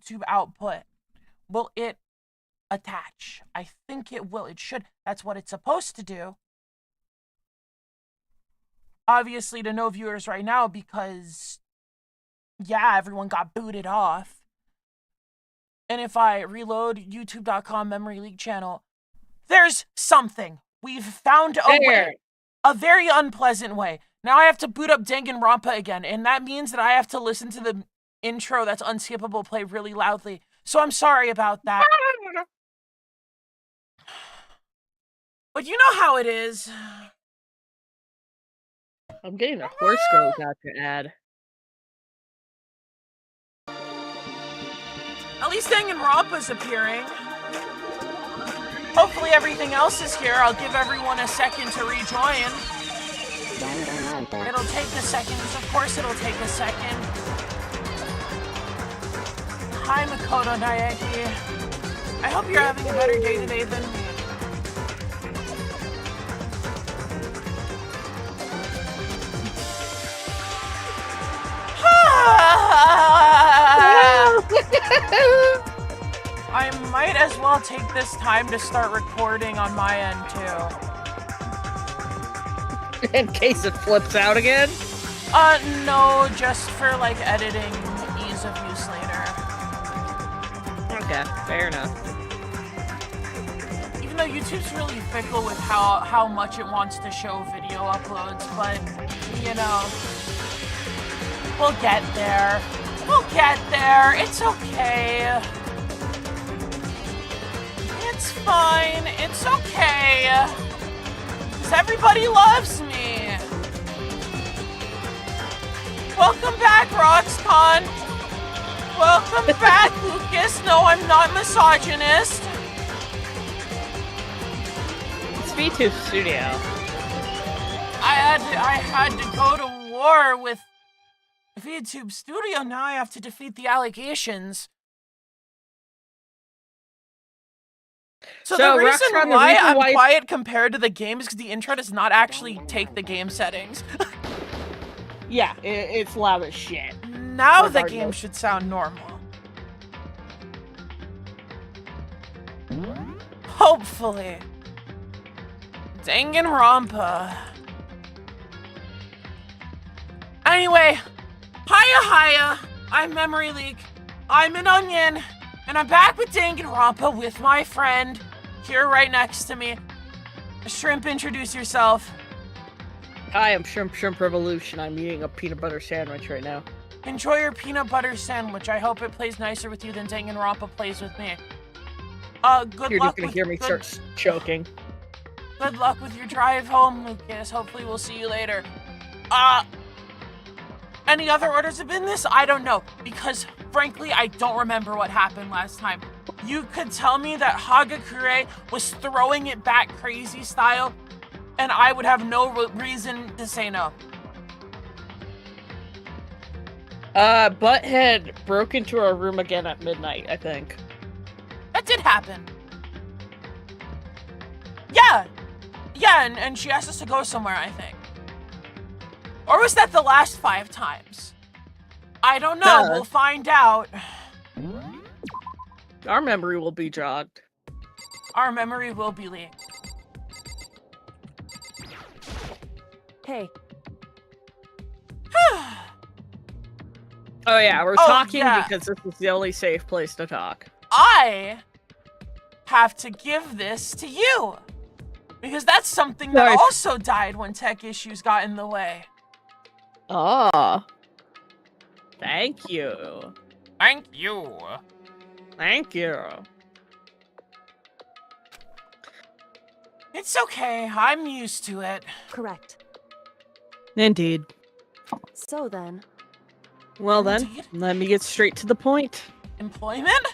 YouTube output, will it attach? I think it will. It should. That's what it's supposed to do. Obviously, to no viewers right now because, yeah, everyone got booted off. And if I reload youtube.com memory leak channel, there's something. We've found a way. A very unpleasant way. Now I have to boot up DanganRonpa again, and that means that I have to listen to the intro that's unskippable play really loudly. So I'm sorry about that. But you know how it is. I'm getting a horse girl gotcha ad. At least DanganRonpa's appearing. Hopefully everything else is here. I'll give everyone a second to rejoin. It'll take a second. Of course it'll take a second. Hi, Makoto Naeki. I hope you're having a better day today than me. I might as well take this time to start recording on my end too. In case it flips out again? No, just for like editing ease of use later. Okay, fair enough. Even though YouTube's really fickle with how much it wants to show video uploads, but you know, we'll get there. We'll get there. It's okay. It's fine. It's okay. 'Cause everybody loves me. Welcome back, Roxcon. Welcome back, Lucas. No, I'm not misogynist. It's VTube Studio. I had to go to war with VTube Studio. Now I have to defeat the allegations. So the reason why I'm quiet compared to the game is because the intro does not actually take the game settings. Yeah, it's loud as shit. Now the game should sound normal. Hopefully. DanganRonpa. Anyway, hiya. I'm Memory Leak. I'm an onion. And I'm back with DanganRonpa with my friend here right next to me. Shrimp, introduce yourself. Hi, I'm shrimpshrimprevolution. I'm eating a peanut butter sandwich right now. Enjoy your peanut butter sandwich. I hope it plays nicer with you than DanganRonpa plays with me. Good You're luck just gonna with, hear me start choking. Good luck with your drive home, Lucas. Hopefully we'll see you later. Any other orders of business? I don't know, because frankly, I don't remember what happened last time. You could tell me that Hagakure was throwing it back crazy style, and I would have no reason to say no. Butthead broke into our room again at midnight, I think. That did happen. Yeah, and she asked us to go somewhere, I think. Or was that the last 5 times? I don't know. We'll find out. Our memory will be jogged. Our memory will be leaked. Hey. Oh yeah, we're talking because this is the only safe place to talk. I have to give this to you. Because that's something that also died when tech issues got in the way. Oh. Thank you. Thank you. Thank you. It's okay. I'm used to it. Correct. Indeed. So then. Well then, let me get straight to the point. Employment?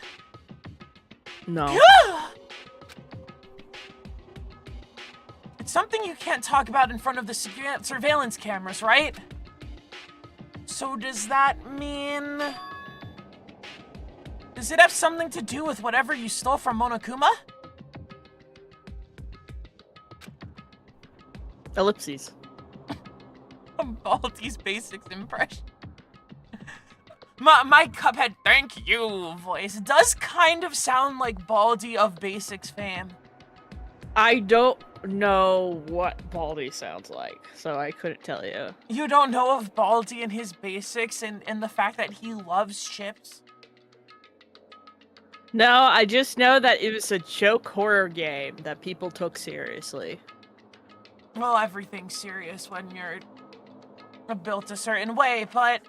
No. It's something you can't talk about in front of the surveillance cameras, right? So does that mean... Does it have something to do with whatever you stole from Monokuma? Ellipses. Baldi's Basics impression. My Cuphead thank you voice does kind of sound like Baldi of Basics fame. I don't know what Baldi sounds like, so I couldn't tell you. You don't know of Baldi and his Basics and the fact that he loves chips? No, I just know that it was a joke horror game that people took seriously. Well, everything's serious when you're built a certain way, but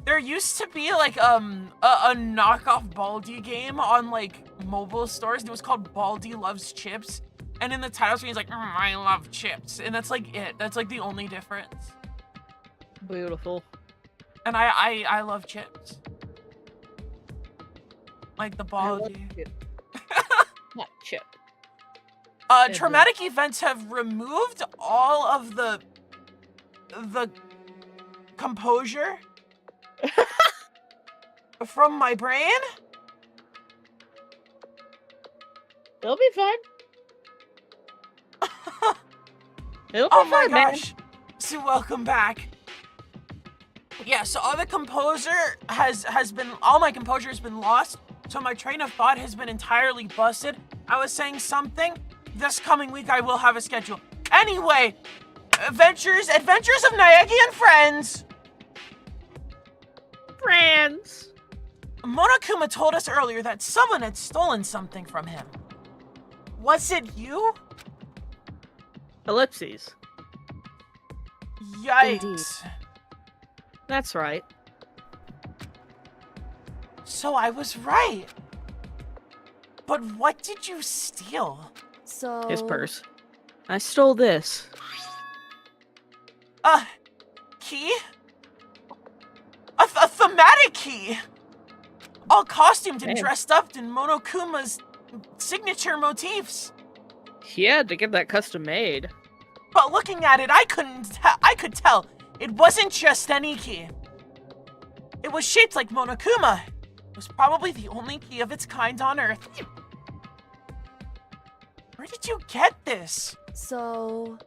there used to be like a knockoff Baldi game on like mobile stores, and it was called Baldi Loves Chips. And in the title screen, he's like, I love chips, and that's like it. That's like the only difference. Beautiful. And I love chips, like the Baldi. Not chip. Traumatic events have removed all of the composure from my brain. It'll be fine. It'll be Oh my fine, man. gosh. So welcome back. Yeah, so all my composure has been lost. So my train of thought has been entirely busted. I was saying something. This coming week I will have a schedule. Anyway, Adventures of Naegi and Friends. Friends. Monokuma told us earlier that someone had stolen something from him. Was it you? Ellipses. Yikes. Indeed. That's right. So I was right. But what did you steal? So... His purse. I stole this. Key? A thematic key! All costumed and Damn. dressed up in Monokuma's signature motifs. He had to get that custom made. But looking at it, I could tell it wasn't just any key. It was shaped like Monokuma. It was probably the only key of its kind on Earth. Where did you get this? So...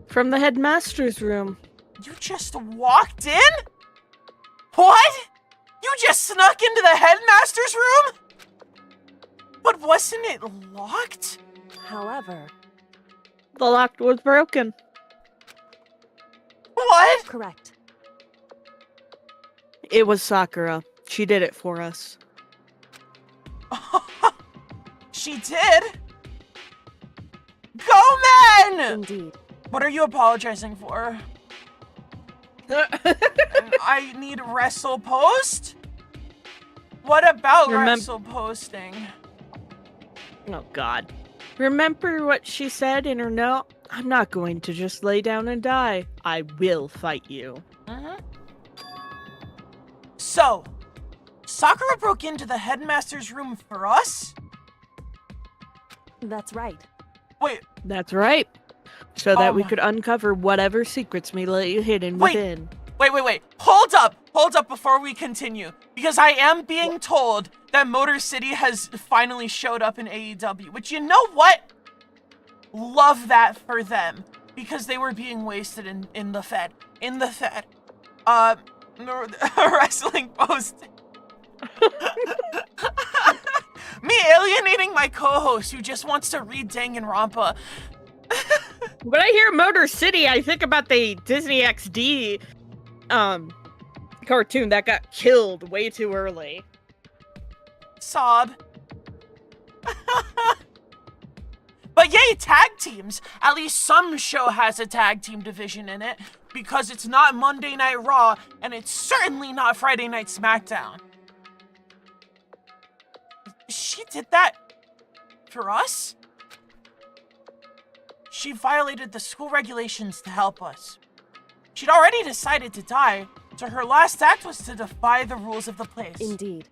From the headmaster's room. You just walked in? What? You just snuck into the headmaster's room? But wasn't it locked? However... The lock was broken. What? Correct. It was Sakura. She did it for us. She did? Go, men! Indeed. What are you apologizing for? I need wrestle post? What about wrestle posting? Oh, God. Remember what she said in her note? I'm not going to just lay down and die. I will fight you. Mm-hmm. So, Sakura broke into the headmaster's room for us? That's right. Wait, That's right. So that we my- could uncover whatever secrets may lay hidden Wait. within. wait. Hold up before we continue. Because I am being told that Motor City has finally showed up in AEW. Which, you know what? Love that for them. Because they were being wasted in the Fed. Wrestling post. Me alienating my co-host who just wants to read Danganronpa. When I hear Motor City, I think about the Disney XD cartoon that got killed way too early. Sob. But yay, tag teams! At least some show has a tag team division in it, because it's not Monday Night Raw, and it's certainly not Friday Night SmackDown. She did that for us? She violated the school regulations to help us. She'd already decided to die, so her last act was to defy the rules of the place. Indeed.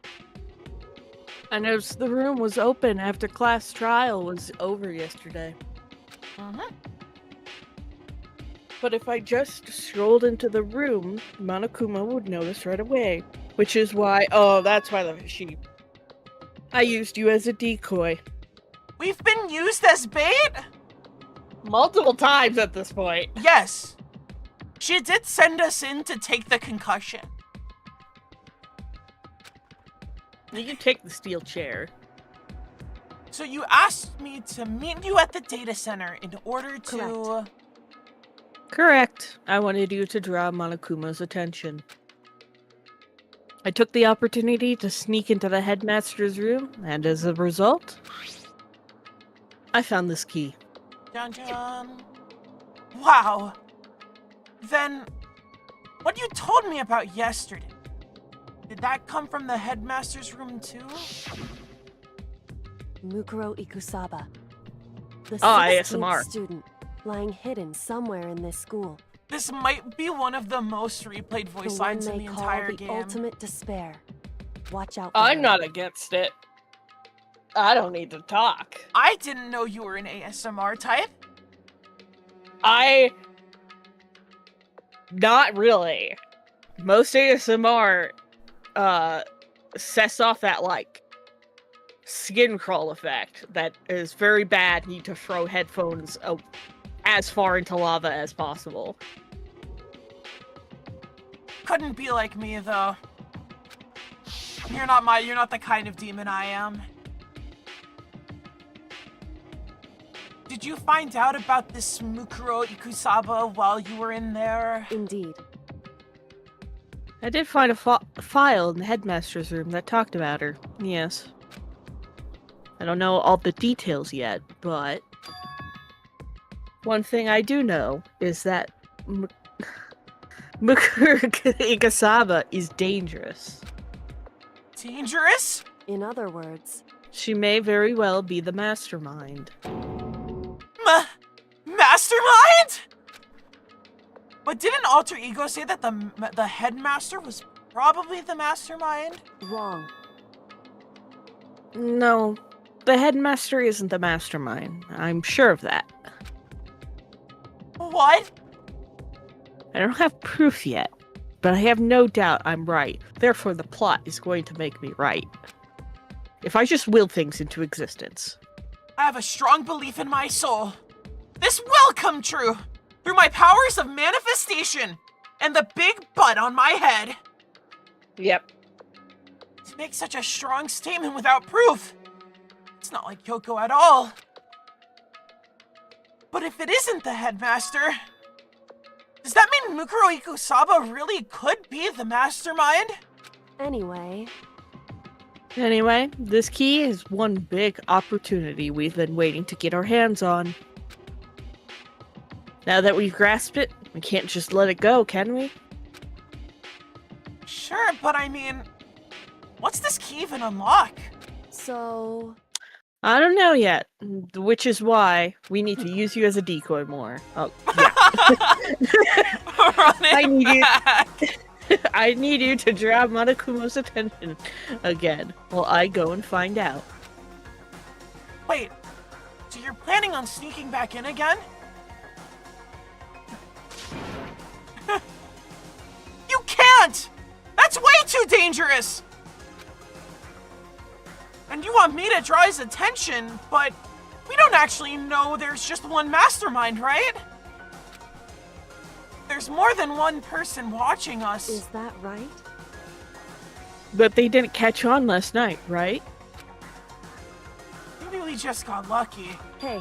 I noticed the room was open after class trial was over yesterday. Mm-hmm. But if I just strolled into the room, Monokuma would notice right away. Which is why... Oh, that's why I used you as a decoy. We've been used as bait? Multiple times at this point. Yes. She did send us in to take the concussion. You can take the steel chair. So you asked me to meet you at the data center in order to... Correct. I wanted you to draw Monokuma's attention. I took the opportunity to sneak into the headmaster's room, and as a result, I found this key. Dun dun. Wow. Then, what you told me about yesterday, did that come from the headmaster's room too? Mukuro Ikusaba. The ASMR. 16th student, lying hidden somewhere in this school. This might be one of the most replayed voice lines in the entire game. Ultimate despair. Watch out for I'm her. not against it. I don't need to talk. I didn't know you were an ASMR type. Not really. Most ASMR, sets off that, like, skin crawl effect that is very bad. Need to throw headphones as far into lava as possible. Couldn't be like me though. You're not the kind of demon I am. Did you find out about this Mukuro Ikusaba while you were in there? Indeed. I did find a file in the headmaster's room that talked about her. Yes. I don't know all the details yet, but one thing I do know is that Mukuro Ikusaba is dangerous. Dangerous? In other words, She may very well be the mastermind. Mastermind? But didn't Alter Ego say that the headmaster was probably the mastermind? wrong. No, the headmaster isn't the mastermind. I'm sure of that. What? I don't have proof yet, but I have no doubt I'm right. Therefore, the plot is going to make me right. If I just will things into existence. I have a strong belief in my soul. This will come true through my powers of manifestation and the big butt on my head. Yep. To make such a strong statement without proof, it's not like Kyoko at all. But if it isn't the headmaster, does that mean Mukuro Ikusaba really could be the mastermind? Anyway, This key is one big opportunity we've been waiting to get our hands on. Now that we've grasped it, we can't just let it go, can we? Sure, but I mean, what's this key even unlock? so I don't know yet, which is why we need to use you as a decoy more. Oh, yeah. I need you. I need you to draw Monokuma's attention again while I go and find out. Wait, so you're planning on sneaking back in again? You can't! That's way too dangerous! And you want me to draw his attention, but we don't actually know there's just one mastermind, right? There's more than one person watching us. is that right? But they didn't catch on last night, right? Maybe we just got lucky. Hey,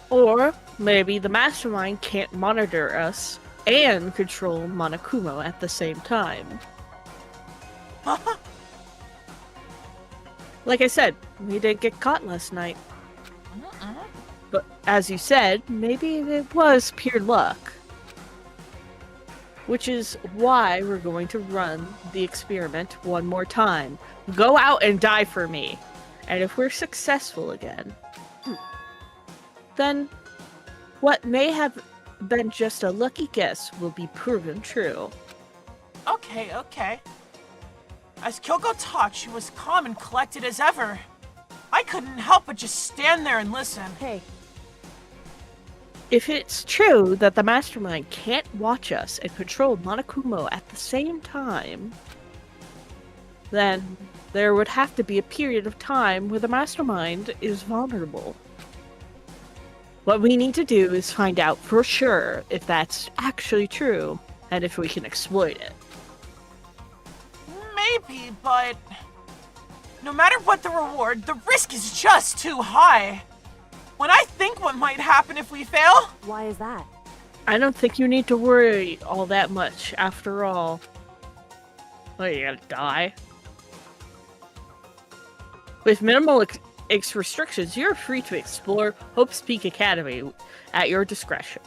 Or maybe the mastermind can't monitor us and control Monokuma at the same time. Like I said, we didn't get caught last night. But as you said, maybe it was pure luck. Which is why we're going to run the experiment one more time. Go out and die for me. And if we're successful again, then what may have been just a lucky guess will be proven true. Okay. As Kyoko talked, she was calm and collected as ever. I couldn't help but just stand there and listen. hey, If it's true that the mastermind can't watch us and control Monokuma at the same time, then there would have to be a period of time where the mastermind is vulnerable. What we need to do is find out for sure if that's actually true and if we can exploit it. Maybe, but no matter what the reward, the risk is just too high. When I think what might happen if we fail... Why is that? I don't think you need to worry all that much, after all. What, you gonna die? With minimal restrictions, you're free to explore Hope's Peak Academy at your discretion.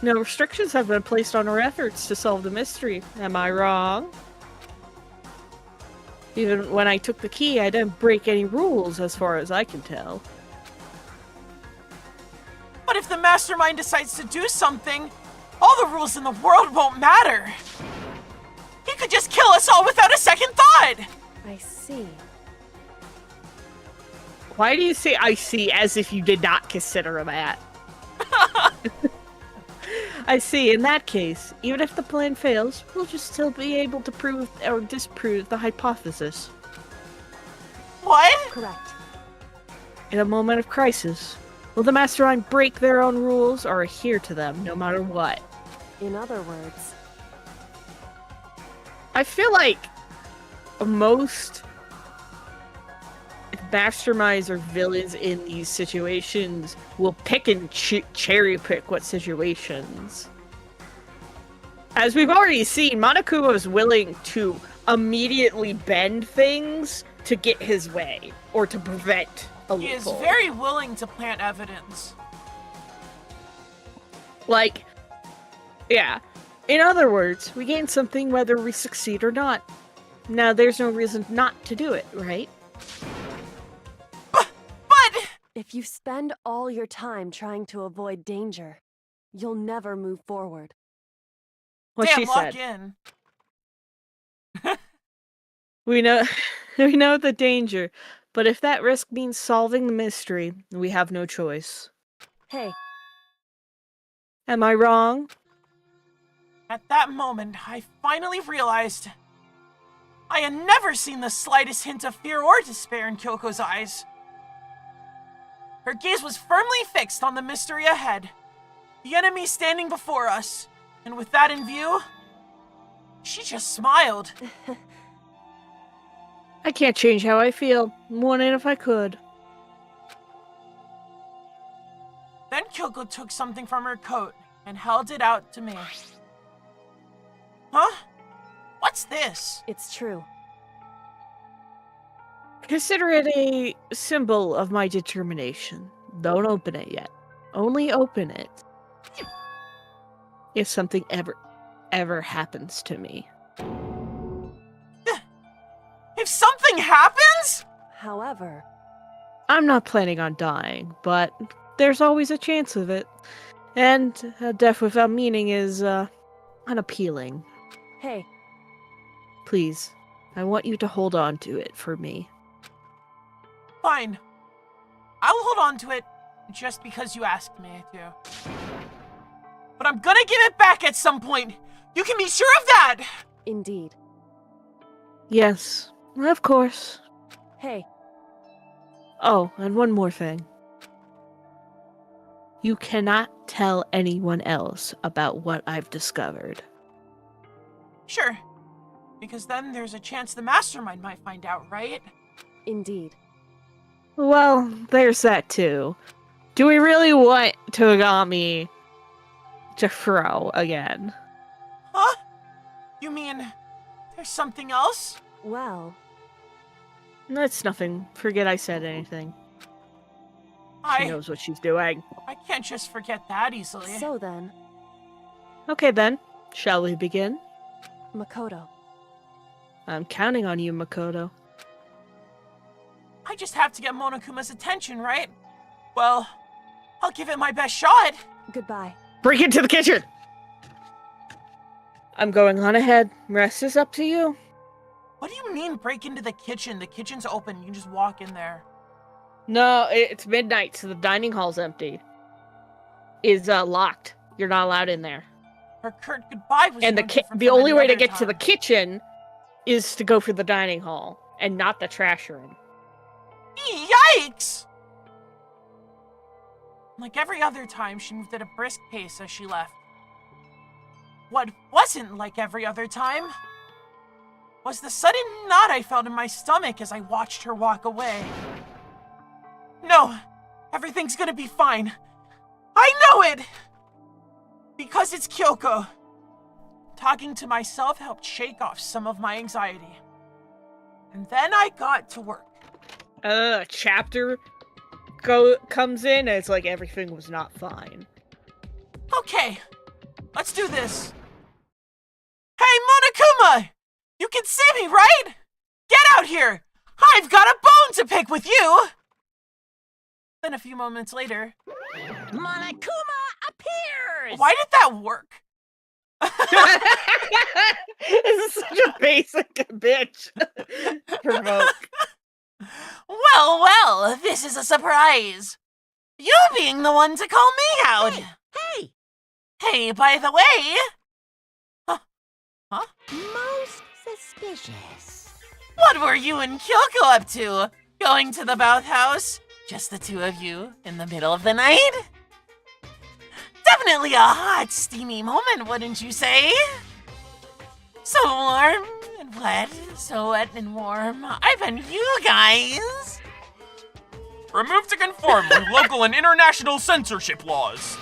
No restrictions have been placed on our efforts to solve the mystery. Am I wrong? Even when I took the key, I didn't break any rules as far as I can tell. But if the mastermind decides to do something, all the rules in the world won't matter. He could just kill us all without a second thought! I see. Why do you say I see as if you did not consider that? I see. In that case, even if the plan fails, we'll just still be able to prove or disprove the hypothesis. What? Correct. In a moment of crisis, will the mastermind break their own rules or adhere to them no matter what? In other words, I feel like most masterminds or villains in these situations will pick and cherry pick what situations. As we've already seen, Monokuma is willing to immediately bend things to get his way or to prevent a He is loophole. very willing to plant evidence. Like, yeah. In other words, we gain something whether we succeed or not. Now, there's no reason not to do it, right? But... if you spend all your time trying to avoid danger, you'll never move forward. What damn, she lock said. in. We know we know the danger, but if that risk means solving the mystery, we have no choice. Hey, Am I wrong? At that moment, I finally realized I had never seen the slightest hint of fear or despair in Kyoko's eyes. Her gaze was firmly fixed on the mystery ahead, the enemy standing before us, and with that in view, she just smiled. I can't change how I feel. Wouldn't if I could. Then Kyoko took something from her coat and held it out to me. Huh? What's this? it's true. Consider it a symbol of my determination. Don't open it yet. Only open it if something ever happens to me. If something happens? However, I'm not planning on dying, but there's always a chance of it. And a death without meaning is, unappealing. hey, Please, I want you to hold on to it for me. Fine. I'll hold on to it just because you asked me to. But I'm gonna give it back at some point. You can be sure of that! indeed. Yes, of course. Hey, Oh, and one more thing. You cannot tell anyone else about what I've discovered. Sure. Because then there's a chance the mastermind might find out, right? indeed. Well, there's that too. Do we really want Togami to throw again? Huh? You mean there's something else? Well, That's nothing. Forget I said anything. She I knows what she's doing. can't just forget that easily. so then, Okay then, shall we begin? Makoto. I'm counting on you, Makoto. I just have to get Monokuma's attention, right? Well, I'll give it my best shot. Goodbye. Break into the kitchen! I'm going on ahead. Rest is up to you. What do you mean break into the kitchen? The kitchen's open. You can just walk in there. No, it's midnight, so the dining hall's empty. Is locked. You're not allowed in there. Her curt goodbye was And no different the from only any way to other get to the time. kitchen is to go for the dining hall and not the trash room. Yikes! Like every other time, she moved at a brisk pace as she left. what wasn't like every other time was the sudden knot I felt in my stomach as I watched her walk away. No, everything's gonna be fine. I know it! Because it's Kyoko. Talking to myself helped shake off some of my anxiety. And then I got to work. A chapter comes in, and it's like everything was not fine. Okay, let's do this. Hey, Monokuma! You can see me, right? Get out here! I've got a bone to pick with you! Then a few moments later... Monokuma appears! Why did that work? This is such a basic bitch. Provoke. Well, this is a surprise. You being the one to call me out. Hey! Hey, by the way... Huh? Most suspicious. What were you and Kyoko up to? Going to the bathhouse? Just the two of you in the middle of the night? Definitely a hot, steamy moment, wouldn't you say? So warm and wet, so wet and warm. I bet you guys... Remove to conform with local and international censorship laws.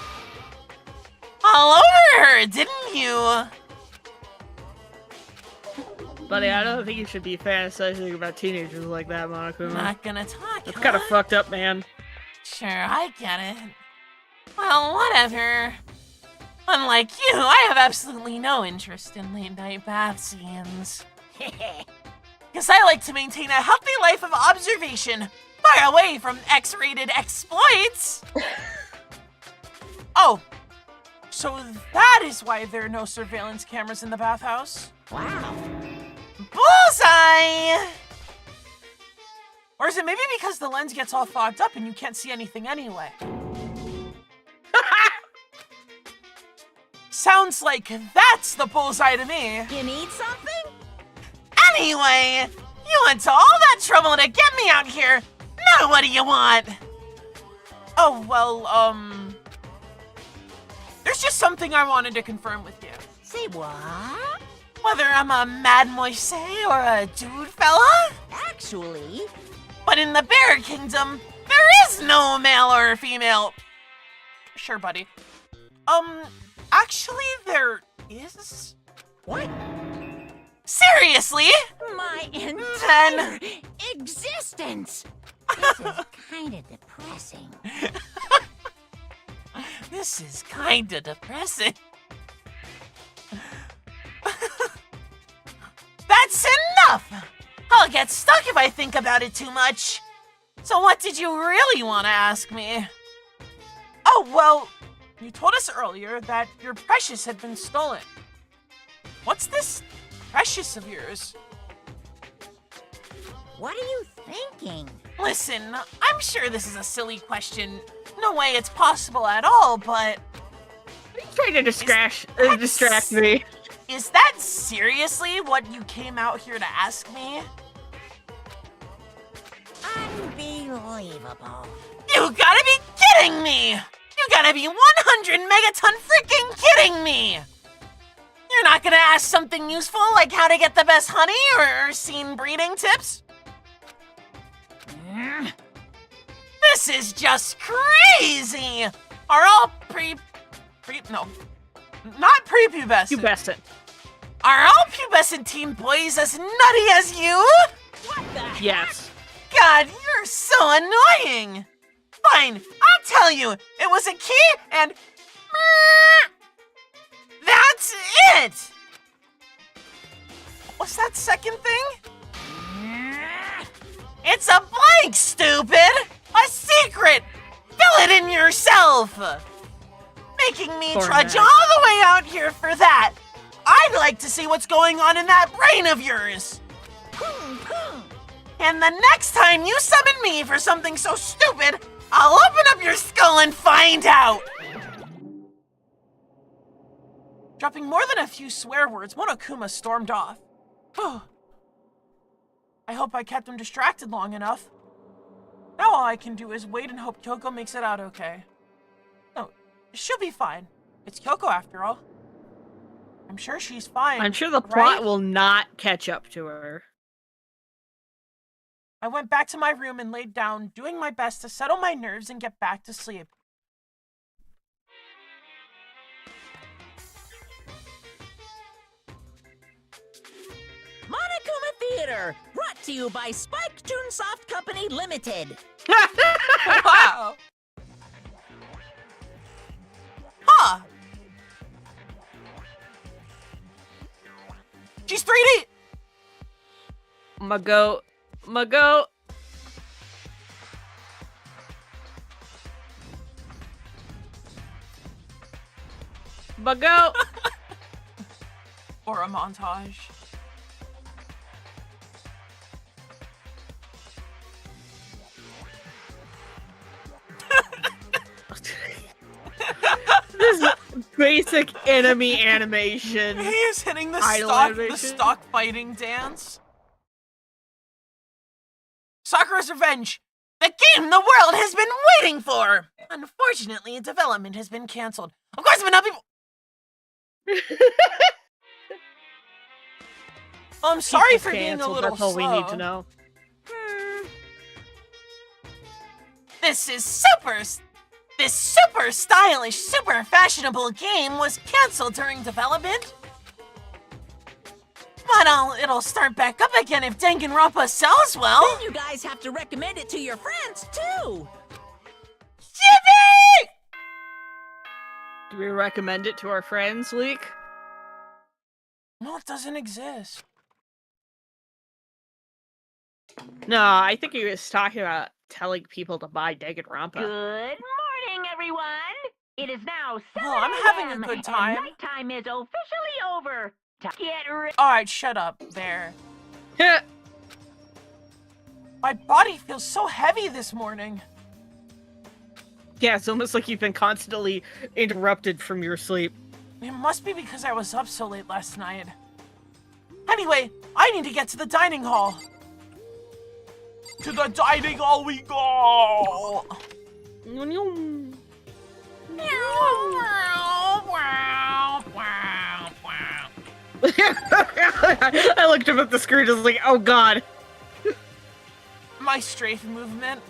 All over her, didn't you? Buddy, I don't think you should be fantasizing about teenagers like that, Monokuma. Not gonna talk. That's kind of fucked up, man. Sure, I get it. Well, whatever. Unlike you, I have absolutely no interest in late-night bath scenes. Because I like to maintain a healthy life of observation, far away from X-rated exploits! Oh, so that is why there are no surveillance cameras in the bathhouse? Wow. Bullseye! Or is it maybe because the lens gets all fogged up and you can't see anything anyway? Sounds like that's the bullseye to me. You need something? Anyway, you went to all that trouble to get me out here. Now what do you want? Oh, well, there's just something I wanted to confirm with you. Say what? Whether I'm a mademoiselle or a dude fella? Actually, But in the Bear Kingdom, there is no male or female. Sure, buddy. Actually, there is. what? Seriously? My entire existence! This is kind of depressing. This is kinda depressing. That's enough! I'll get stuck if I think about it too much. So what did you really want to ask me? Oh, well, you told us earlier that your precious had been stolen. What's this precious of yours? What are you thinking? Listen, I'm sure this is a silly question. No way it's possible at all, but He's trying to distract me. is that seriously what you came out here to ask me? Unbelievable. You gotta be kidding me! You gotta be 100 megaton freaking kidding me! You're not gonna ask something useful like how to get the best honey or scene breeding tips? This is just crazy! Are all no, not prepubescent. Pubescent. Are all pubescent teen boys as nutty as you? What the heck? Yes. God, you're so annoying! Fine, I'll tell you. It was a key and... That's it! What's that second thing? It's a blank, stupid! A secret! Fill it in yourself! Making me Poor trudge man. all the way out here for that! I'd like to see what's going on in that brain of yours! And the next time you summon me for something so stupid, I'll open up your skull and find out! Dropping more than a few swear words, Monokuma stormed off. I hope I kept him distracted long enough. Now all I can do is wait and hope Kyoko makes it out okay. No, she'll be fine. It's Kyoko after all. I'm sure she's fine. I'm sure the plot right? will not catch up to her. I went back to my room and laid down, doing my best to settle my nerves and get back to sleep. Monokuma Theater, brought to you by Spike Toonsoft Company Limited. Wow. Huh. She's 3D. My goat. My goat. My goat. Or a montage. This basic enemy animation. He is hitting the Idle stock, animation. the stock fighting dance. Sakura's Revenge, the game the world has been waiting for. Unfortunately, development has been canceled. Of course, but not before. I'm sorry for being a Canceled, little that's all slow. we need to know. This super stylish, super fashionable game was canceled during development. But it'll start back up again if DanganRonpa sells well. Then you guys have to recommend it to your friends, too. Yippee! Do we recommend it to our friends, Leek? No, it doesn't exist. No, I think he was talking about telling people to buy DanganRonpa. Good morning, everyone. It is now 7 Oh, I'm having a good and time. nighttime is officially over. Get ready. Alright, shut up there. My body feels so heavy this morning. Yeah, it's almost like you've been constantly interrupted from your sleep. It must be because I was up so late last night. Anyway, I need to get to the dining hall. To the dining hall we go! I looked up at the screen and was like, oh god. My strafe movement.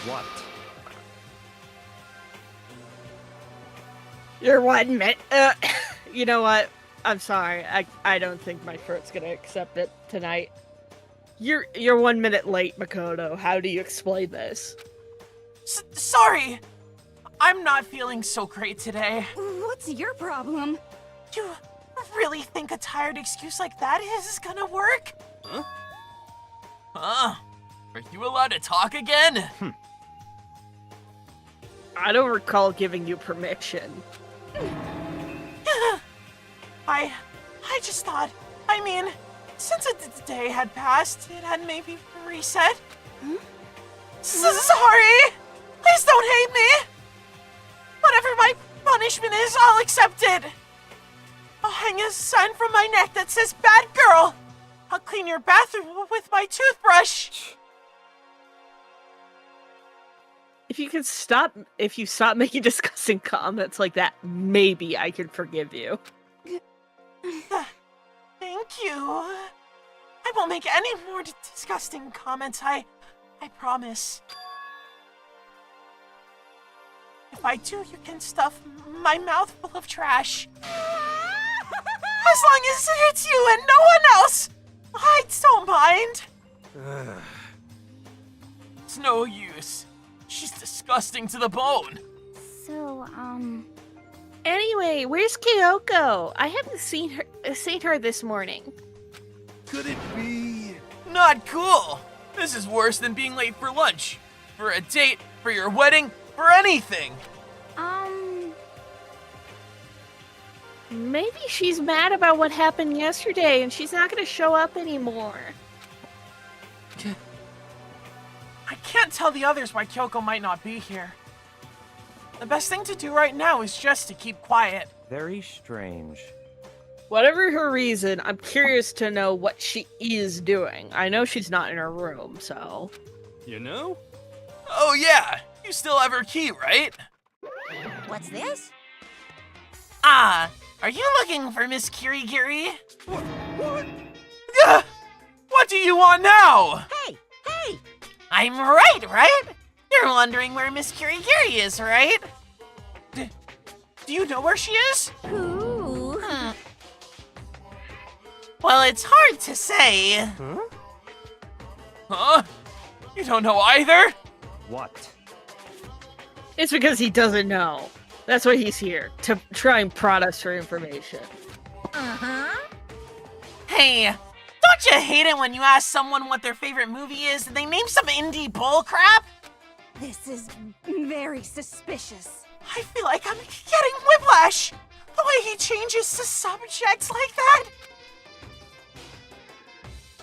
What? You're 1 minute. You know what? I'm sorry. I don't think my throat's gonna accept it tonight. You're 1 minute late, Makoto. How do you explain this? Sorry! I'm not feeling so great today. What's your problem? You really think a tired excuse like that is gonna work? Huh? Are you allowed to talk again? I don't recall giving you permission. I just thought, since a day had passed, it had maybe reset. Sorry! Please don't hate me! Whatever my punishment is, I'll accept it. I'll hang a sign from my neck that says bad girl. I'll clean your bathroom with my toothbrush. If you stop making disgusting comments like that, maybe I can forgive you. Thank you. I won't make any more disgusting comments, I promise. If I do, you can stuff my mouth full of trash. As long as it's you and no one else, I don't mind. It's no use. She's disgusting to the bone. So, Anyway, where's Kyoko? I haven't seen her this morning. Could it be? Not cool. This is worse than being late for lunch, for a date, for your wedding, for anything. Maybe she's mad about what happened yesterday and she's not gonna show up anymore. I can't tell the others why Kyoko might not be here. The best thing to do right now is just to keep quiet. Very strange. Whatever her reason, I'm curious to know what she is doing. I know she's not in her room, so... You know? Oh yeah, you still have her key, right? What's this? Ah, are you looking for Miss Kirigiri? What? What do you want now? Hey, hey! I'm right? You're wondering where Miss Kirigiri is, right? Do you know where she is? Ooh. Well, it's hard to say. Huh? You don't know either? What? It's because he doesn't know. That's why he's here, to try and prod us for information. Uh-huh. Hey, don't you hate it when you ask someone what their favorite movie is and they name some indie bullcrap? This is very suspicious. I feel like I'm getting whiplash! The way he changes to subjects like that!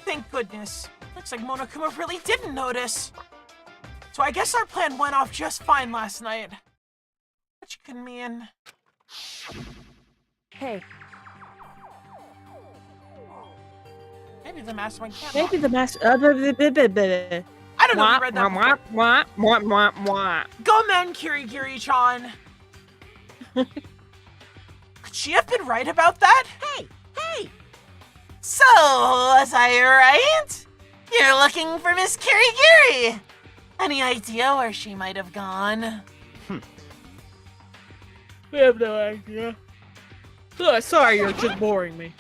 Thank goodness. Looks like Monokuma really didn't notice. So I guess our plan went off just fine last night. Which could mean... Hey, maybe the mastermind can't Maybe walk. the master. I don't know if you read that before. Go men, Kirigiri-chan! Could she have been right about that? Hey, hey! So, was I right? You're looking for Miss Kirigiri! Any idea where she might have gone? We have no idea. Oh, sorry, you're just boring me.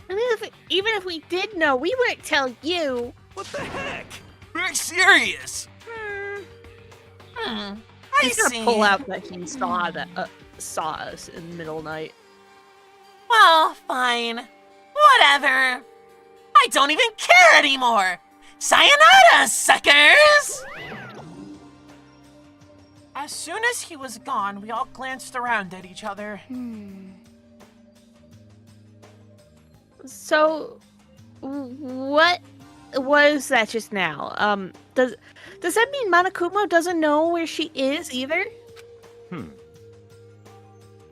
I mean, even if we did know, we wouldn't tell you. What the heck? We're serious! I He's see. gonna pull out that he saw us in the middle of the night. Well, fine. Whatever. I don't even care anymore! Sayonara, suckers! As soon as he was gone, we all glanced around at each other. So, what was that just now? Does that mean Monokuma doesn't know where she is either?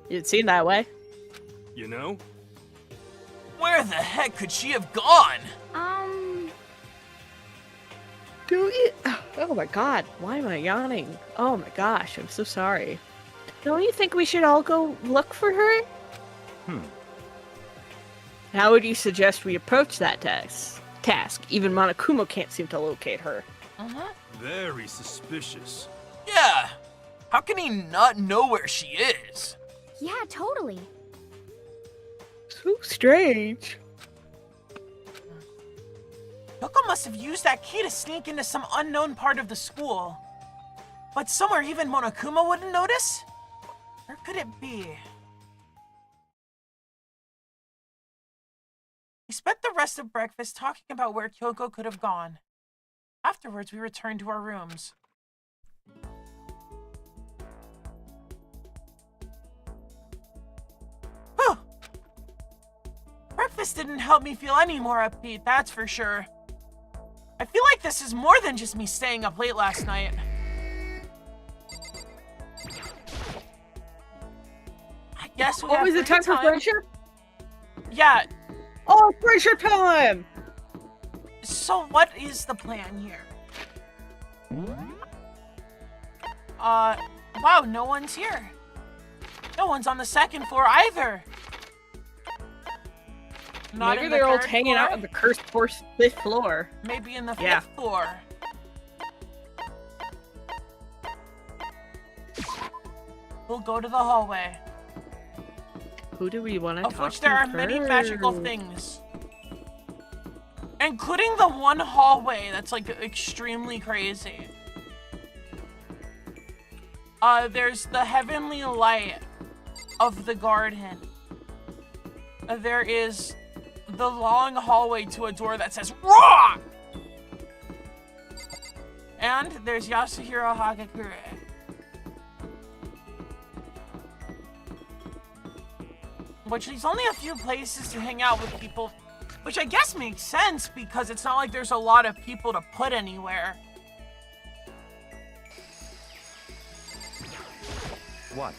It seemed that way. You know? Where the heck could she have gone? Do you? Oh my god, why am I yawning? Oh my gosh, I'm so sorry. Don't you think we should all go look for her? How would you suggest we approach that task? Even Monokuma can't seem to locate her. Very suspicious. Yeah. How can he not know where she is? yeah, totally. So strange. Yoko must have used that key to sneak into some unknown part of the school. But somewhere even Monokuma wouldn't notice? Where could it be? We spent the rest of breakfast talking about where Kyoko could have gone. Afterwards, we returned to our rooms. Whew! Breakfast didn't help me feel any more upbeat, that's for sure. I feel like this is more than just me staying up late last night. I guess we What have was it, time for friendship? Yeah, Oh, friendship time! so what is the plan here? Wow, no one's here. No one's on the second floor either. Not Maybe in the they're all third hanging floor? out on the cursed fifth floor. Maybe in the Yeah. fifth floor. We'll go to the hallway, Who do we want to talk of to which there are many magical first? things. Including the one hallway that's like extremely crazy. There's the heavenly light of the garden. There is the long hallway to a door that says RAW! And there's Yasuhiro Hagakure. Which leaves only a few places to hang out with people, which I guess makes sense because it's not like there's a lot of people to put anywhere. What?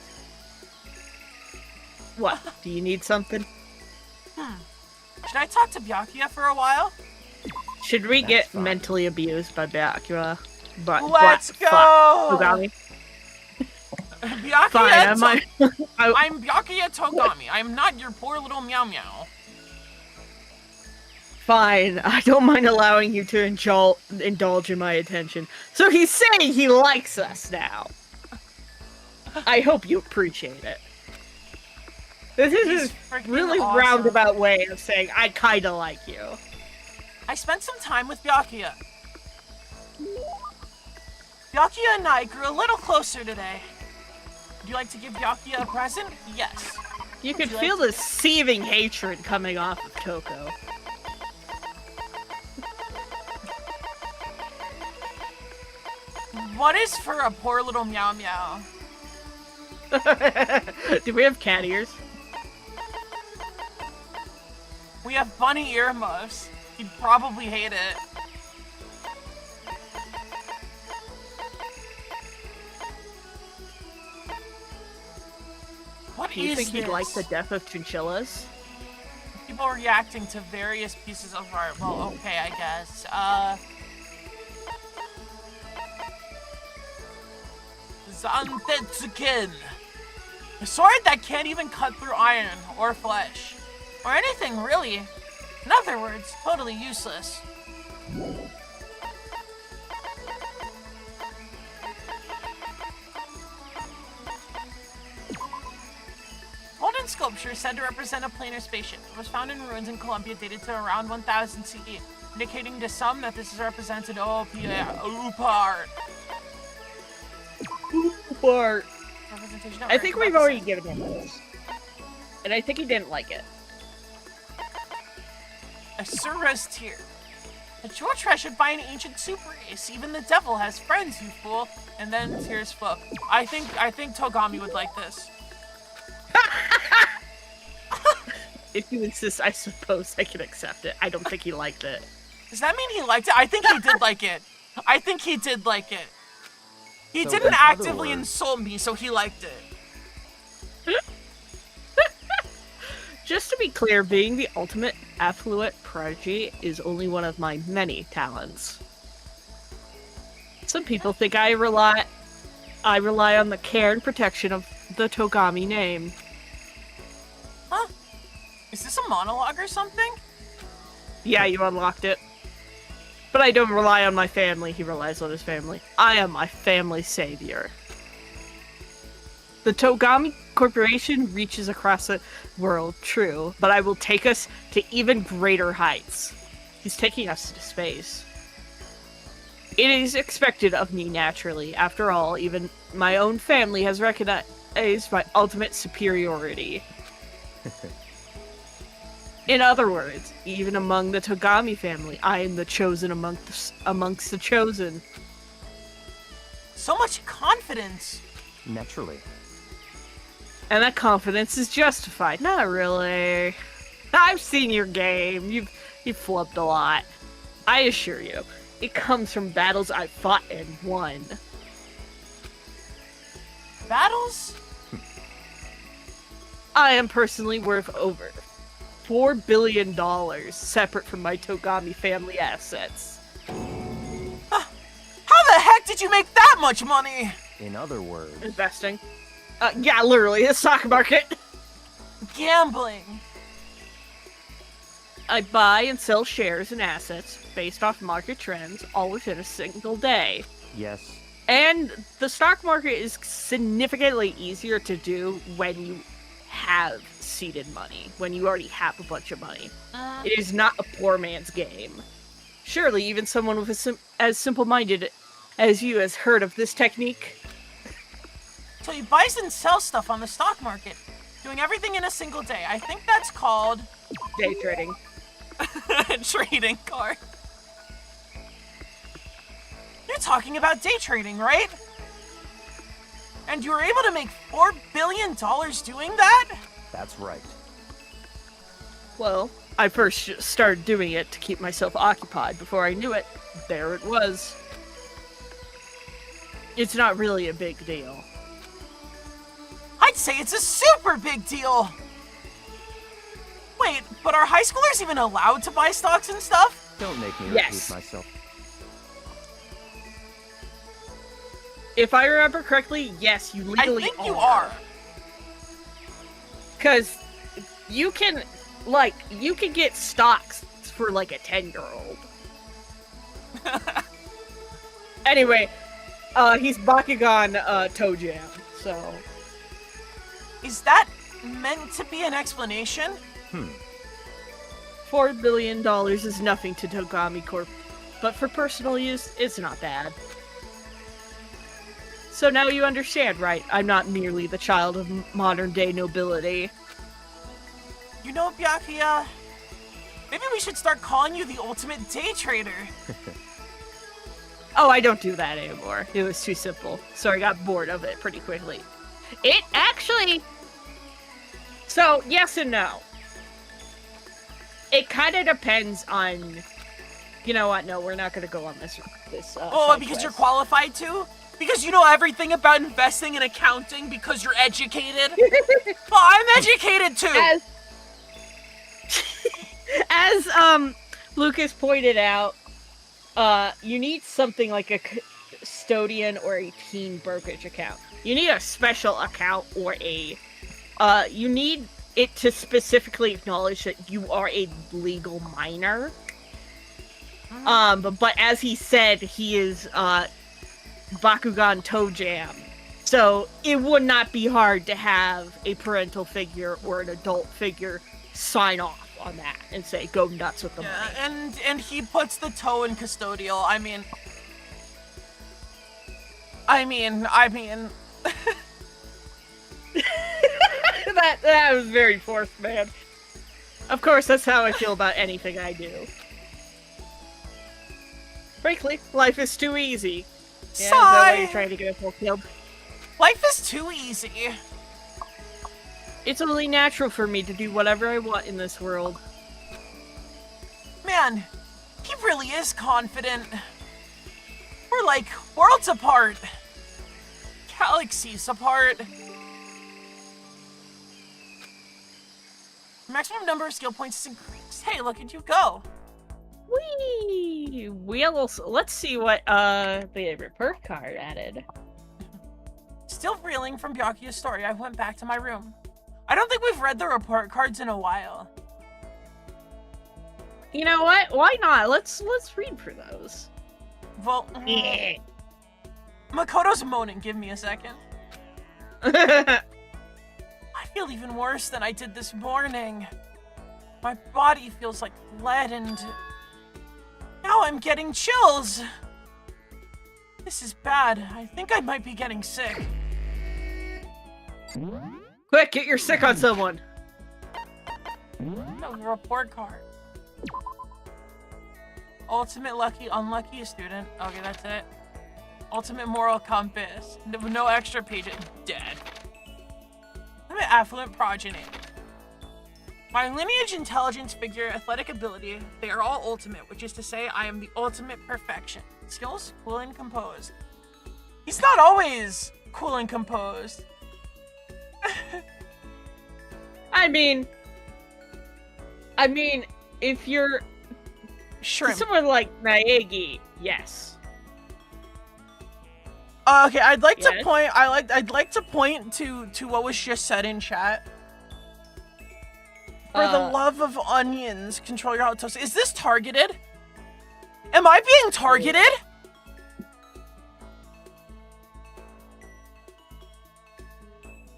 What? Do you need something? Should I talk to Byakuya for a while? Should we That's get fine. mentally abused by Byakuya? But Let's fuck. go! Who got me? Byakuya Fine, I'm Byakuya Togami. I'm not your poor little meow meow. Fine, I don't mind allowing you to indulge in my attention. So he's saying he likes us now. I hope you appreciate it. This is a really awesome. roundabout way of saying I kinda like you. I spent some time with Byakuya. Byakuya and I grew a little closer today. Would you like to give Byakuya a present? Yes. You can feel the seething hatred coming off of Toko. What is for a poor little meow meow? Do we have cat ears? We have bunny earmuffs. He'd probably hate it. What Do you is think he'd this? like the death of chinchillas? People reacting to various pieces of art. Well, okay, I guess. Zantetsuken. A sword that can't even cut through iron or flesh. Or anything, really. In other words, totally useless. Golden sculpture said to represent a planar spaceship. It was found in ruins in Colombia dated to around 1000 CE, indicating to some that this is represented Upar. Or Representation of I think Earth we've already represent- given him this. And I think he didn't like it. Asura's tear. A jewel treasured by an ancient super race. Even the devil has friends, you fool. And then tears flow. I think Togami would like this. If you insist, I suppose I can accept it. I don't think he liked it. Does that mean he liked it? I think he did like it. I think he did like it. He So didn't in other actively words- insult me, so he liked it. Just to be clear, being the ultimate affluent prodigy is only one of my many talents. Some people think I rely on the care and protection of the Togami name. Huh? Is this a monologue or something? Yeah, you unlocked it. But I don't rely on my family, he relies on his family. I am my family's savior. The Togami Corporation reaches across the world, true, but I will take us to even greater heights. He's taking us to space. It is expected of me, naturally. After all, even my own family has recognized my ultimate superiority. In other words, even among the Togami family, I am the chosen amongst the chosen. So much confidence. Naturally. And that confidence is justified. Not really. I've seen your game. You've flubbed a lot. I assure you, it comes from battles I fought and won. Battles? I am personally worth over $4 billion, separate from my Togami family assets. How the heck did you make that much money? In other words, Investing. Yeah, literally, the stock market. Gambling. I buy and sell shares and assets based off market trends, all within a single day. yes, And the stock market is significantly easier to do when you have seeded money, when you already have a bunch of money. It is not a poor man's game. Surely even someone with as simple-minded as you has heard of this technique. So he buys and sells stuff on the stock market, doing everything in a single day. I think that's called Day trading. trading card. You're talking about day trading, right? And you were able to make $4 billion doing that? that's right. Well, I first just started doing it to keep myself occupied. Before I knew it, there it was. It's not really a big deal. I'd say it's a super big deal. Wait, but are high schoolers even allowed to buy stocks and stuff? Don't make me Yes. repeat myself. If I remember correctly, yes, you legally I think you are. Because you can get stocks for like a 10-year-old. Anyway, he's Bakugan Toe Jam, so... Is that meant to be an explanation? $4 billion is nothing to Togami Corp, but for personal use, it's not bad. So now you understand, right? I'm not merely the child of modern-day nobility. You know, Byakuya, maybe we should start calling you the ultimate day trader. Oh, I don't do that anymore. It was too simple, so I got bored of it pretty quickly. It actually... So, yes and no. It kind of depends on... You know what? No, we're not going to go on this Oh, side because quest. you're qualified to? Because you know everything about investing and accounting because you're educated? Well, I'm educated too! As Lucas pointed out, you need something like a custodian or a teen brokerage account. You need a special account or a... you need it to specifically acknowledge that you are a legal minor. But as he said, he is, Bakugan Toe Jam. So, it would not be hard to have a parental figure or an adult figure sign off on that and say, go nuts with the money. And he puts the toe in custodial. I mean... that was very forced, man. Of course, that's how I feel about anything I do. Frankly, life is too easy. Yeah, is that why you're trying to get us all killed? Life is too easy. It's only natural for me to do whatever I want in this world. Man, he really is confident. We're like worlds apart. Galaxies apart. Maximum number of skill points is increased. Hey, look at you go. Whee! Let's see what the report card added. Still reeling from Byakuya's story, I went back to my room. I don't think we've read the report cards in a while. You know what? Why not? Let's read for those. Well, Makoto's moaning. Give me a second. I feel even worse than I did this morning. My body feels like lead and... Now I'm getting chills. This is bad. I think I might be getting sick. Quick, get your sick on someone. No, report card. Ultimate lucky, unlucky student. Okay, that's it. Ultimate moral compass. No extra pages. Dead. Ultimate affluent progeny. My lineage, intelligence, figure, athletic ability, they are all ultimate, which is to say I am the ultimate perfection. Skills? Cool and composed. He's not always cool and composed. I mean, if you're Shrimp. someone like Naegi, yes. Okay, I'd like to point. I'd like to point to what was just said in chat. For the love of onions, control your hot toast. Is this targeted? Am I being targeted?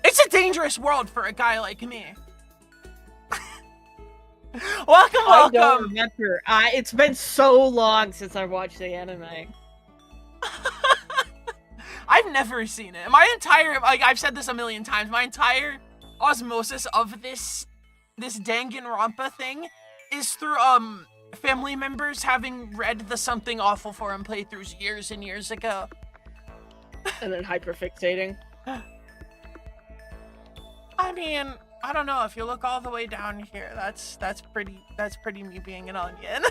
It's a dangerous world for a guy like me. Welcome. I don't remember. It's been so long since I watched the anime. I've never seen it. My entire, like, I've said this a million times, my entire osmosis of this DanganRonpa thing is through, family members having read the Something Awful for Him playthroughs years and years ago. And then hyperfixating. I mean, I don't know, if you look all the way down here, that's pretty me being an onion.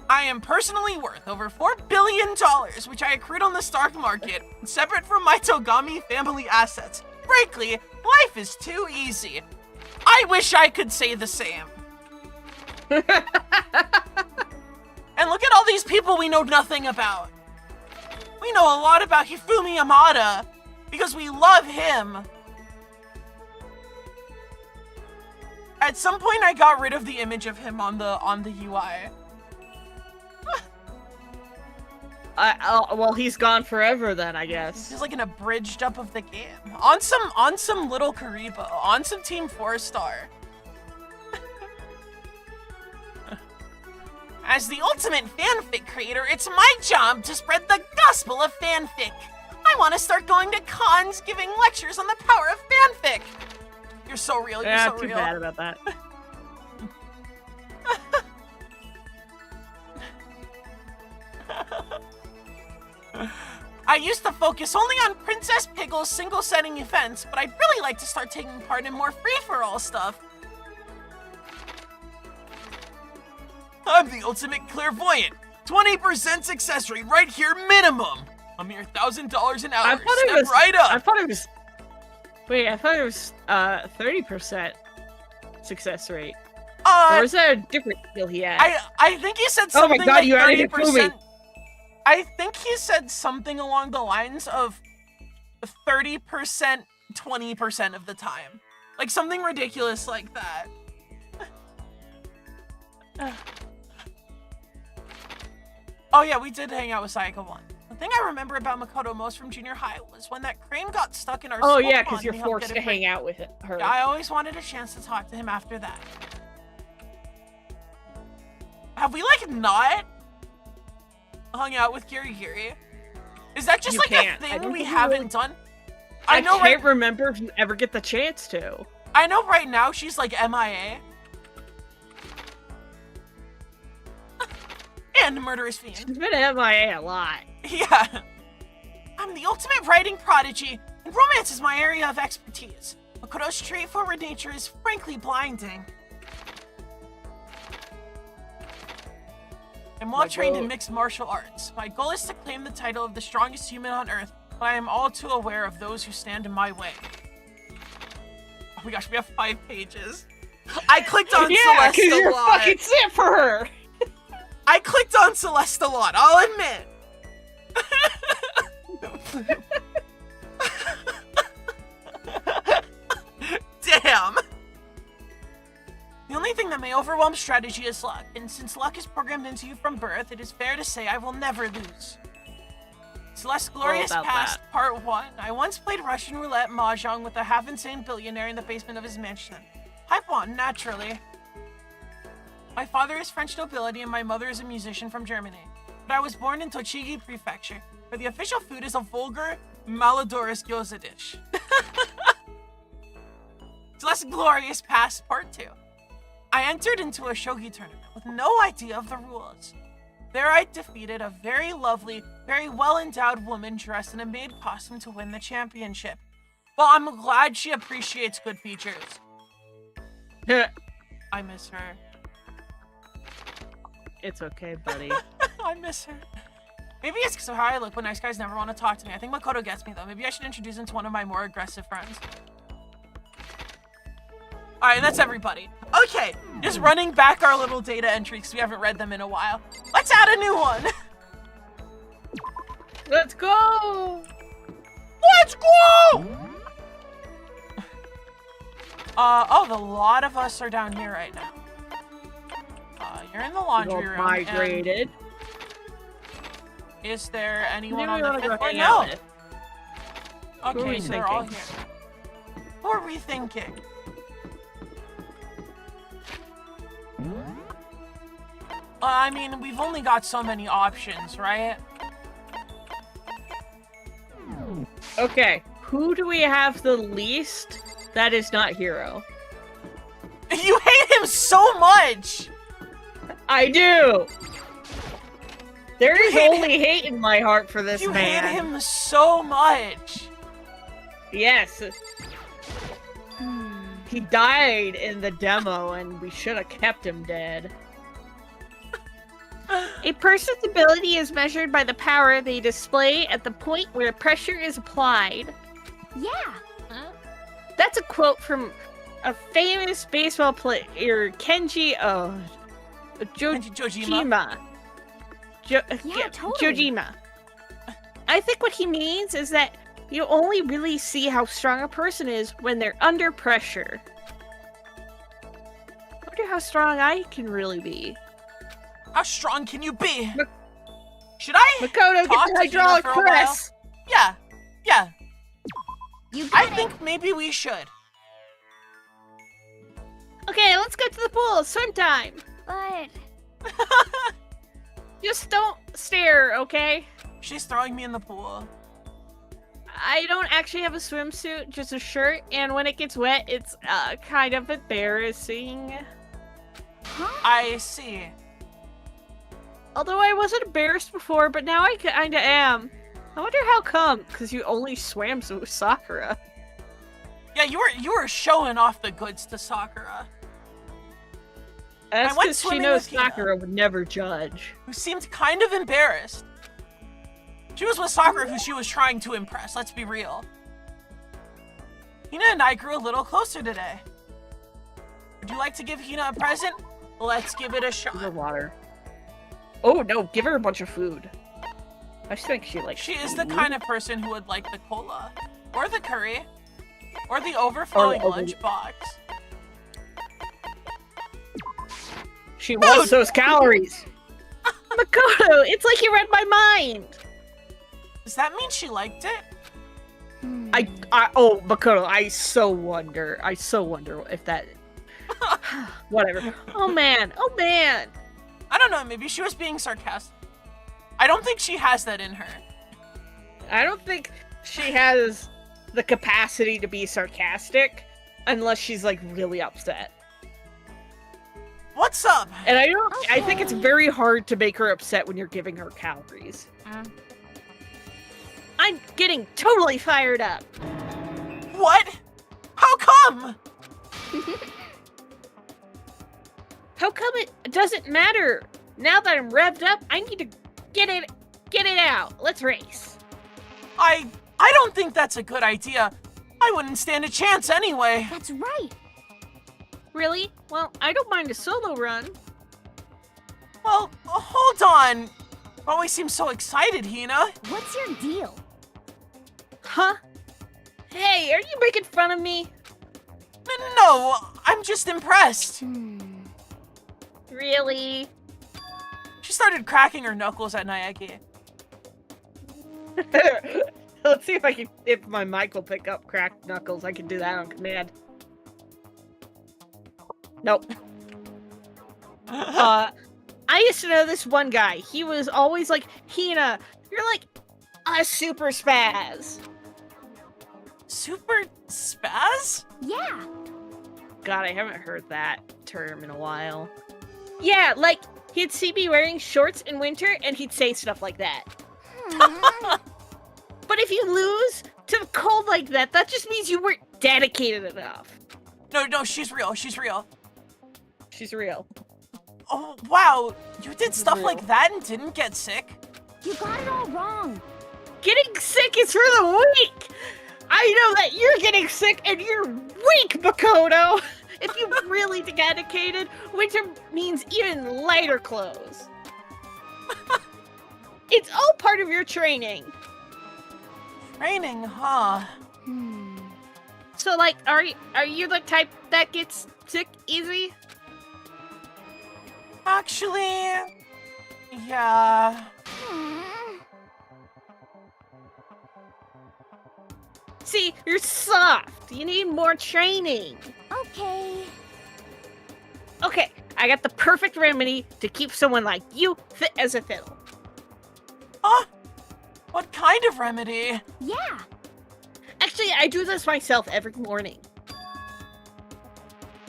I am personally worth over $4 billion, which I accrued on the stock market, separate from my Togami family assets. Frankly, life is too easy. I wish I could say the same. And look at all these people we know nothing about. We know a lot about Hifumi Yamada because we love him. At some point, I got rid of the image of him on the UI. Well, he's gone forever then, I guess. He's like an abridged up of the game. On some little Karibo. On some Team 4-star. As the ultimate fanfic creator, it's my job to spread the gospel of fanfic. I want to start going to cons giving lectures on the power of fanfic. You're so real, you're so too real. bad about that. I used to focus only on Princess Piggle's single-setting events, but I'd really like to start taking part in more free-for-all stuff. I'm the ultimate clairvoyant. 20% success rate right here minimum. A mere $1,000 an hour. Step right up. I thought it was... Wait, I thought it was 30% success rate. Or is that a different skill he had? I think he said something oh my god, you like added 30%. I think he said something along the lines of 30%, 20% of the time. Like something ridiculous like that. Oh yeah, we did hang out with Sayaka 1. The thing I remember about Makoto most from junior high was when that crane got stuck in our school. Oh yeah, because pond, you're we helped forced get to it free. hang out with her. Yeah, I always wanted a chance to talk to him after that. Have we like not hung out with Giri Giri? Is that just You like can't. a I thing don't we think you haven't really- done? I know can't remember if you ever get the chance to. I know right now she's like MIA. And Murderous Fiend. She's been MIA a lot. Yeah. I'm the ultimate writing prodigy, and romance is my area of expertise. Makoto's straightforward nature is frankly blinding. I'm well trained in mixed martial arts. My goal is to claim the title of the strongest human on Earth, but I am all too aware of those who stand in my way. Oh my gosh, we have 5 pages. I clicked on Yeah, Celeste because a you're lot. fucking set for her. I clicked on Celeste a lot, I'll admit. Damn. The only thing that may overwhelm strategy is luck, and since luck is programmed into you from birth, it is fair to say I will never lose. Celeste's Glorious about Past, Part 1. I once played Russian roulette mahjong with a half-insane billionaire in the basement of his mansion. Hype 1, naturally. My father is French nobility and my mother is a musician from Germany. But I was born in Tochigi Prefecture, where the official food is a vulgar, malodorous gyoza dish. Celeste's Glorious Past, Part 2. I entered into a shogi tournament with no idea of the rules. There I defeated a very lovely, very well-endowed woman dressed in a maid costume to win the championship. Well, I'm glad she appreciates good features. I miss her. It's okay, buddy. I miss her. Maybe it's because of how I look, but nice guys never want to talk to me. I think Makoto gets me, though. Maybe I should introduce him to one of my more aggressive friends. Alright, that's everybody. Okay, just running back our little data entries because we haven't read them in a while. Let's add a new one. Let's go! Let's go! Oh, the lot of us are down here right now. You're in the laundry room. Migrated. Is there anyone Maybe on we the wanna 5th go floor? hang out No. with. Who are Okay, we so they're all thinking? here. Who are we thinking? I mean, we've only got so many options, right? Okay, who do we have the least that is not Hero? You hate him so much! I do! There is hate only hate in my heart for this You man. hate him so much! Yes. He died in the demo and we should have kept him dead. A person's ability is measured by the power they display at the point where pressure is applied. Yeah. That's a quote from a famous baseball player, Kenji Jojima. Jojima. totally. Jojima. I think what he means is that you only really see how strong a person is when they're under pressure. I wonder how strong I can really be. How strong can you be? Should I Makoto, talk get to the hydraulic Hina for a while? press! Yeah. You I got it. think maybe we should. Okay, let's go to the pool. Swim time. But Just don't stare, okay? She's throwing me in the pool. I don't actually have a swimsuit, just a shirt, and when it gets wet, it's kind of embarrassing. I see. Although I wasn't embarrassed before, but now I kinda am. I wonder how come, because you only swam with Sakura. Yeah, you were showing off the goods to Sakura, That's went because she swimming knows with Hina. Sakura would never judge. who seemed kind of embarrassed. She was with Sakura, who she was trying to impress, let's be real. Hina and I grew a little closer today. Would you like to give Hina a present? Let's give it a Give her shot. water. Oh no, give her a bunch of food. I just think she likes She is the food. kind of person who would like the cola, or the curry, or the overflowing Or the- lunchbox. She wants those calories. Makoto, it's like you read my mind. Does that mean she liked it? Oh, Makoto, I so wonder if that. Whatever. Oh man. I don't know, maybe she was being sarcastic. I don't think she has that in her. I don't think she has the capacity to be sarcastic unless she's like really upset. What's up? And I think it's very hard to make her upset when you're giving her calories. Mm. I'm getting totally fired up. What? How come? How come it doesn't matter? Now that I'm revved up, I need to get it out. Let's race. I don't think that's a good idea. I wouldn't stand a chance anyway. that's right. Really? Well, I don't mind a solo run. Well, hold on. You always seem so excited, Hina. What's your deal? Huh? Hey, are you making fun of me? No, I'm just impressed. Really? She started cracking her knuckles at Naegi. Let's see if my mic will pick up cracked knuckles. I can do that on command. Nope. I used to know this one guy. He was always like, Hina, you're like a super spaz. Super spaz? Yeah. God, I haven't heard that term in a while. Yeah, like, he'd see me wearing shorts in winter and he'd say stuff like that. But if you lose to the cold like that, that just means you weren't dedicated enough. No, she's real. She's real. She's real. Oh, wow. You did stuff real. like that and didn't get sick? You got it all wrong. Getting sick is for the weak! I know that you're getting sick and you're weak, Makoto! If you're really dedicated, winter means even lighter clothes. It's all part of your training. Training, huh? So, like, are you the type that gets sick easy? Actually, yeah. See, you're soft. You need more training. Okay. Okay, I got the perfect remedy to keep someone like you fit as a fiddle. Huh? What kind of remedy? Yeah. Actually, I do this myself every morning.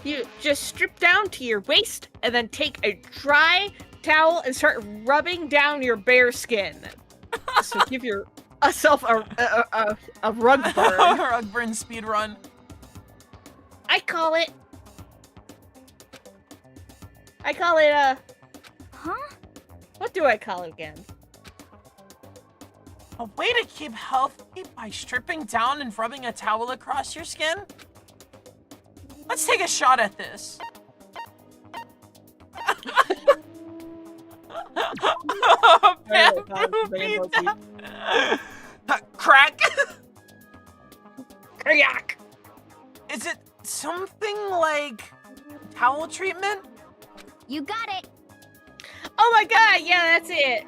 You just strip down to your waist and then take a dry towel and start rubbing down your bare skin. So give yourself a rug burn. Rug burn speed run. I call it Huh? what do I call it again? A way to keep healthy by stripping down and rubbing a towel across your skin? Let's take a shot at this. Pizza. Crack. Kayak. Is it something like towel treatment? You got it. Oh my god, yeah, that's it.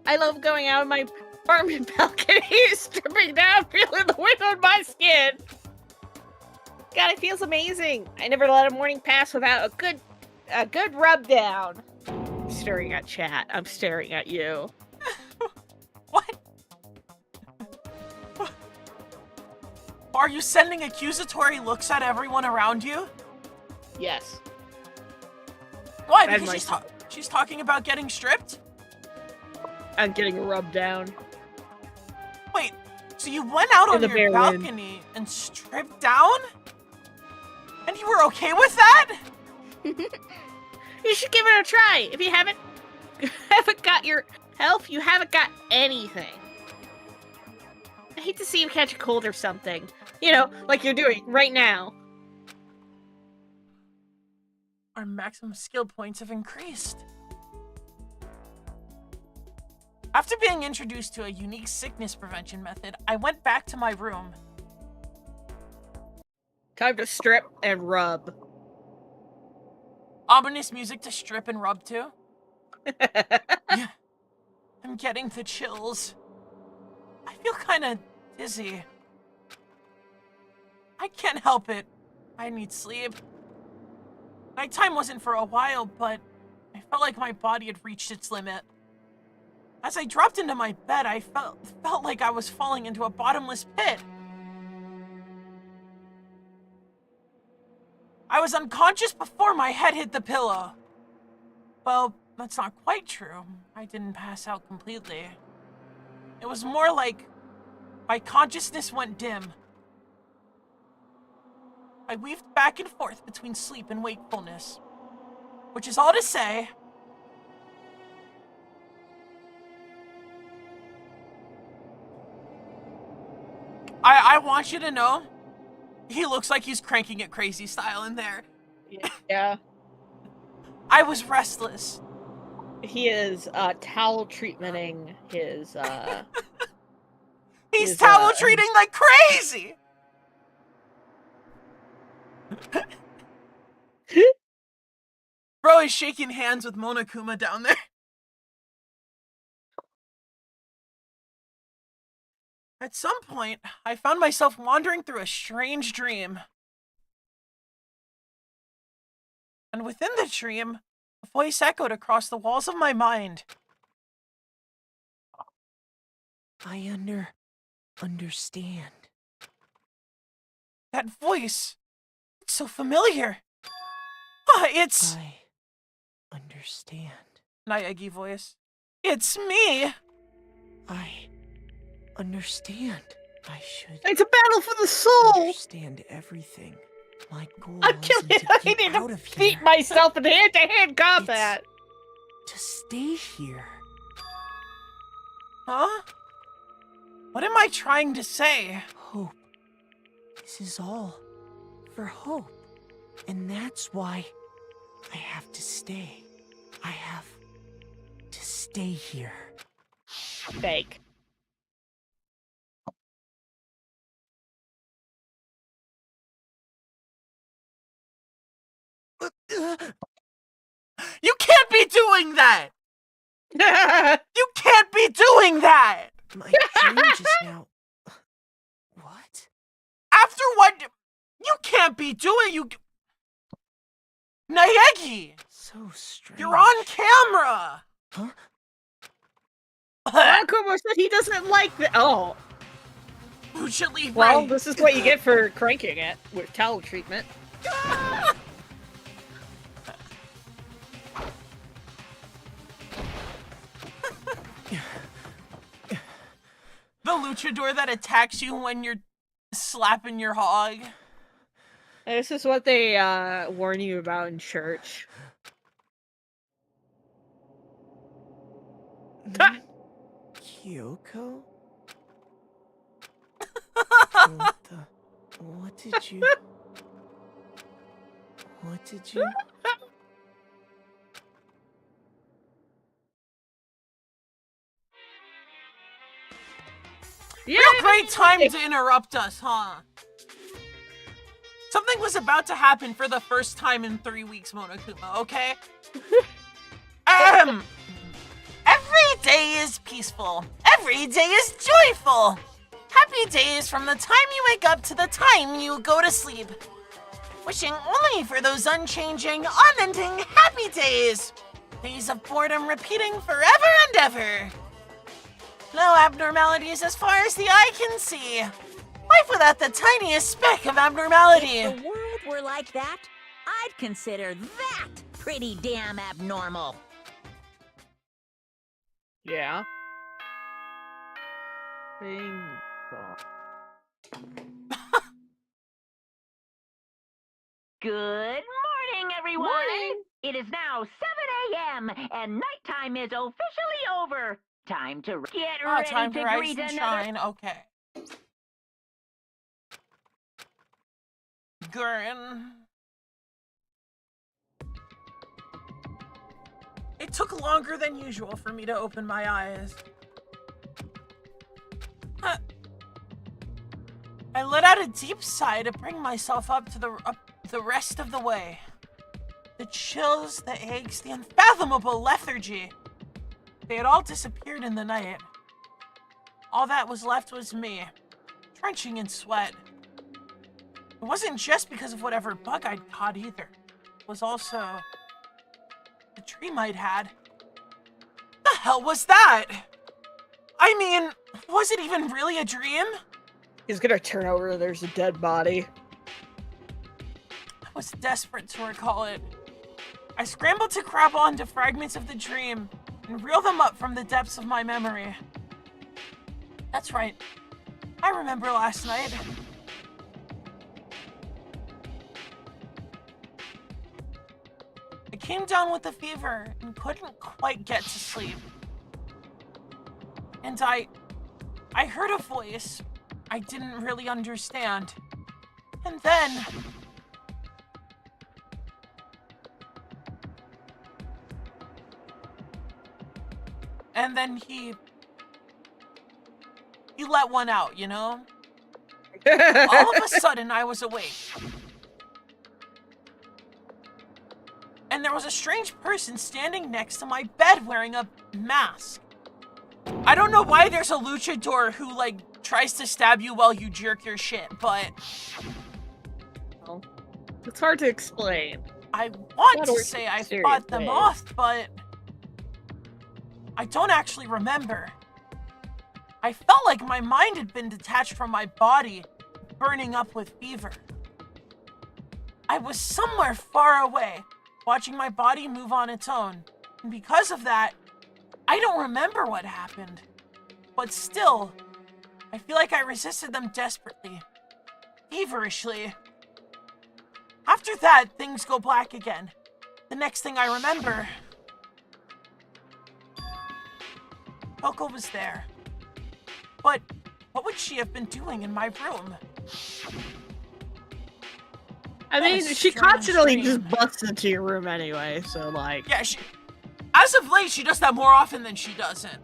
I love going out on my apartment balcony, stripping down, feeling the wind on my skin. God, it feels amazing. I never let a morning pass without a good rub down. I'm staring at chat. I'm staring at you. What? Are you sending accusatory looks at everyone around you? Yes. Why? And Because myself. she's talking about getting stripped? I'm getting a rub down. Wait, so you went out In on the your bare wind. balcony and stripped down? And you were okay with that? You should give it a try. If you haven't got your health, you haven't got anything. I hate to see you catch a cold or something. You know, like you're doing right now. Our maximum skill points have increased. After being introduced to a unique sickness prevention method, I went back to my room. Time to strip and rub. Ominous music to strip and rub to. I'm getting the chills. I feel kind of dizzy. I can't help it. I need sleep. Nighttime wasn't for a while, but I felt like my body had reached its limit. As I dropped into my bed, I felt like I was falling into a bottomless pit. I was unconscious before my head hit the pillow. Well, that's not quite true. I didn't pass out completely. It was more like my consciousness went dim. I weaved back and forth between sleep and wakefulness. Which is all to say, I want you to know, he looks like he's cranking it crazy style in there. Yeah. I was restless. He is towel treatmenting his He's His, towel treating like crazy! Bro is shaking hands with Monokuma down there. At some point, I found myself wandering through a strange dream. And within the dream, a voice echoed across the walls of my mind. I understand. That voice, it's so familiar. It's I understand. Naegi voice. It's me. I understand. I should It's a battle for the soul! understand everything. My goal I'm isn't killing to I get need out to of here. beat myself in hand-to-hand combat! To stay here. Huh? What am I trying to say? Hope. This is all for hope. And that's why I have to stay. I have to stay here. Fake. You can't be doing that! You can't be doing that! My dream just now. What? After what? You can't be doing you. Naegi! So strange. You're on camera! Huh? Monokuma said he doesn't like the- Oh. Lucha Libre. Well, this is what you get for cranking it with towel treatment. The luchador that attacks you when you're slapping your hog. This is what they warn you about in church. Kyoko? What did you... great time to interrupt us, huh? Something was about to happen for the first time in 3 weeks, Monokuma, okay? Every day is peaceful. Every day is joyful. Happy days from the time you wake up to the time you go to sleep. Wishing only for those unchanging, unending happy days. Days of boredom repeating forever and ever. No abnormalities as far as the eye can see. Life without the tiniest speck of abnormality. If the world were like that, I'd consider that pretty damn abnormal. Yeah. Bing bong. Good morning, everyone. Morning. It is now 7 a.m. and nighttime is officially over. Time to get ready Time to rise greet and another. shine. Okay. Gurren. It took longer than usual for me to open my eyes. I let out a deep sigh to bring myself up to the rest of the way. The chills, the aches, the unfathomable lethargy. They had all disappeared in the night. All that was left was me, drenching in sweat. It wasn't just because of whatever bug I'd caught either. It was also the dream I'd had. The hell was that? I mean, was it even really a dream? He's gonna turn over, there's a dead body. I was desperate to recall it. I scrambled to grab onto fragments of the dream and reel them up from the depths of my memory. That's right. I remember last night. I came down with a fever and couldn't quite get to sleep. And I heard a voice I didn't really understand. And then... he let one out, you know? All of a sudden, I was awake. And there was a strange person standing next to my bed wearing a mask. I don't know why there's a luchador who, like, tries to stab you while you jerk your shit, but... Well, it's hard to explain. I want Gotta to work say in I serious fought them ways. off, but... I don't actually remember. I felt like my mind had been detached from my body, burning up with fever. I was somewhere far away, watching my body move on its own. And because of that, I don't remember what happened. But still, I feel like I resisted them desperately, feverishly. After that, things go black again. The next thing I remember... Coco was there. But what would she have been doing in my room? I What a mean, she strange constantly dream. just busts into your room anyway, so like... Yeah, as of late, she does that more often than she doesn't.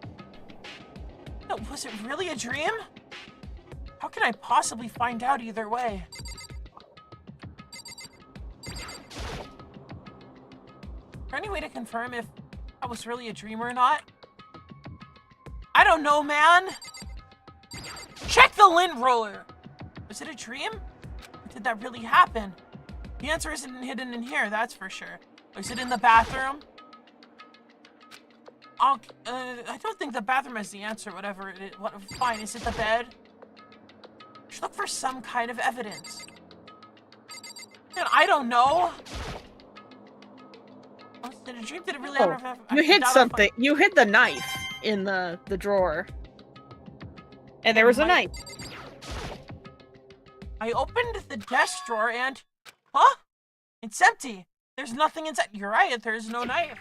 No, was it really a dream? How can I possibly find out either way? Is there any way to confirm if that was really a dream or not? I don't know, man! Check the lint roller! Was it a dream? Or did that really happen? The answer isn't hidden in here, that's for sure. Is it in the bathroom? I don't think the bathroom has the answer, whatever it is. Fine, is it the bed? Should look for some kind of evidence. Man, I don't know. Oh, did a dream? Did it really happen? You hid something. You hid the knife in the drawer. And there was a knife. I opened the desk drawer and... Huh? It's empty. There's nothing inside. You're right, there's no knife.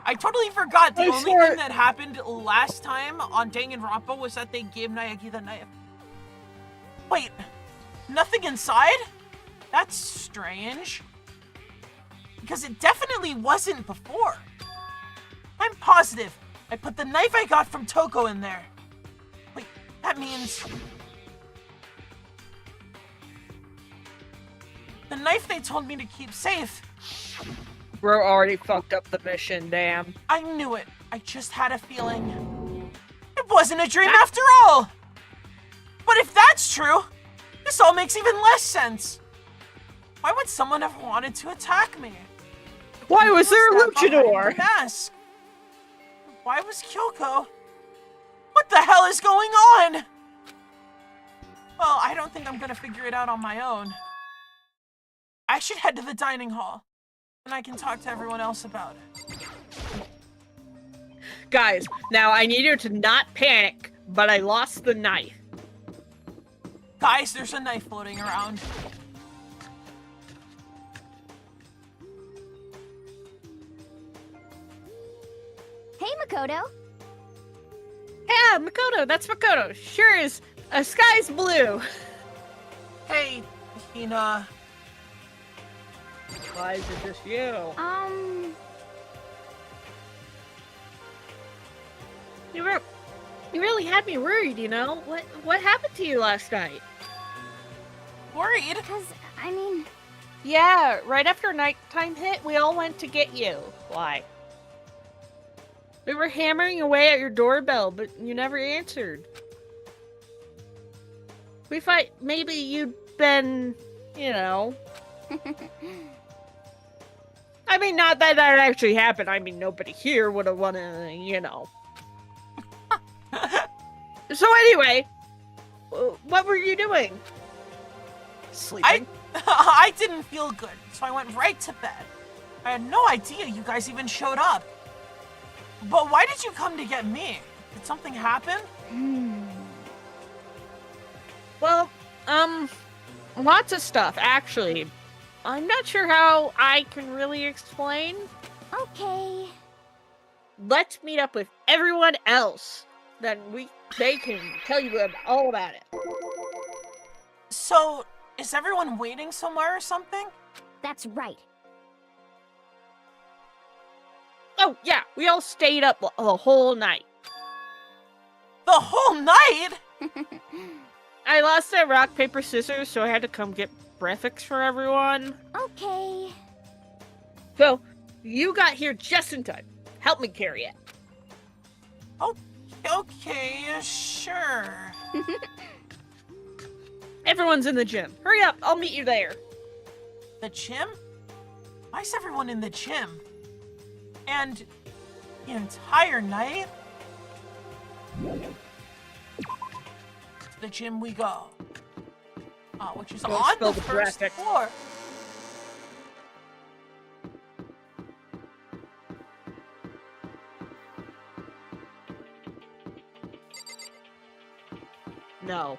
I totally forgot. The only thing that happened last time on DanganRonpa was that they gave Naegi the knife. Wait, nothing inside? That's strange. Because it definitely wasn't before. I'm positive. I put the knife I got from Toko in there. Wait, that means knife they told me to keep safe. Bro already fucked up the mission, damn. I knew it. I just had a feeling. It wasn't a dream after all! But if that's true, this all makes even less sense. Why would someone have wanted to attack me? Why was there a Who's that behind luchador? the mask? Why was Kyoko? What the hell is going on? Well, I don't think I'm gonna figure it out on my own. I should head to the dining hall, and I can talk to everyone else about it. Guys, now I need you to not panic, but I lost the knife. Guys, there's a knife floating around. Hey, Makoto. Yeah, Makoto, that's Makoto. Sure is. Sky's blue. Hey, Hina. Why is it just you? You really had me worried, you know? What happened to you last night? Worried? Because, I mean... Yeah, right after nighttime hit, we all went to get you. Why? We were hammering away at your doorbell, but you never answered. We thought maybe you'd been, you know... I mean, not that that actually happened. I mean, nobody here would have wanted, you know. So anyway, what were you doing? Sleeping? I didn't feel good, so I went right to bed. I had no idea you guys even showed up. But why did you come to get me? Did something happen? Well, lots of stuff, actually. I'm not sure how I can really explain. Okay. Let's meet up with everyone else. Then they can tell you all about it. So, is everyone waiting somewhere or something? That's right. Oh, yeah, we all stayed up the whole night. The whole night? I lost that rock, paper, scissors, so I had to come get breakfast for everyone. Okay. So, you got here just in time. Help me carry it. Okay, sure. Everyone's in the gym. Hurry up, I'll meet you there. The gym? Why is everyone in the gym? And the entire night? To the gym we go. Which is Don't on spill the the first graphics. floor. No.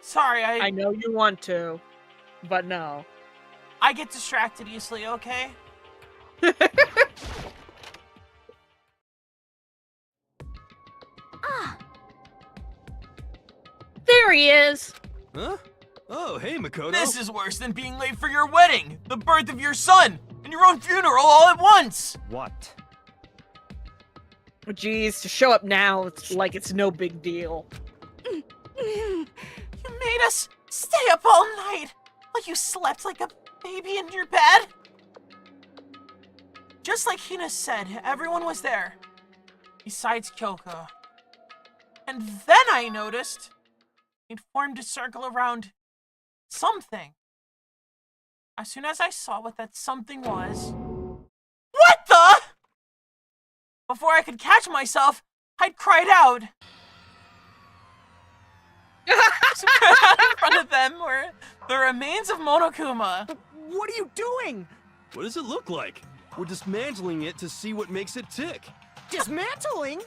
Sorry, I know you want to, but no. I get distracted easily, okay? There he is! Huh? Oh, hey, Makoto. This is worse than being late for your wedding, the birth of your son, and your own funeral all at once! What? Jeez, to show up now, it's like it's no big deal. You made us stay up all night while you slept like a baby in your bed. Just like Hina said, everyone was there, besides Kyoko. And then I noticed it formed a circle around something. As soon as I saw what that something was... What the? Before I could catch myself, I'd cried out. In front of them were the remains of Monokuma. What are you doing? What does it look like? We're dismantling it to see what makes it tick. Dismantling?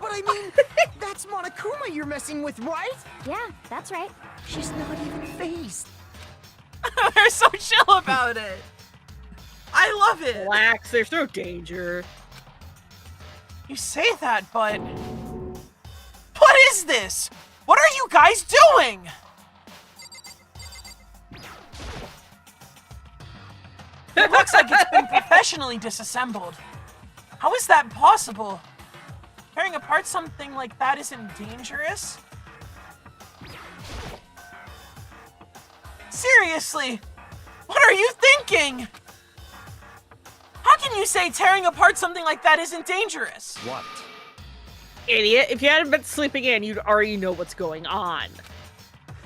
But I mean, that's Monokuma you're messing with, right? Yeah, that's right. She's not even phased. They're so chill about it. I love it. Relax, there's no danger. You say that, but... What is this? What are you guys doing? It looks like it's been professionally disassembled. How is that possible? Tearing apart something like that isn't dangerous? Seriously, what are you thinking? How can you say tearing apart something like that isn't dangerous? What? Idiot, if you hadn't been sleeping in, you'd already know what's going on.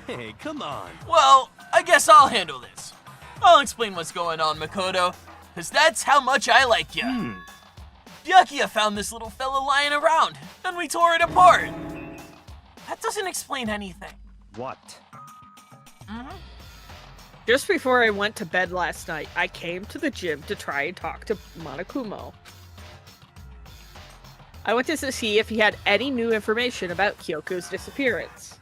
Hey, come on. Well, I guess I'll handle this. I'll explain what's going on, Makoto, because that's how much I like ya. Byakuya found this little fella lying around, and we tore it apart. That doesn't explain anything. What? Just before I went to bed last night, I came to the gym to try and talk to Monokuma. I wanted to see if he had any new information about Kyoko's disappearance.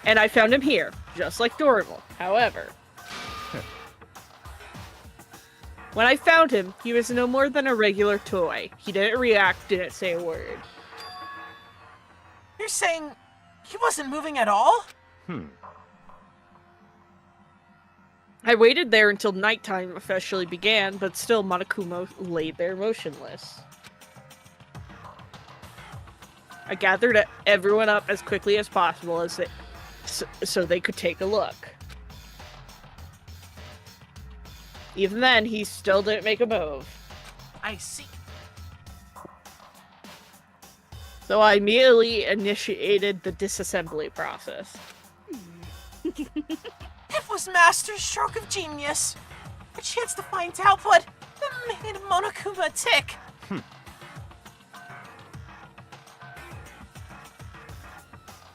And I found him here, just like normal. However, when I found him, he was no more than a regular toy. He didn't react, didn't say a word. You're saying he wasn't moving at all? I waited there until nighttime officially began, but still Monokuma lay there motionless. I gathered everyone up as quickly as possible as so they could take a look. Even then, he still didn't make a move. I see. So I immediately initiated the disassembly process. It was Master's stroke of genius. A chance to find out what made Monokuma tick.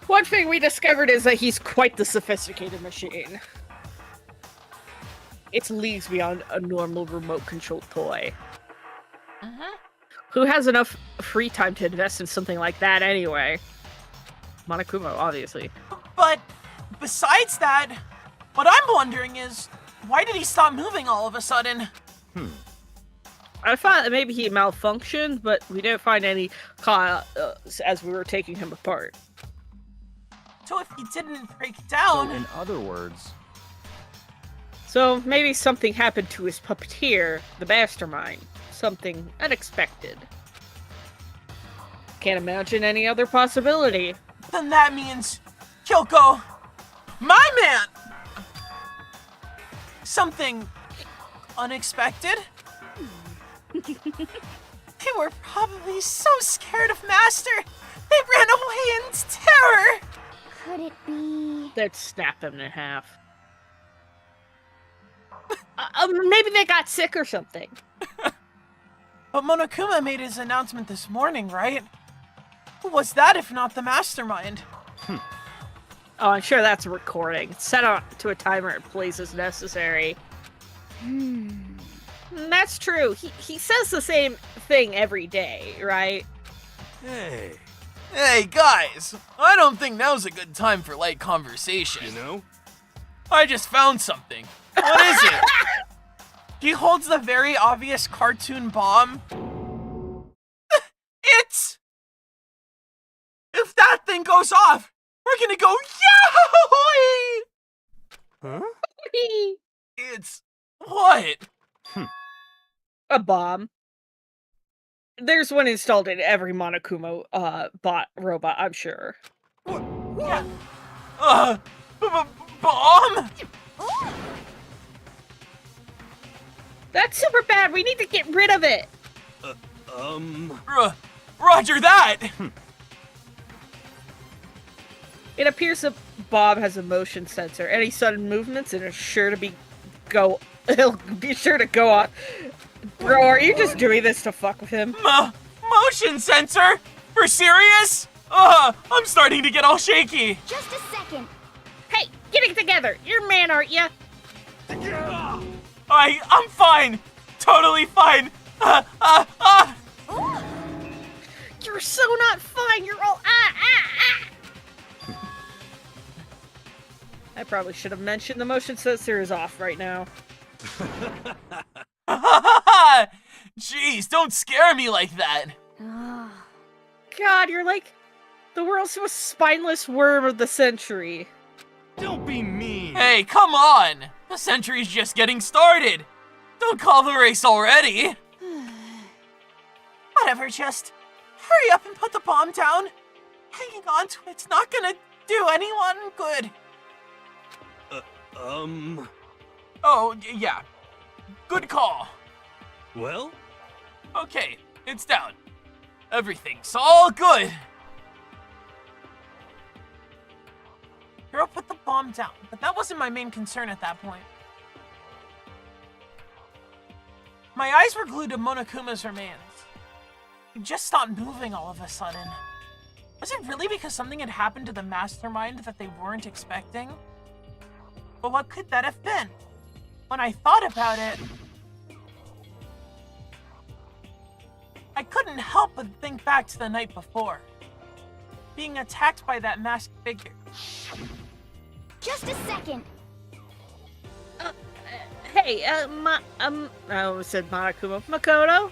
One thing we discovered is that he's quite the sophisticated machine. It's leagues beyond a normal remote-controlled toy. Who has enough free time to invest in something like that anyway? Monokuma, obviously. But besides that, what I'm wondering is, why did he stop moving all of a sudden? I thought that maybe he malfunctioned, but we didn't find any as we were taking him apart. So if he didn't break down... So in other words... So maybe something happened to his puppeteer, the mastermind. Something unexpected. Can't imagine any other possibility. Then that means Kyoko, my man! Something unexpected? They were probably so scared of Master, they ran away in terror! Could it be... They'd snap him in half. Maybe they got sick or something. But Monokuma made his announcement this morning, right? Who was that if not the mastermind? Oh, I'm sure that's a recording. It's set up to a timer and plays as necessary. That's true. He says the same thing every day, right? Hey, Hey, guys! I don't think now's a good time for light conversation. you know? I just found something. What is it? He holds the very obvious cartoon bomb. It's... If that thing goes off, we're gonna go yahoo! Huh? It's... what? A bomb. There's one installed in every Monokuma robot, I'm sure. Yeah. Bomb? That's super bad. We need to get rid of it. Roger that! It appears that Bob has a motion sensor. Any sudden movements, it'll be sure to go on. Bro, are you just doing this to fuck with him? Motion sensor? For serious? I'm starting to get all shaky. Just a second. Hey, get it together. You're a man, aren't you? I'm fine. Totally fine. You're so not fine. You're all I probably should have mentioned the motion sensor is off right now. Jeez, don't scare me like that. God, you're like the world's most spineless worm of the century. Don't be mean. Hey, come on. The century's just getting started. Don't call the race already. Whatever, just hurry up and put the bomb down. hanging on to it's not gonna do anyone good. Oh, yeah. Good call. Well? Okay, it's down. Everything's all good. Hero put the bomb down, but that wasn't my main concern at that point. My eyes were glued to Monokuma's remains. He just stopped moving all of a sudden. Was it really because something had happened to the mastermind that they weren't expecting? But what could that have been? When I thought about it, I couldn't help but think back to the night before. Being attacked by that masked figure. Just a second. Hey, said Monokuma. Makoto?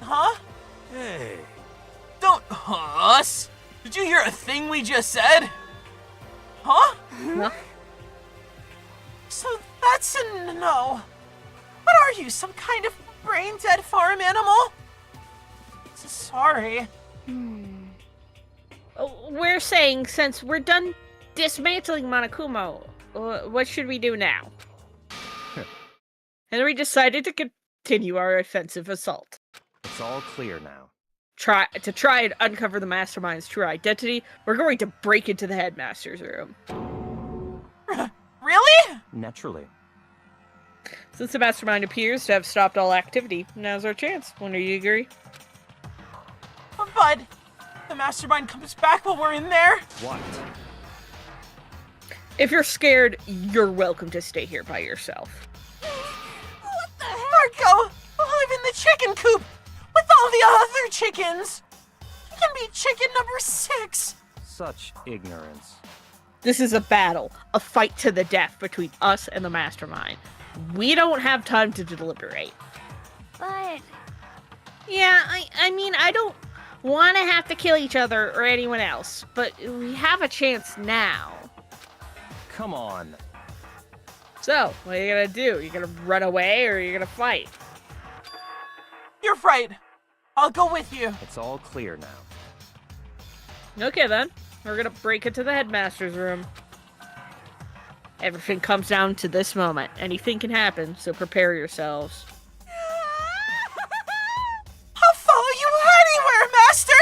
Huh? Hey. Don't us! Did you hear a thing we just said? Huh? No. So that's a no. What are you, some kind of brain-dead farm animal? Sorry. We're saying, since we're done dismantling Monokuma, what should we do now? And we decided to continue our offensive assault. It's all clear now. Try and uncover the mastermind's true identity. We're going to break into the headmaster's room. Really? Naturally. Since the mastermind appears to have stopped all activity, now's our chance. When do you agree? But the mastermind comes back while we're in there? What? If you're scared, you're welcome to stay here by yourself. What the heck? Marco, I'm in the chicken coop with all the other chickens. You can be chicken number 6. Such ignorance. This is a battle, a fight to the death between us and the mastermind. We don't have time to deliberate. But Yeah, I mean, I don't want to have to kill each other or anyone else, but we have a chance now. Come on. So, what are you gonna do? You gonna run away or are you gonna fight? You're right. I'll go with you. It's all clear now. Okay then, we're gonna break into the headmaster's room. Everything comes down to this moment. Anything can happen, so prepare yourselves. I'll follow you anywhere, Master!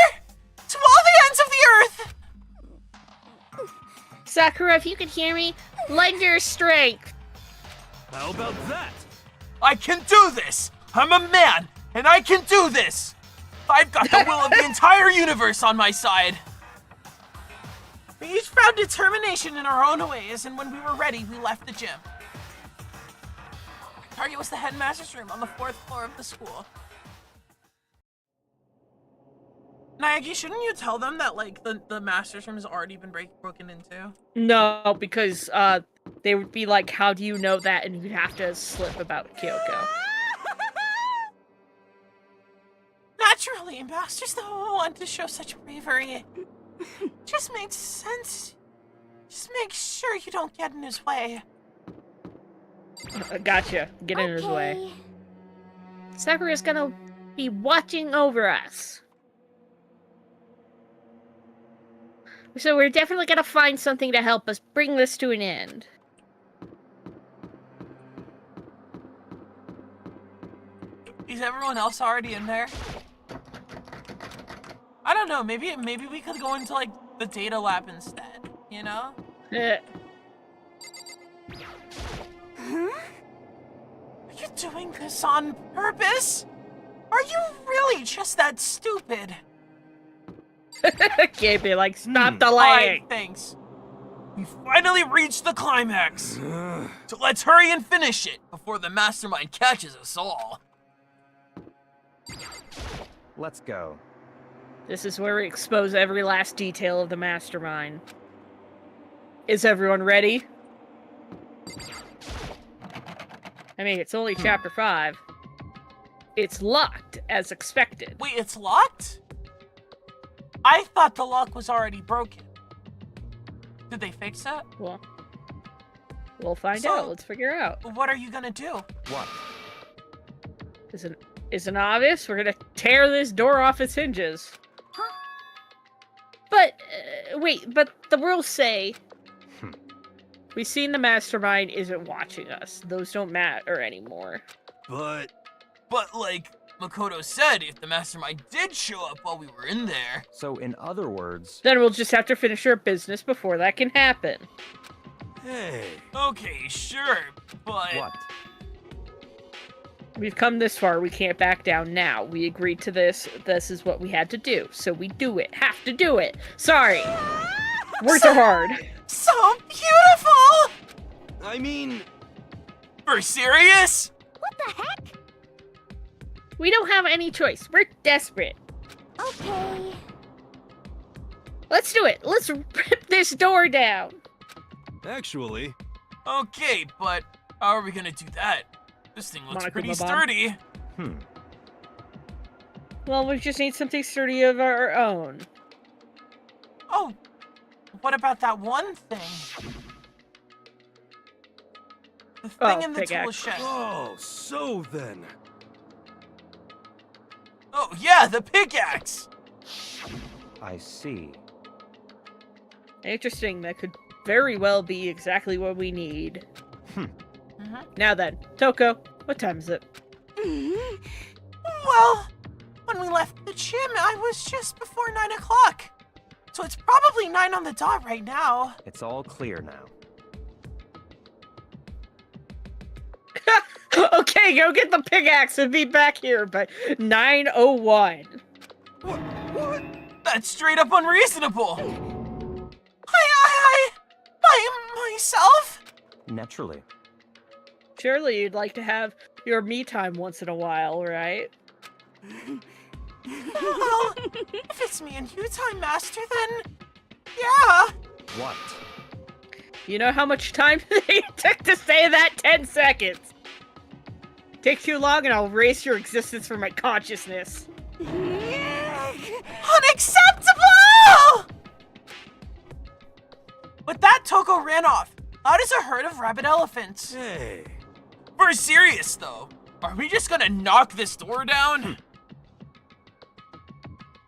To all the ends of the earth! Sakura, if you can hear me, lend your strength. How about that? I can do this! I'm a man, and I can do this! I've got the will of the entire universe on my side! We each found determination in our own ways, and when we were ready, we left the gym. Our target was the headmaster's room on the 4th floor of the school. Naegi, shouldn't you tell them that, like, the master's room has already been broken into? No, because they would be like, how do you know that? And you'd have to slip about Kyoko. Naturally, Masters don't want to show such bravery. Just makes sense. Just make sure you don't get in his way. Gotcha. Get in his way. Sakura's gonna be watching over us. So we're definitely gonna find something to help us bring this to an end. Is everyone else already in there? I don't know, maybe we could go into, like, the data lab instead, you know? Eh. Huh? Are you doing this on purpose? Are you really just that stupid? Can't be like, stop delaying. Alright, thanks. We finally reached the climax. So let's hurry and finish it before the mastermind catches us all. Let's go. This is where we expose every last detail of the mastermind. Is everyone ready? I mean, it's only chapter 5. It's locked, as expected. Wait, it's locked? I thought the lock was already broken. Did they fix it? Well, we'll find out. Let's figure out. What are you gonna do? What? Isn't obvious? We're gonna tear this door off its hinges. But, wait, but the rules say... We've seen the mastermind isn't watching us. Those don't matter anymore. But like Makoto said, if the mastermind did show up while we were in there... So, in other words... Then we'll just have to finish our business before that can happen. hey, Okay, sure, but... What? We've come this far, we can't back down now. We agreed to this, this is what we had to do. So we do it. Have to do it. Sorry. Words are hard. So beautiful! I mean, For serious? What the heck? We don't have any choice. We're desperate. Okay. Let's do it. Let's rip this door down. actually, Okay, but how are we gonna do that? This thing looks Monokuma pretty bomb. sturdy. Well, we just need something sturdy of our own. Oh, what about that one thing? The thing in the tool pickaxe. shed. oh, so then. Oh, yeah, the pickaxe! I see. Interesting. That could very well be exactly what we need. Now then, Toko, what time is it? Well, when we left the gym, I was just before 9 o'clock. So it's probably 9 on the dot right now. It's all clear now. Okay, go get the pickaxe and be back here by 9:01. What? That's straight up unreasonable. By myself? Naturally. Surely you'd like to have your me time once in a while, right? Well, if it's me and you, Time Master, then yeah. What? You know how much time it took to say that? 10 seconds. Take too long and I'll erase your existence from my consciousness. Unacceptable! With that, Toko ran off, loud as a herd of rabid elephants. Hey, For serious, though, are we just gonna knock this door down?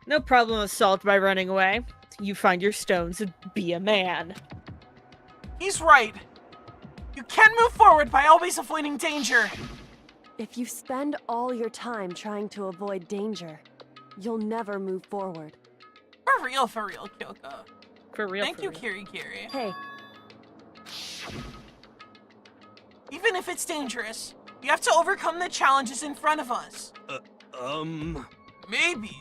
No problem was solved by running away. You find your stones and be a man. He's right. You can move forward by always avoiding danger. If you spend all your time trying to avoid danger, you'll never move forward. For real, Kyoko. For real. Thank for you, real. Kiri Kiri. Hey, Even if it's dangerous, we have to overcome the challenges in front of us. Maybe,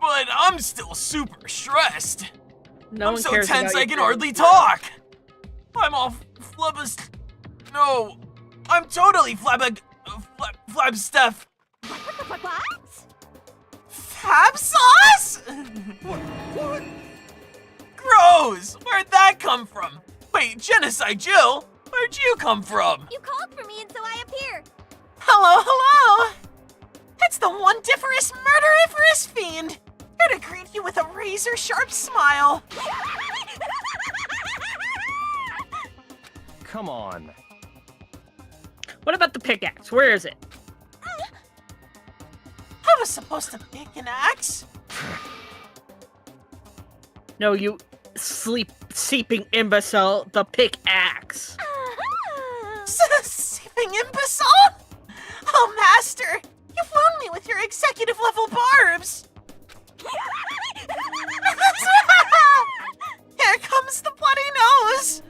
but I'm still super stressed. No I'm one so cares tense about I your can feelings. hardly talk. I'm all No, I'm totally flab stuff. What? Fab sauce? what? Gross! Where'd that come from? Wait, Genocide Jill? Where'd you come from? You called for me and so I appear. Hello! It's the wondiferous murderiferous fiend! Here to greet you with a razor-sharp smile. Come on. What about the pickaxe? Where is it? I was supposed to pick an axe. No, you seeping imbecile. The pickaxe. Seeping imbecile? Oh, Master, you've wounded me with your executive-level barbs. Here comes the bloody nose.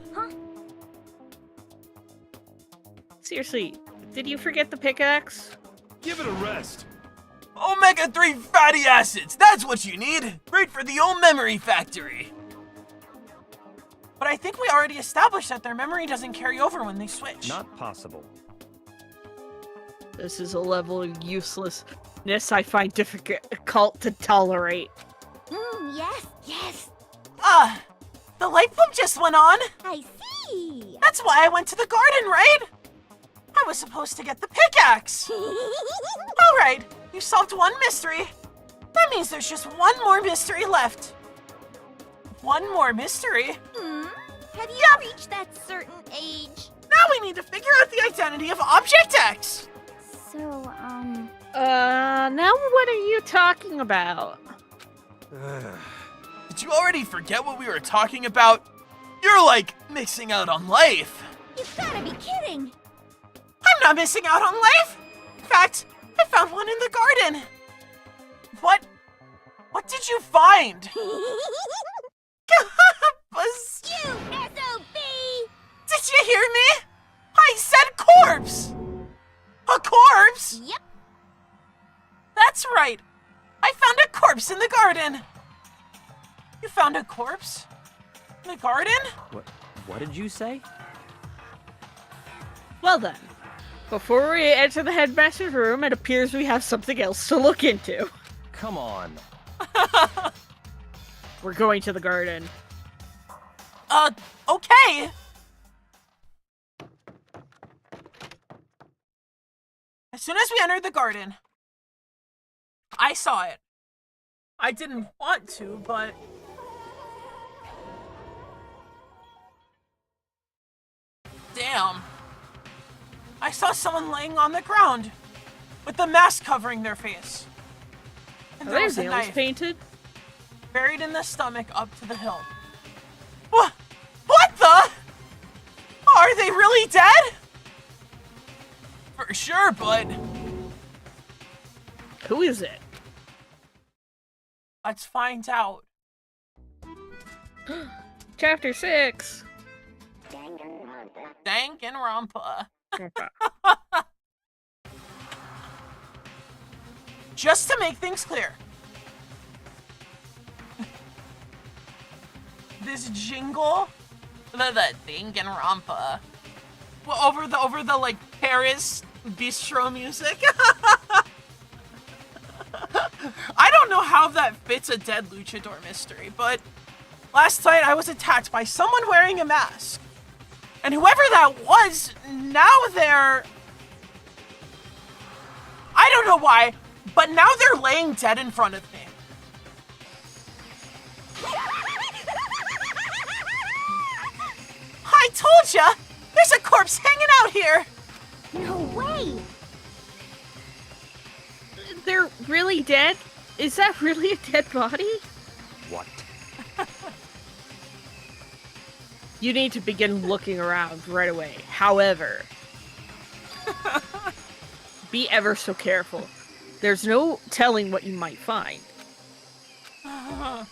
Seriously, did you forget the pickaxe? Give it a rest. Omega-3 fatty acids, that's what you need. Great for the old memory factory. But I think we already established that their memory doesn't carry over when they switch. Not possible. This is a level of uselessness I find difficult to tolerate. Yes. The light bulb just went on. I see. That's why I went to the garden, right? I was supposed to get the pickaxe. All right, you solved one mystery. That means there's just one more mystery left. One more mystery? Have you reached that certain age? Now we need to figure out the identity of Object X. So, Now what are you talking about? Did Did you already forget what we were talking about? You're like missing out on life. You've gotta be kidding! I'm not missing out on life. In fact, I found one in the garden. What? What did you find? Buzz. You SOB! Did you hear me? I said corpse. A corpse? Yep. That's right. I found a corpse in the garden. You found a corpse? In the garden? What did you say? Well then, before we enter the headmaster's room, it appears we have something else to look into. Come on. We're going to the garden. Okay. As soon as we entered the garden, I saw it. I didn't want to, but... Damn. I saw someone laying on the ground with the mask covering their face. And Are there their was a nails knife painted? buried in the stomach up to the hilt. What the? Are they really dead? For sure, but... Who is it? Let's find out. Chapter 6. DanganRonpa. Just to make things clear, this jingle, the DanganRonpa, over the like Paris bistro music. I don't know how that fits a dead luchador mystery, but last night I was attacked by someone wearing a mask. And whoever that was, now they're... I don't know why, but now they're laying dead in front of me. I told ya! There's a corpse hanging out here! No way! They're really dead? Is that really a dead body? What? You need to begin looking around right away. However, be ever so careful. There's no telling what you might find. I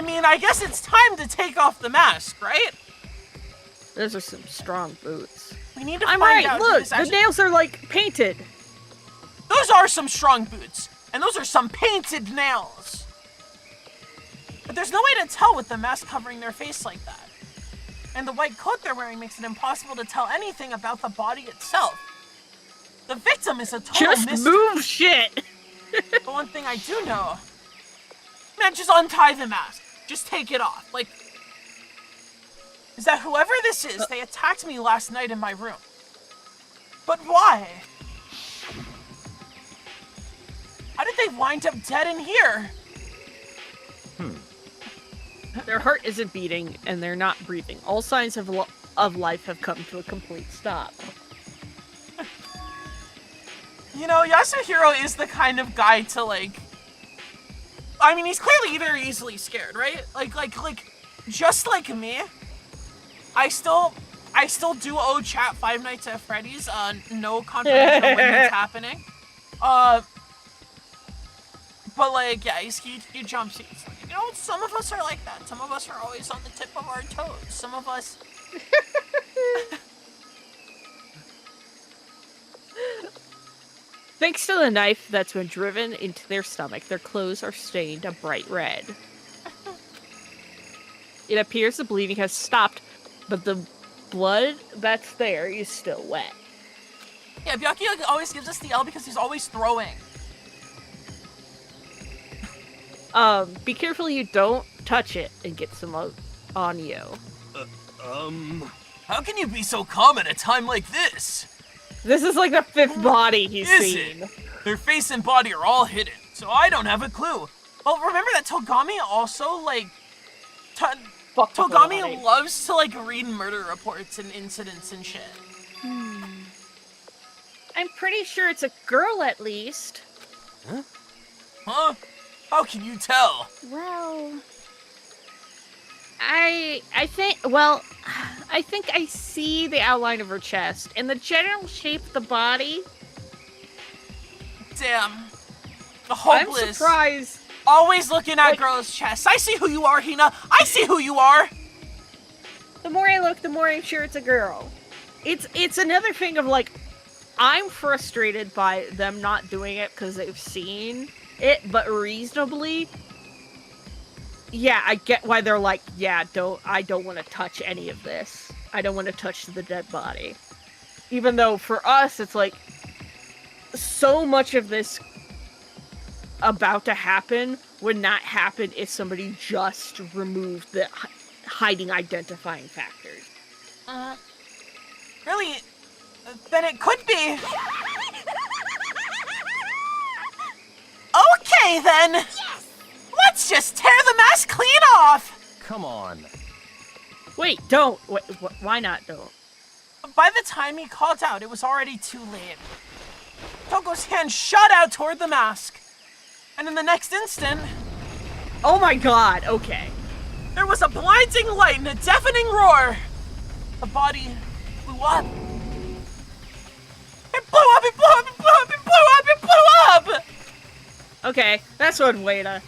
mean, I guess it's time to take off the mask, right? Those are some strong boots. We need to I'm find right, out who look! this The actually... nails are like painted! Those are some strong boots, and those are some painted nails. But there's no way to tell with the mask covering their face like that. And the white coat they're wearing makes it impossible to tell anything about the body itself. The victim is a total Just mystery. move shit! But one thing I do know, man, just untie the mask. Just take it off. Like, is that whoever this is, they attacked me last night in my room. But why? How did they wind up dead in here? Their heart isn't beating, and they're not breathing. All signs of life have come to a complete stop. You know, Yasuhiro is the kind of guy to, like... I mean, he's clearly very easily scared, right? Like, just like me, I still do owe chat Five Nights at Freddy's, no confirmation of when it's happening. But, like, yeah, he jumps. He's like, you know, some of us are like that. Some of us are always on the tip of our toes. Some of us... Thanks to the knife that's been driven into their stomach, their clothes are stained a bright red. It appears the bleeding has stopped, but the blood that's there is still wet. Yeah, Byakuya always gives us the L because he's always throwing. Be careful you don't touch it and get some on you. How can you be so calm at a time like this? This is like the fifth body he's seen. Their face and body are all hidden, so I don't have a clue. Well, remember that Togami also, like... Togami loves to, like, read murder reports and incidents and shit. I'm pretty sure it's a girl at least. Huh? How can you tell? Well, I think, well, I think I see the outline of her chest and the general shape of the body. Damn. The hopeless. I'm surprised. Always looking at girls' chests. I see who you are, Hina. I see who you are. The more I look, the more I'm sure it's a girl. It's another thing of like, I'm frustrated by them not doing it because they've seen it, but reasonably, yeah, I get why they're like, yeah, I don't want to touch any of this. I don't want to touch the dead body. Even though for us, it's like, so much of this about to happen would not happen if somebody just removed the hiding identifying factors. Really? Then it could be. Okay, then. Yes! Let's just tear the mask clean off. Come on. Wait, don't. Wait, why not don't? By the time he called out, it was already too late. Toko's hand shot out toward the mask. And in the next instant... Oh my god, okay. There was a blinding light and a deafening roar. The body blew up. It blew up, it blew up, it blew up, it blew up, it blew up! Okay, that's one way to...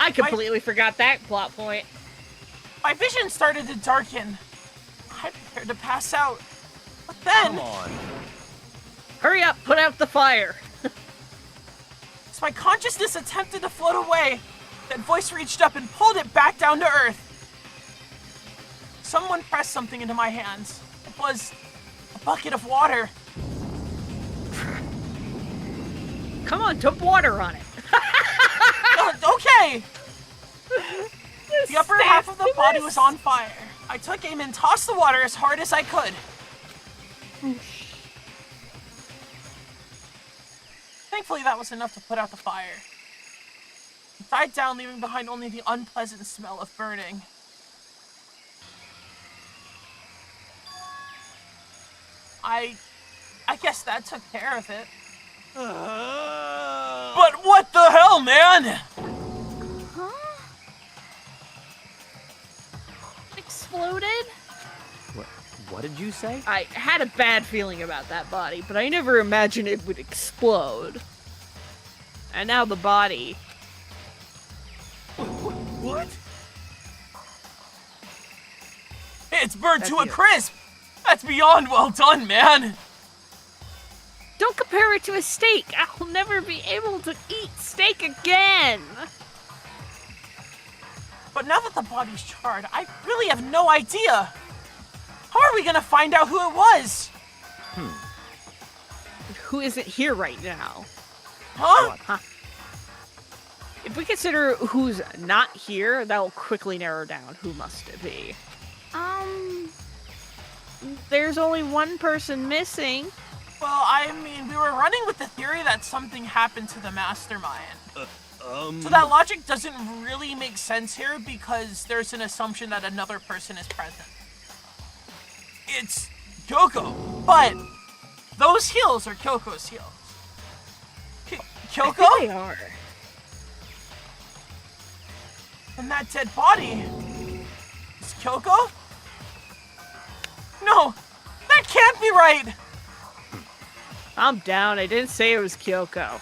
I completely forgot that plot point. My vision started to darken. I prepared to pass out. But then... Come on. Hurry up, put out the fire. As my consciousness attempted to float away, that voice reached up and pulled it back down to earth. Someone pressed something into my hands. It was a bucket of water. Come on, dump water on it. Okay! The upper half of the body was on fire. I took aim and tossed the water as hard as I could. Thankfully, that was enough to put out the fire. It died down, leaving behind only the unpleasant smell of burning. I guess that took care of it. But what the hell, man? Huh? Exploded? What did you say? I had a bad feeling about that body, but I never imagined it would explode. And now the body. What? It's burned to a crisp! That's beyond well done, man! Don't compare it to a steak! I'll never be able to eat steak again! But now that the body's charred, I really have no idea! How are we gonna find out who it was? Who isn't here right now? Huh? Huh. If we consider who's not here, that will quickly narrow down who must it be. There's only one person missing. Well, I mean, we were running with the theory that something happened to the mastermind. So that logic doesn't really make sense here because there's an assumption that another person is present. It's Kyoko, but those heels are Kyoko's heels. Kyoko? They are. And that dead body is Kyoko? No, that can't be right! I'm down. I didn't say it was Kyoko.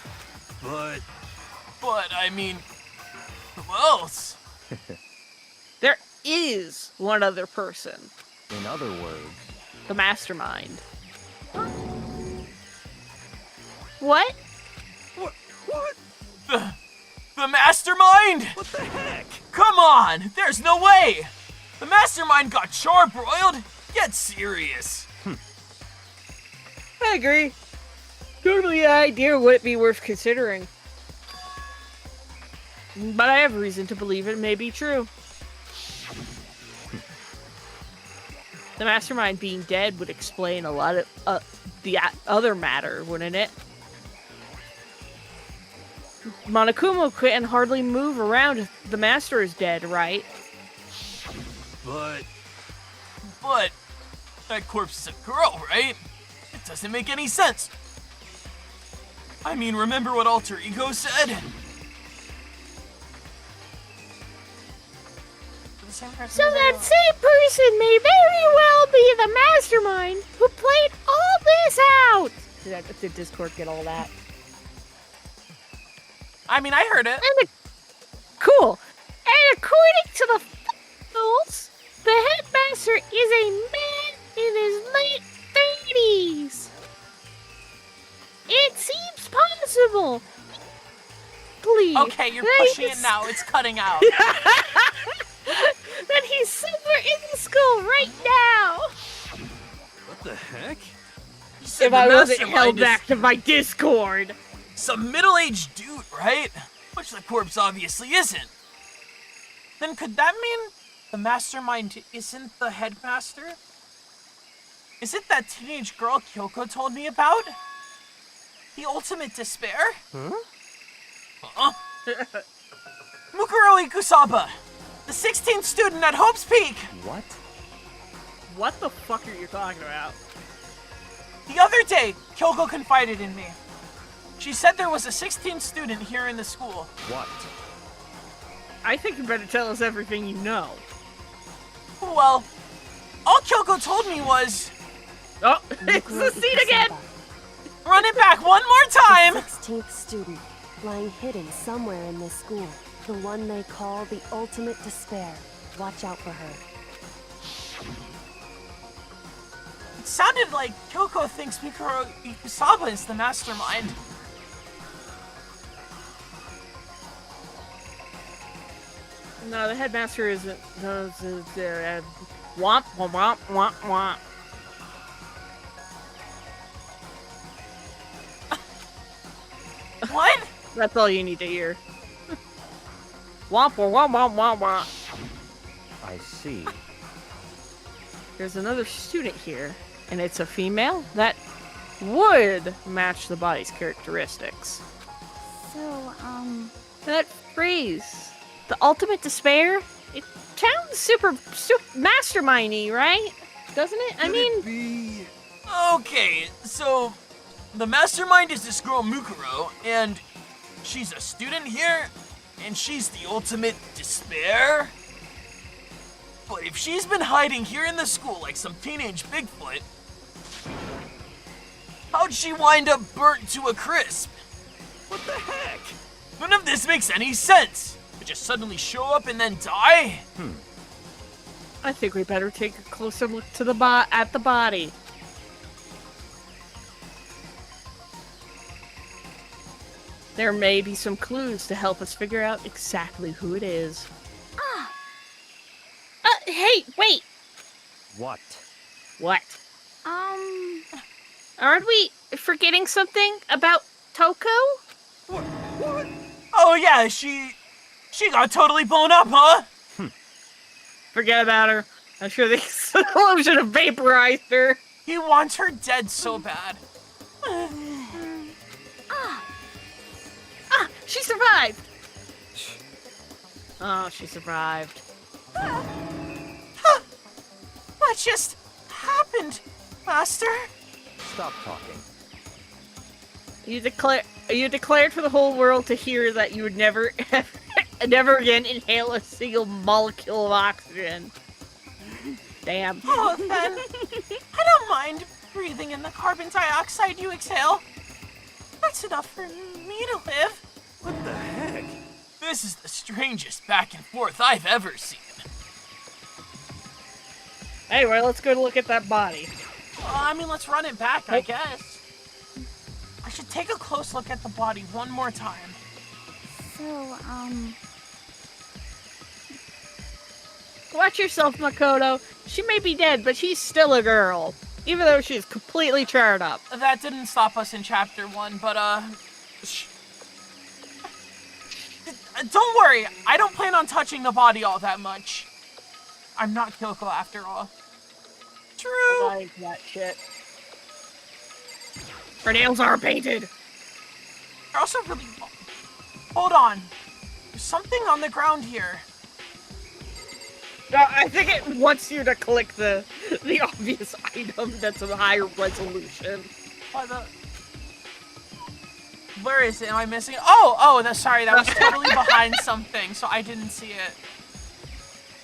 But I mean, who else? There is one other person. In other words, The mastermind. What? What? The mastermind? What the heck? Come on, there's no way! The mastermind got charbroiled? Get serious. I agree. Totally an idea would it be worth considering. But I have reason to believe it may be true. The mastermind being dead would explain a lot of the other matter, wouldn't it? Monokuma couldn't hardly move around if the master is dead, right? But that corpse is a girl, right? It doesn't make any sense. I mean, remember what Alter Ego said? the same person. So that same person may very well be the mastermind who played all this out! Did Discord get all that? I mean, I heard it. Cool. And according to the rules, the headmaster is a man in his late 30s. It seems possible. Please. Okay, you're pushing it now. It's cutting out. That he's somewhere in the school right now. What the heck? If I wasn't held back to my Discord. Some middle-aged dude, right? Which the corpse obviously isn't. Then could that mean the mastermind isn't the headmaster? Is it that teenage girl Kyoko told me about? The ultimate despair? Huh? Mukuro Ikusaba, the 16th student at Hope's Peak! What? What the fuck are you talking about? The other day, Kyoko confided in me. She said there was a 16th student here in the school. What? I think you better tell us everything you know. Well, all Kyoko told me was... Oh, it's the scene again! Run it back one more time! The 16th student, lying hidden somewhere in this school. The one they call the ultimate despair. Watch out for her. It sounded like Kyoko thinks Mikuro Ikusaba is the mastermind. No, the headmaster isn't. Womp, womp, womp, womp, womp. What? That's all you need to hear. Womp, womp, womp, womp, womp. I see. There's another student here, and it's a female that would match the body's characteristics. So, That phrase, the ultimate despair, it sounds super mastermindy, right? Doesn't it? I mean, Okay, so the mastermind is this girl Mukuro, and she's a student here, and she's the ultimate despair? But if she's been hiding here in the school like some teenage Bigfoot, how'd she wind up burnt to a crisp? What the heck? None of this makes any sense. Would just suddenly show up and then die? I think we better take a closer look to at the body. There may be some clues to help us figure out exactly who it is. Hey, wait! What? What? Aren't we forgetting something about Toko? What? Oh yeah, she got totally blown up, huh? Forget about her. I'm sure the explosion have vaporized her. He wants her dead so bad. She survived! Oh, she survived. What just happened, Master? Stop talking. You declared for the whole world to hear that you would never again inhale a single molecule of oxygen. Damn. Oh, then I don't mind breathing in the carbon dioxide you exhale. That's enough for me to live. What the heck? This is the strangest back and forth I've ever seen. Anyway, let's go look at that body. I mean, let's run it back, I guess. I should take a close look at the body one more time. so, Watch yourself, Makoto. She may be dead, but she's still a girl. Even though she's completely charred up. That didn't stop us in chapter 1, but don't worry, I don't plan on touching the body all that much. I'm not Kyoko after all. True. Like that shit. Her nails are painted. They're also really... Hold on. There's something on the ground here. I think it wants you to click the obvious item that's of higher resolution. Where is it? Am I missing it? Oh, sorry, that was totally behind something, so I didn't see it.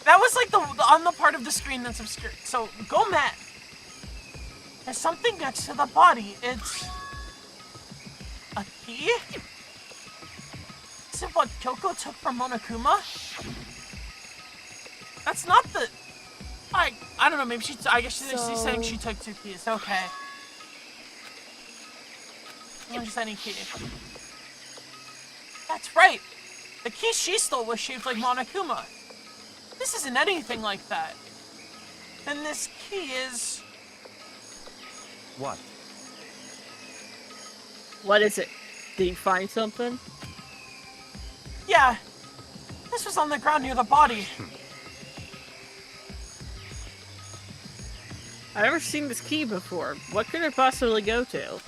That was like on the part of the screen that's obscured. So, go mad. There's something next to the body. It's... a key? Is it what Kyoko took from Monokuma? That's not the... I don't know, maybe I guess she's saying she took 2 keys. Okay. Not just any key. That's right. The key she stole was shaped like Monokuma. This isn't anything like that. And this key is... What? What is it? Did you find something? Yeah. This was on the ground near the body. I've never seen this key before. What could it possibly go to?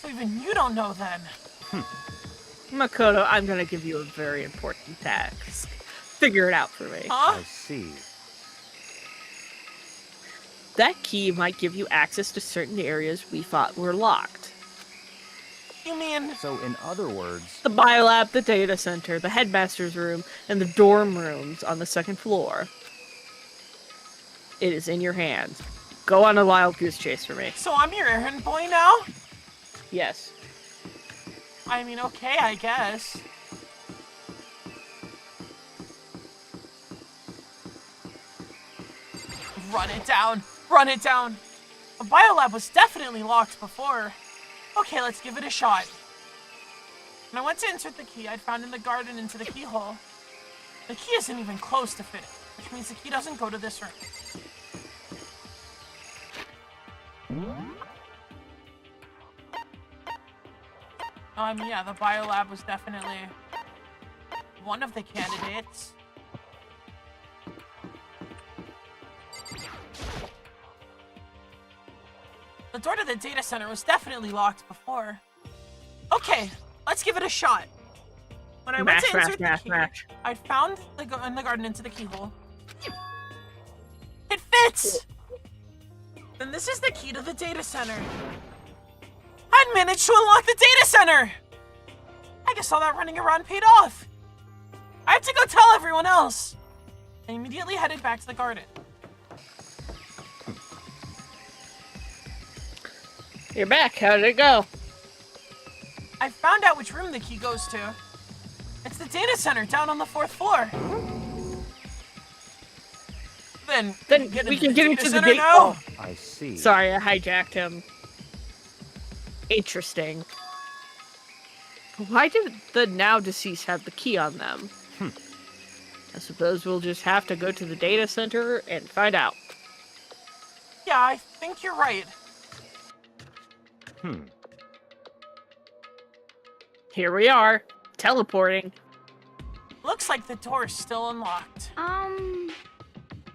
So even you don't know then. Makoto, I'm gonna give you a very important task. Figure it out for me. Huh? I see. That key might give you access to certain areas we thought were locked. You mean... So, in other words... The biolab, the data center, the headmaster's room, and the dorm rooms on the 2nd floor. It is in your hands. Go on a wild goose chase for me. So I'm your errand boy now? Yes. I mean, okay, I guess. Run it down! Run it down! The biolab was definitely locked before. Okay, let's give it a shot. When I went to insert the key I'd found in the garden into the keyhole, the key isn't even close to fitting, which means the key doesn't go to this room. I mean, yeah, the biolab was definitely one of the candidates. The door to the data center was definitely locked before. Okay, let's give it a shot. When I went to insert the key, I found in the garden into the keyhole. It fits! Then this is the key to the data center. I managed to unlock the data center! I guess all that running around paid off. I have to go tell everyone else. I immediately headed back to the garden. You're back. How did it go? I found out which room the key goes to. It's the data center down on the 4th floor. Then we can get into the center data now. Oh, I see. Sorry, I hijacked him. Interesting. Why did the now deceased have the key on them? I suppose we'll just have to go to the data center and find out. Yeah, I think you're right. Here we are, teleporting. Looks like the door is still unlocked.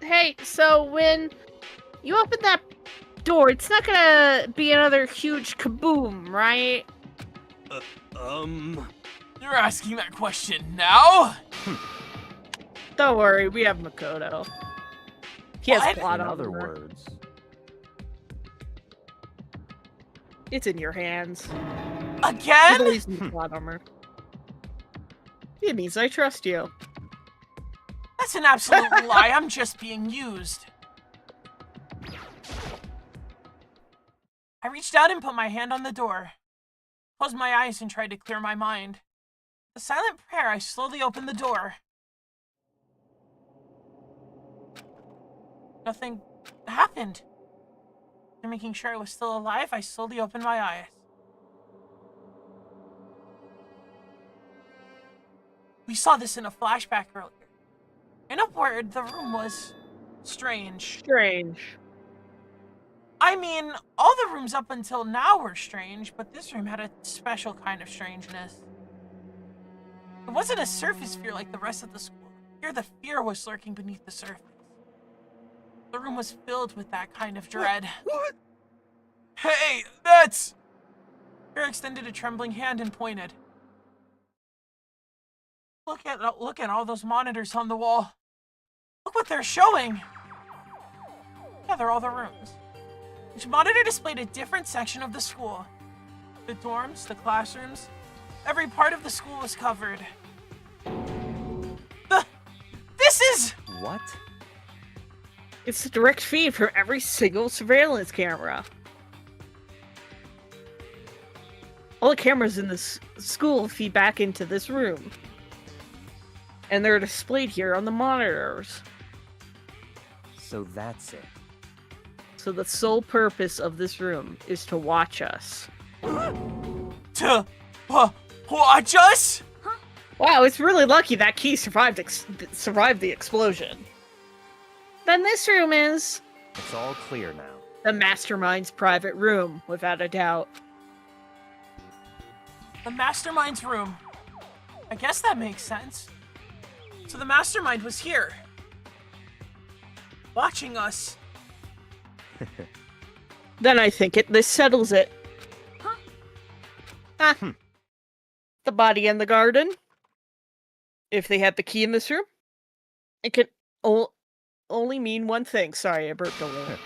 Hey, so when you open that door, it's not gonna be another huge kaboom, right? You're asking that question now? Don't worry, we have Makoto. He has plot In other armor. words... It's in your hands. He Again? believes in the plot armor. It means I trust you. That's an absolute lie. I'm just being used. I reached out and put my hand on the door. Closed my eyes and tried to clear my mind. With a silent prayer, I slowly opened the door. Nothing happened. After making sure I was still alive, I slowly opened my eyes. We saw this in a flashback earlier. In a word, the room was strange. Strange. I mean, all the rooms up until now were strange, but this room had a special kind of strangeness. It wasn't a surface fear like the rest of the school. Here, the fear was lurking beneath the surface. The room was filled with that kind of dread. What? Hey, that's... Kira extended a trembling hand and pointed. Look at all those monitors on the wall. Look what they're showing. Yeah, they're all the rooms. Each monitor displayed a different section of the school. The dorms, the classrooms, every part of the school was covered. This is... What? It's a direct feed from every single surveillance camera. All the cameras in this school feed back into this room. And they're displayed here on the monitors. So that's it. So the sole purpose of this room is to watch us. To watch us? Wow, it's really lucky that key survived the explosion. Then this room is It's all clear now. the mastermind's private room, without a doubt. The mastermind's room. I guess that makes sense. So the mastermind was here. Watching us. Then I think this settles it. The body in the garden. If they had the key in this room, it could only mean one thing. Sorry, I burped a little.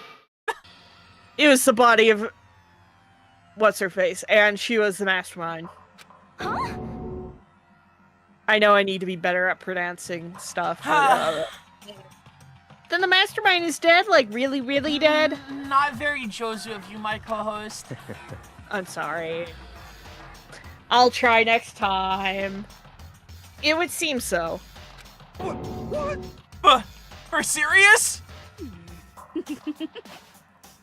It was the body of what's-her-face, and she was the mastermind. I know I need to be better at pronouncing stuff. But, then the mastermind is dead? Like, really, really dead? Not very Josu of you, my co-host. I'm sorry. I'll try next time. It would seem so. What? For serious?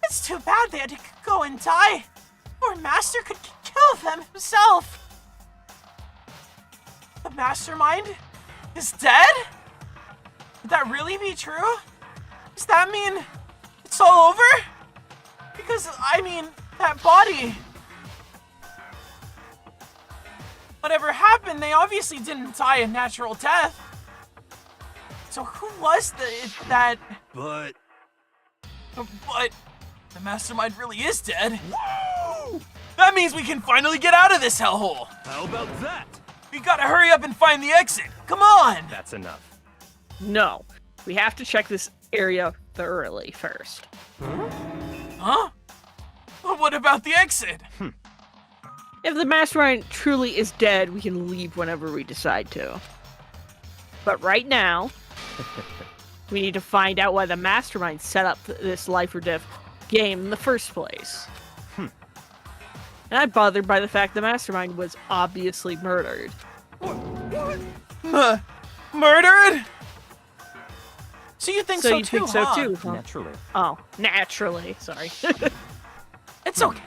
It's too bad they had to go and die. Or Master could kill them himself. The mastermind is dead? Would that really be true? Does that mean it's all over? Because, I mean, that body... Whatever happened, they obviously didn't die a natural death. So who was that... But the mastermind really is dead. Woo! That means we can finally get out of this hellhole. how about that? We gotta hurry up and find the exit. Come on! That's enough. No. We have to check this area thoroughly first. Huh? But what about the exit? If the mastermind truly is dead, we can leave whenever we decide to. But right now, we need to find out why the mastermind set up this life or death game in the first place. And I'm bothered by the fact the mastermind was obviously murdered. Murdered? So you think So so you too, think so huh? too, huh? Naturally. Oh, naturally. Sorry. It's okay.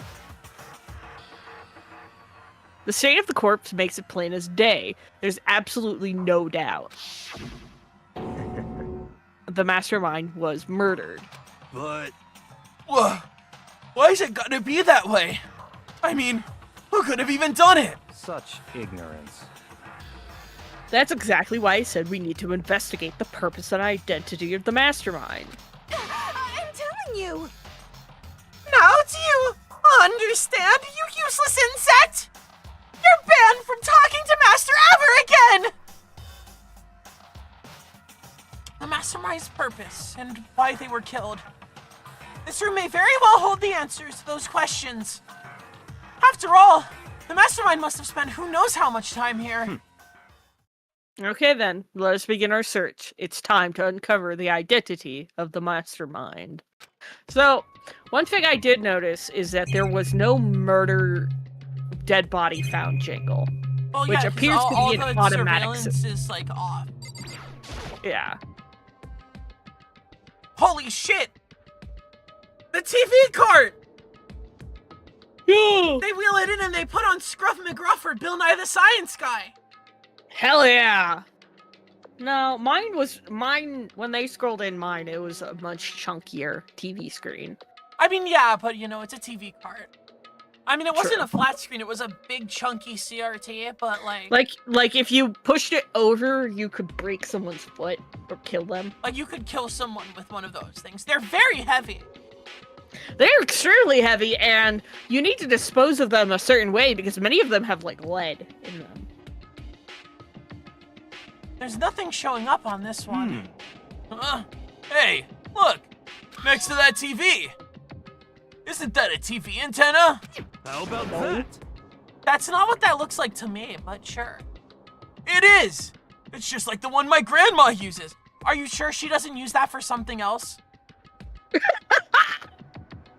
The state of the corpse makes it plain as day. There's absolutely no doubt. The mastermind was murdered. But Whoa. Why is it gotta be that way? I mean, who could have even done it? Such ignorance. That's exactly why I said we need to investigate the purpose and identity of the mastermind. I'm telling you. Now do you understand, you useless insect? You're banned from talking to Master ever again! The mastermind's purpose and why they were killed. This room may very well hold the answers to those questions. After all, the mastermind must have spent who knows how much time here. Okay then, let us begin our search. It's time to uncover the identity of the mastermind. So, one thing I did notice is that there was no murder dead body found jingle. Well, Which yeah, 'cause appears to be all an the automatic surveillance is like off. Yeah. Holy shit! The TV cart! Yeah. They wheel it in and they put on Scruff McGruff, Bill Nye the Science Guy. Hell yeah! No, mine, when they scrolled in mine, it was a much chunkier TV screen. I mean, yeah, but you know, it's a TV cart. I mean, it wasn't True. a flat screen, it was a big chunky CRT, but like... Like if you pushed it over, you could break someone's foot or kill them. Like, you could kill someone with one of those things. They're very heavy. They're extremely heavy, and you need to dispose of them a certain way because many of them have, like, lead in them. There's nothing showing up on this one. Hey, look! Next to that TV! Isn't that a TV antenna? how about that? That's not what that looks like to me, but sure. It is! It's just like the one my grandma uses. Are you sure she doesn't use that for something else?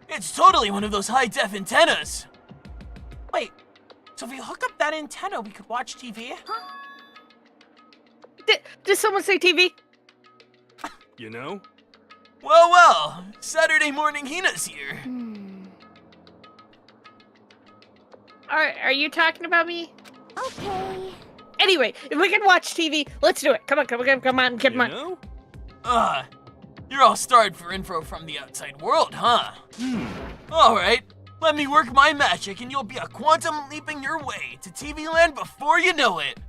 It's totally one of those high-def antennas. Wait, so if we hook up that antenna, we could watch TV? Did someone say TV? You know? Well, Saturday morning Hina's here. Are you talking about me? Okay. Anyway, if we can watch TV, let's do it. Come on. You know? You're all starved for info from the outside world, huh? Alright, let me work my magic and you'll be a quantum leaping your way to TV land before you know it.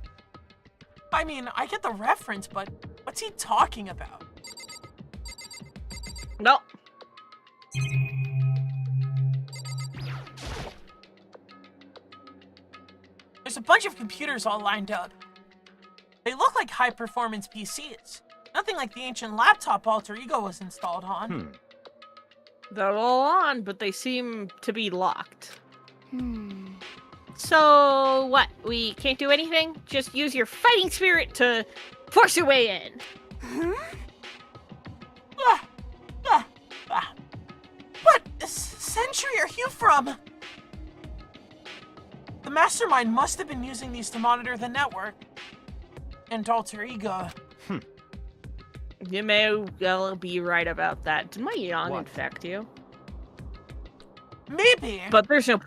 I mean, I get the reference, but what's he talking about? No. There's a bunch of computers all lined up. They look like high-performance PCs. Nothing like the ancient laptop Alter Ego was installed on. They're all on, but they seem to be locked. So, what? We can't do anything? Just use your fighting spirit to force your way in. What century are you from? The mastermind must have been using these to monitor the network. And Alter Ego. You may well be right about that. Did my yawn What? infect you? Maybe. But there's no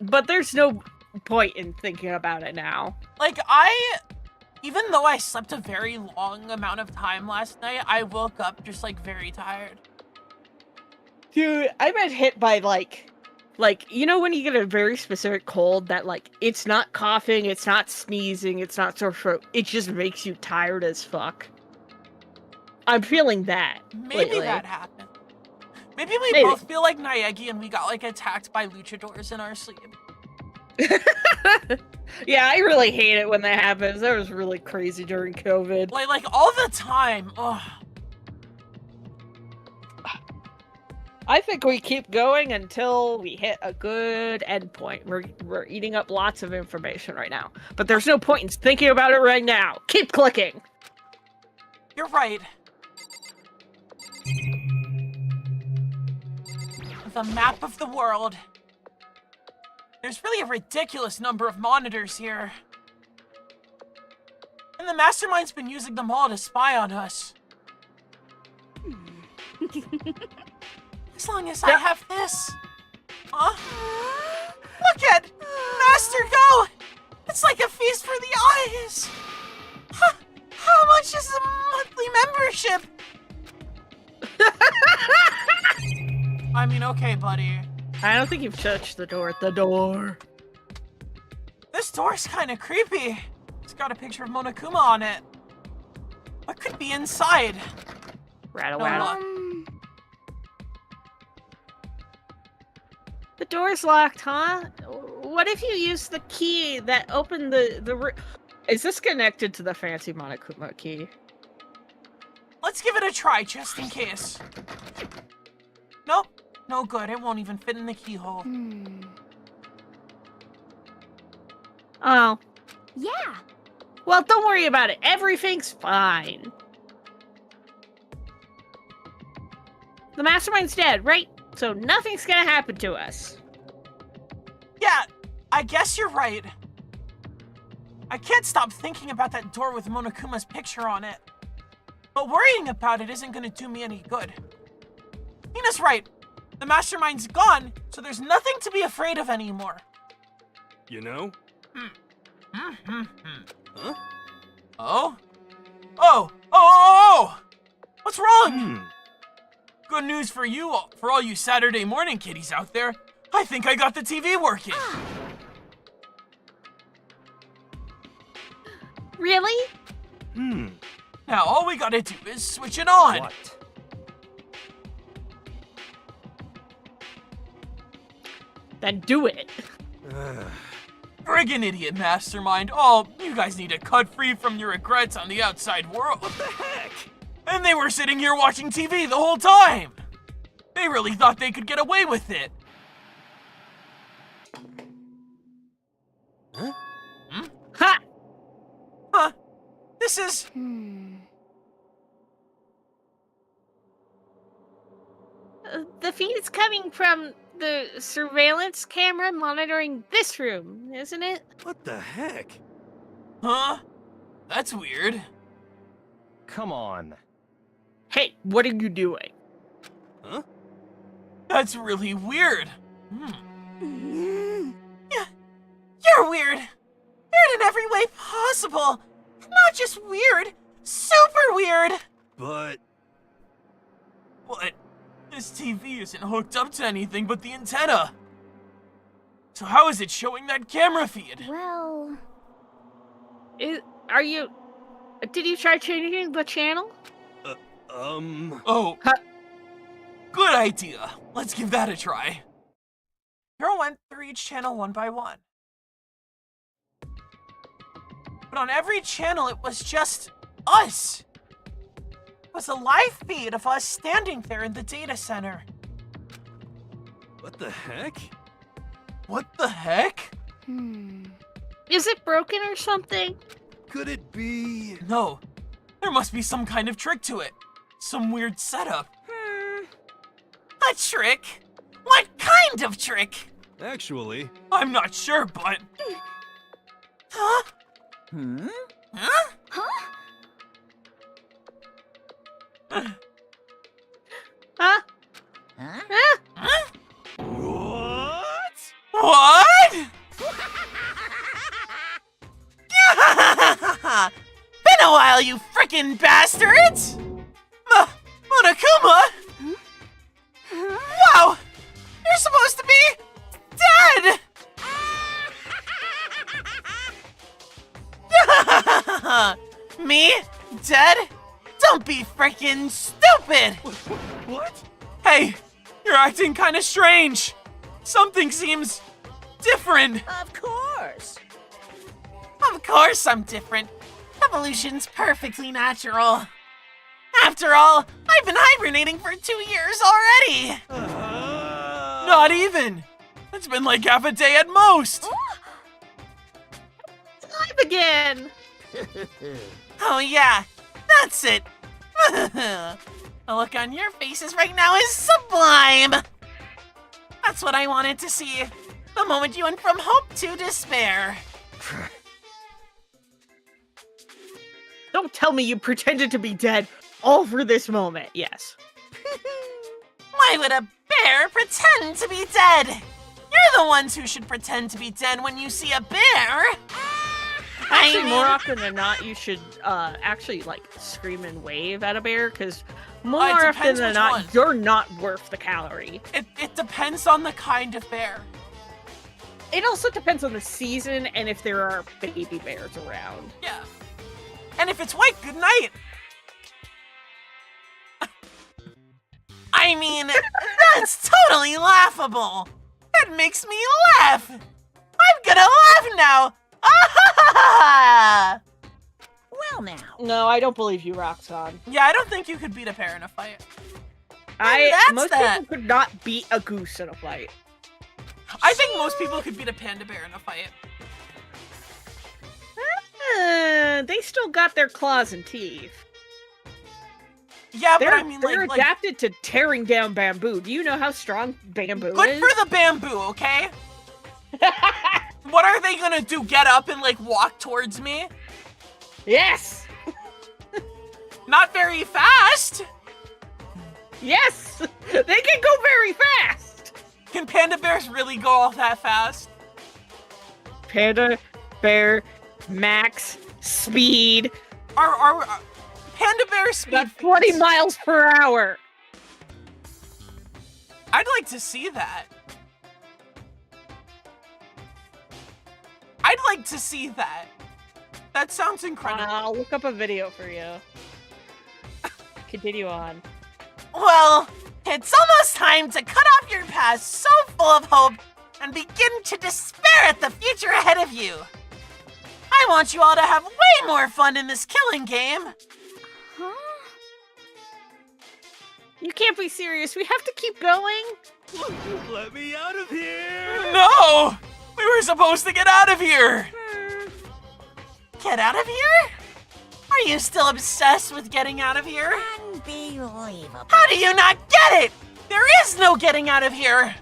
but there's no point in thinking about it now. Like, even though I slept a very long amount of time last night, I woke up just, like, very tired. Dude, I've been hit by, like, you know when you get a very specific cold that, like, it's not coughing, it's not sneezing, it's not sore throat, it just makes you tired as fuck. I'm feeling that. Maybe lately. that happened. Maybe we both feel like Naegi and we got, like, attacked by luchadors in our sleep. Yeah, I really hate it when that happens. That was really crazy during COVID. Like all the time. Ugh. I think we keep going until we hit a good endpoint. We're eating up lots of information right now. But there's no point in thinking about it right now. Keep clicking. You're right. The map of the world. There's really a ridiculous number of monitors here. And the mastermind's been using them all to spy on us. As long as I have this. Huh? Look at Master go! It's like a feast for the eyes. How much is the monthly membership? I mean, okay, buddy. I don't think you've touched the door. The door. This door's kind of creepy. It's got a picture of Monokuma on it. What could be inside? Rattle. No, The door's locked, huh? What if you use the key that opened the Is this connected to the fancy Monokuma key? Let's give it a try, just in case. Nope. No good. It won't even fit in the keyhole. Oh. Yeah. Well, don't worry about it. Everything's fine. The mastermind's dead, right? So nothing's gonna happen to us. Yeah, I guess you're right. I can't stop thinking about that door with Monokuma's picture on it. But worrying about it isn't gonna do me any good. Nina's right. The mastermind's gone, so there's nothing to be afraid of anymore. You know? Huh? Huh? Oh! What's wrong? Good news for you, for all you Saturday morning kiddies out there. I think I got the TV working. Really? Now all we gotta do is switch it on. What? Then do it. Friggin' idiot mastermind. Oh, you guys need to cut free from your regrets on the outside world. What the heck? And they were sitting here watching TV the whole time. They really thought they could get away with it. Huh? Ha! Huh? This is... The feed is coming from the surveillance camera monitoring this room, isn't it? What the heck? Huh? That's weird. Come on. Hey, what are you doing? Huh? That's really weird. Yeah, you're weird. Weird in every way possible. Not just weird, super weird. But What? This TV isn't hooked up to anything but the antenna. So how is it showing that camera feed? Well, Did you try changing the channel? Oh. Good idea. Let's give that a try. Hero went through each channel one by one. But on every channel, it was just us. It was a live feed of us standing there in the data center. what the heck? What the heck? Is it broken or something? Could it be? No. There must be some kind of trick to it. Some weird setup. A trick? What kind of trick? Actually, I'm not sure, but... Huh? Hmm? Huh? huh? Huh? Huh? Huh? what? What? Been a while, you frickin' bastards! Monokuma! Wow! You're supposed to be dead! Me? Dead? Don't be frickin' stupid! What? Hey, you're acting kinda strange. Something seems different. Of course. Of course I'm different. Evolution's perfectly natural. After all, I've been hibernating for 2 years already. Not even. It's been like half a day at most. Live again! Oh yeah, that's it. The look on your faces right now is sublime. That's what I wanted to see. The moment you went from hope to despair. Don't tell me you pretended to be dead all for this moment. Yes. Why would a bear pretend to be dead? You're the ones who should pretend to be dead when you see a bear. Actually, more often than not, you should actually like scream and wave at a bear, because more It often depends than which not, one. you're not worth the calorie. It depends on the kind of bear. It also depends on the season and if there are baby bears around. Yeah. And if it's white, good night. I mean, that's totally laughable. That makes me laugh. I'm gonna laugh now. Well now. No, I don't believe you, Roxanne. Yeah, I don't think you could beat a bear in a fight. Most that. people could not beat a goose in a fight. I think most people could beat a panda bear in a fight. They still got their claws and teeth. Yeah, They're, but I mean, they're like adapted to tearing down bamboo. Do you know how strong bamboo good is? for the bamboo, okay? What are they gonna do? Get up and like walk towards me? Yes! Not very fast. Yes! They can go very fast! Can panda bears really go all that fast? Panda bear max speed. Are panda bear speed? About 20 miles per hour. I'd like to see that. I'd like to see that. That sounds incredible. I'll look up a video for you. Continue on. Well, it's almost time to cut off your past so full of hope and begin to despair at the future ahead of you. I want you all to have way more fun in this killing game. Huh? You can't be serious. We have to keep going. Let me out of here! No! We were supposed to get out of here! Get out of here? Are you still obsessed with getting out of here? Unbelievable. How do you not get it? There is no getting out of here!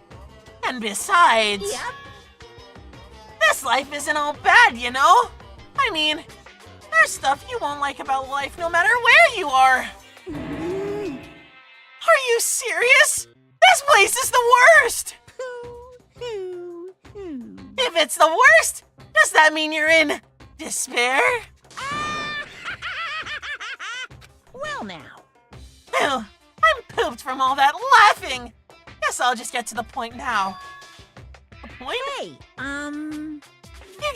And besides... Yep. This life isn't all bad, you know? I mean, there's stuff you won't like about life no matter where you are. Are you serious? This place is the worst! If it's the worst, does that mean you're in despair? Well now. Ew, I'm pooped from all that laughing. Guess I'll just get to the point now. The point? Hey, You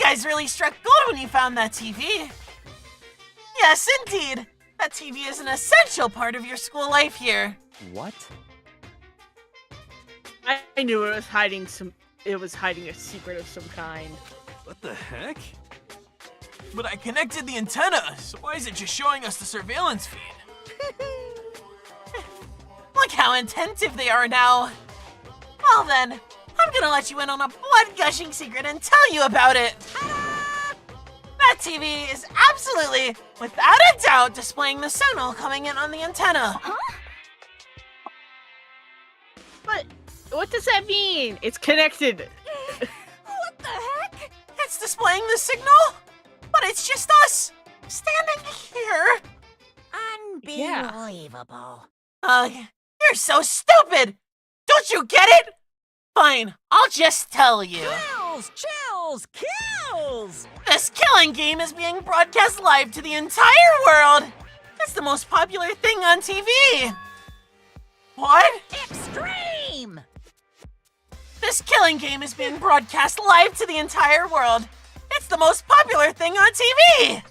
guys really struck gold when you found that TV. Yes, indeed. That TV is an essential part of your school life here. What? I knew it was hiding a secret of some kind. What the heck? But I connected the antenna, so why is it just showing us the surveillance feed? Look how attentive they are now. Well then, I'm gonna let you in on a blood-gushing secret and tell you about it. That TV is absolutely, without a doubt, displaying the signal coming in on the antenna. But what does that mean? It's connected. what the heck? It's displaying the signal, but it's just us, standing here. Unbelievable. You're so stupid! Don't you get it? Fine, I'll just tell you. Kills, chills, kills! This killing game is being broadcast live to the entire world. It's the most popular thing on TV. What? Extreme! This killing game is being broadcast live to the entire world. It's the most popular thing on TV.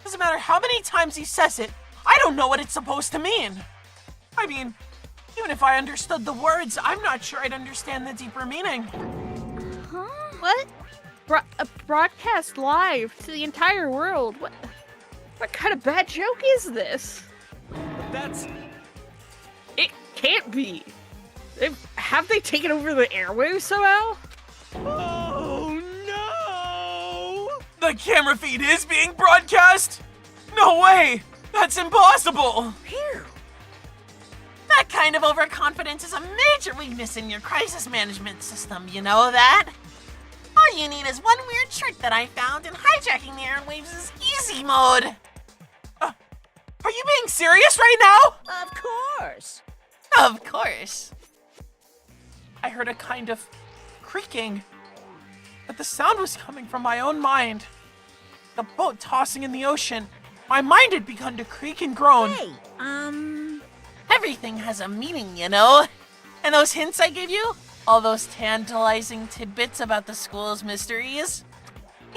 Doesn't matter how many times he says it, I don't know what it's supposed to mean. I mean, even if I understood the words, I'm not sure I'd understand the deeper meaning. What? Broadcast live to the entire world? What kind of bad joke is this? But that's... It can't be. Have they taken over the airwaves somehow? Oh no! The camera feed is being broadcast? No way! That's impossible! Phew. That kind of overconfidence is a major weakness in your crisis management system, you know that? All you need is one weird trick that I found, and hijacking the airwaves is easy mode. Are you being serious right now? Of course. Of course. I heard a kind of creaking, but the sound was coming from my own mind. The boat tossing in the ocean. My mind had begun to creak and groan. Hey, Everything has a meaning, you know? And those hints I gave you? All those tantalizing tidbits about the school's mysteries?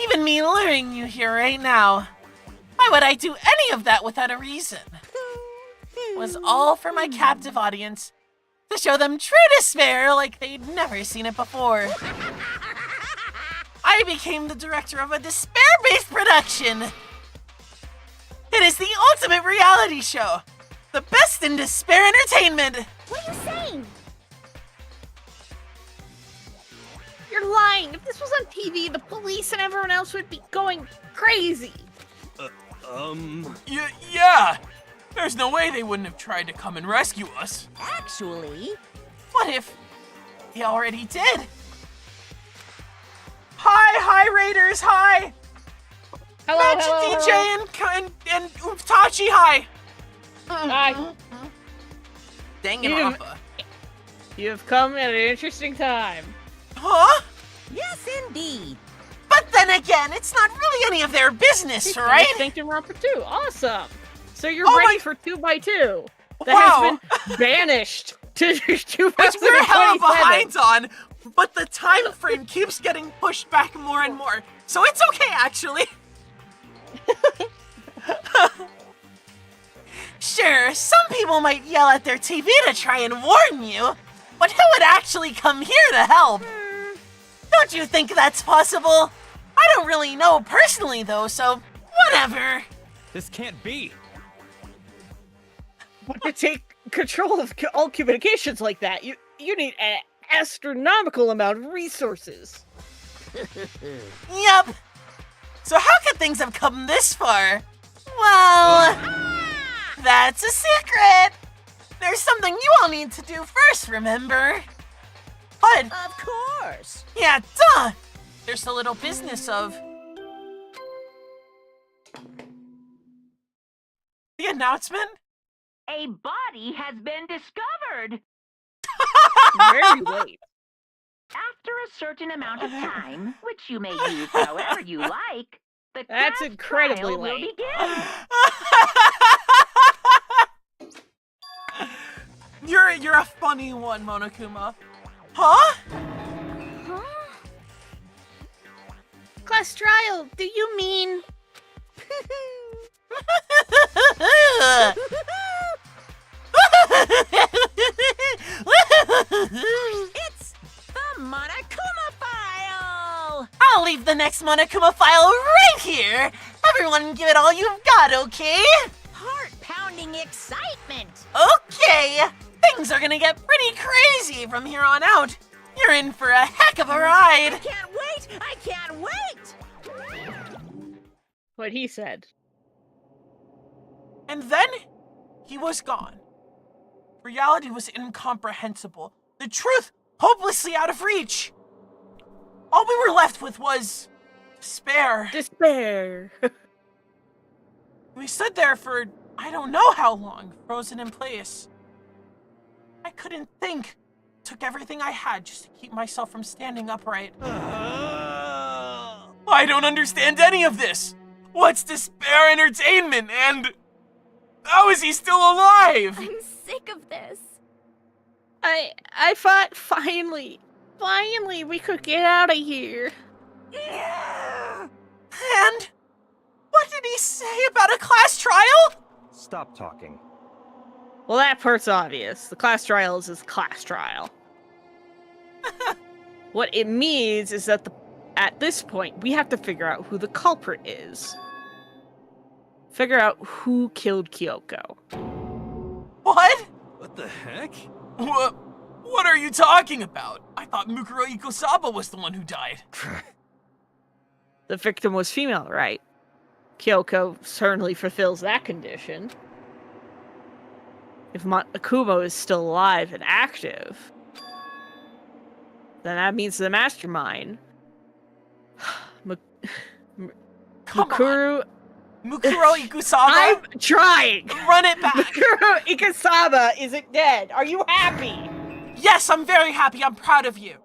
Even me luring you here right now. Why would I do any of that without a reason? It was all for my captive audience, to show them true despair like they'd never seen it before. I became the director of a despair-based production. It is the ultimate reality show. The best in despair entertainment. What are you saying? You're lying. If this was on TV, the police and everyone else would be going crazy. Yeah. There's no way they wouldn't have tried to come and rescue us. actually... What if they already did? Hi, Raiders, hi! Hello, Magic DJ and Utachi, hi! Hi. DanganRonpa. You have come at an interesting time. Huh? Yes, indeed. But then again, it's not really any of their business, right? DanganRonpa too. Awesome. So you're Oh ready my- for 2x2. That Wow. has been banished to 2027. Which we're hella behind on, but the time frame keeps getting pushed back more and more. So it's okay, actually. Sure, some people might yell at their TV to try and warn you, but who would actually come here to help? Don't you think that's possible? I don't really know personally, though, so whatever. This can't be. To take control of all communications like that, you need an astronomical amount of resources. Yup. So how could things have come this far? Well, that That's a secret! There's something you all need to do first, remember? What? Of course. Yeah, duh! There's the little business of... The announcement? A body has been discovered. Very late. After a certain amount of time, which you may use however you like, the That's class incredibly trial will late. begin. You're a funny one, Monokuma. Huh? Class trial, do you mean? It's the Monokuma file! I'll leave the next Monokuma file right here. Everyone give it all you've got, okay? Heart-pounding excitement! Okay. Things are gonna get pretty crazy from here on out. You're in for a heck of a ride. I can't wait! I can't wait! What he said. And then, he was gone. Reality was incomprehensible. The truth, hopelessly out of reach. All we were left with was... despair. Despair. We stood there for I don't know how long, frozen in place. I couldn't think. Took everything I had just to keep myself from standing upright. I don't understand any of this. What's despair entertainment and... how is he still alive? I'm sick of this. I thought finally we could get out of here. And what did he say about a class trial? Stop talking. Well, that part's obvious. The class trial is his class trial. What it means is that at this point, we have to figure out who the culprit is. Figure out who killed Kyoko. What? What the heck? What are you talking about? I thought Mukuro Ikosaba was the one who died. The victim was female, right? Kyoko certainly fulfills that condition. If Monokuma is still alive and active, then that means the mastermind. Mukuro Ikosaba? I'm trying! Run it back! Mukuro Ikosaba isn't dead. Are you happy? Yes, I'm very happy. I'm proud of you.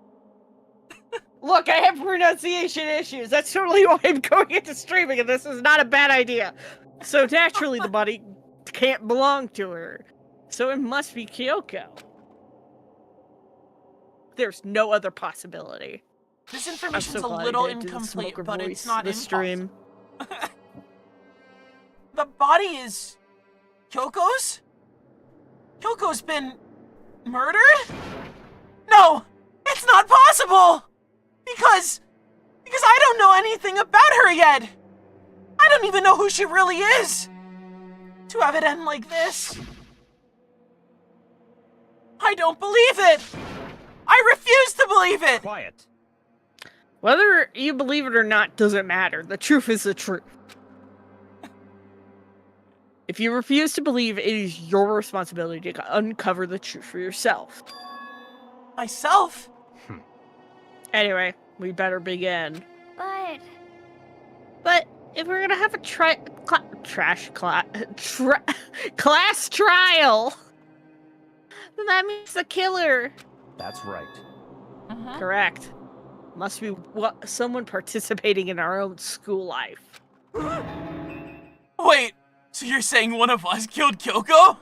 Look, I have pronunciation issues. That's totally why I'm going into streaming, and this is not a bad idea. So naturally, the body can't belong to her. So it must be Kyoko. There's no other possibility. This I'm information's so a glad little I did the incomplete, smoker but voice it's not this stream. impossible. The body is... Kyoko's? Kyoko's been... murdered? No! It's not possible! Because I don't know anything about her yet! I don't even know who she really is! To have it end like this... I don't believe it! I refuse to believe it! Quiet. Whether you believe it or not doesn't matter. The truth is the truth. If you refuse to believe, it is your responsibility to uncover the truth for yourself. Myself? Anyway, we better begin. But if we're gonna have a class trial, then that means the killer. That's right. Correct. Must be someone participating in our own school life. Wait, so you're saying one of us killed Kyoko?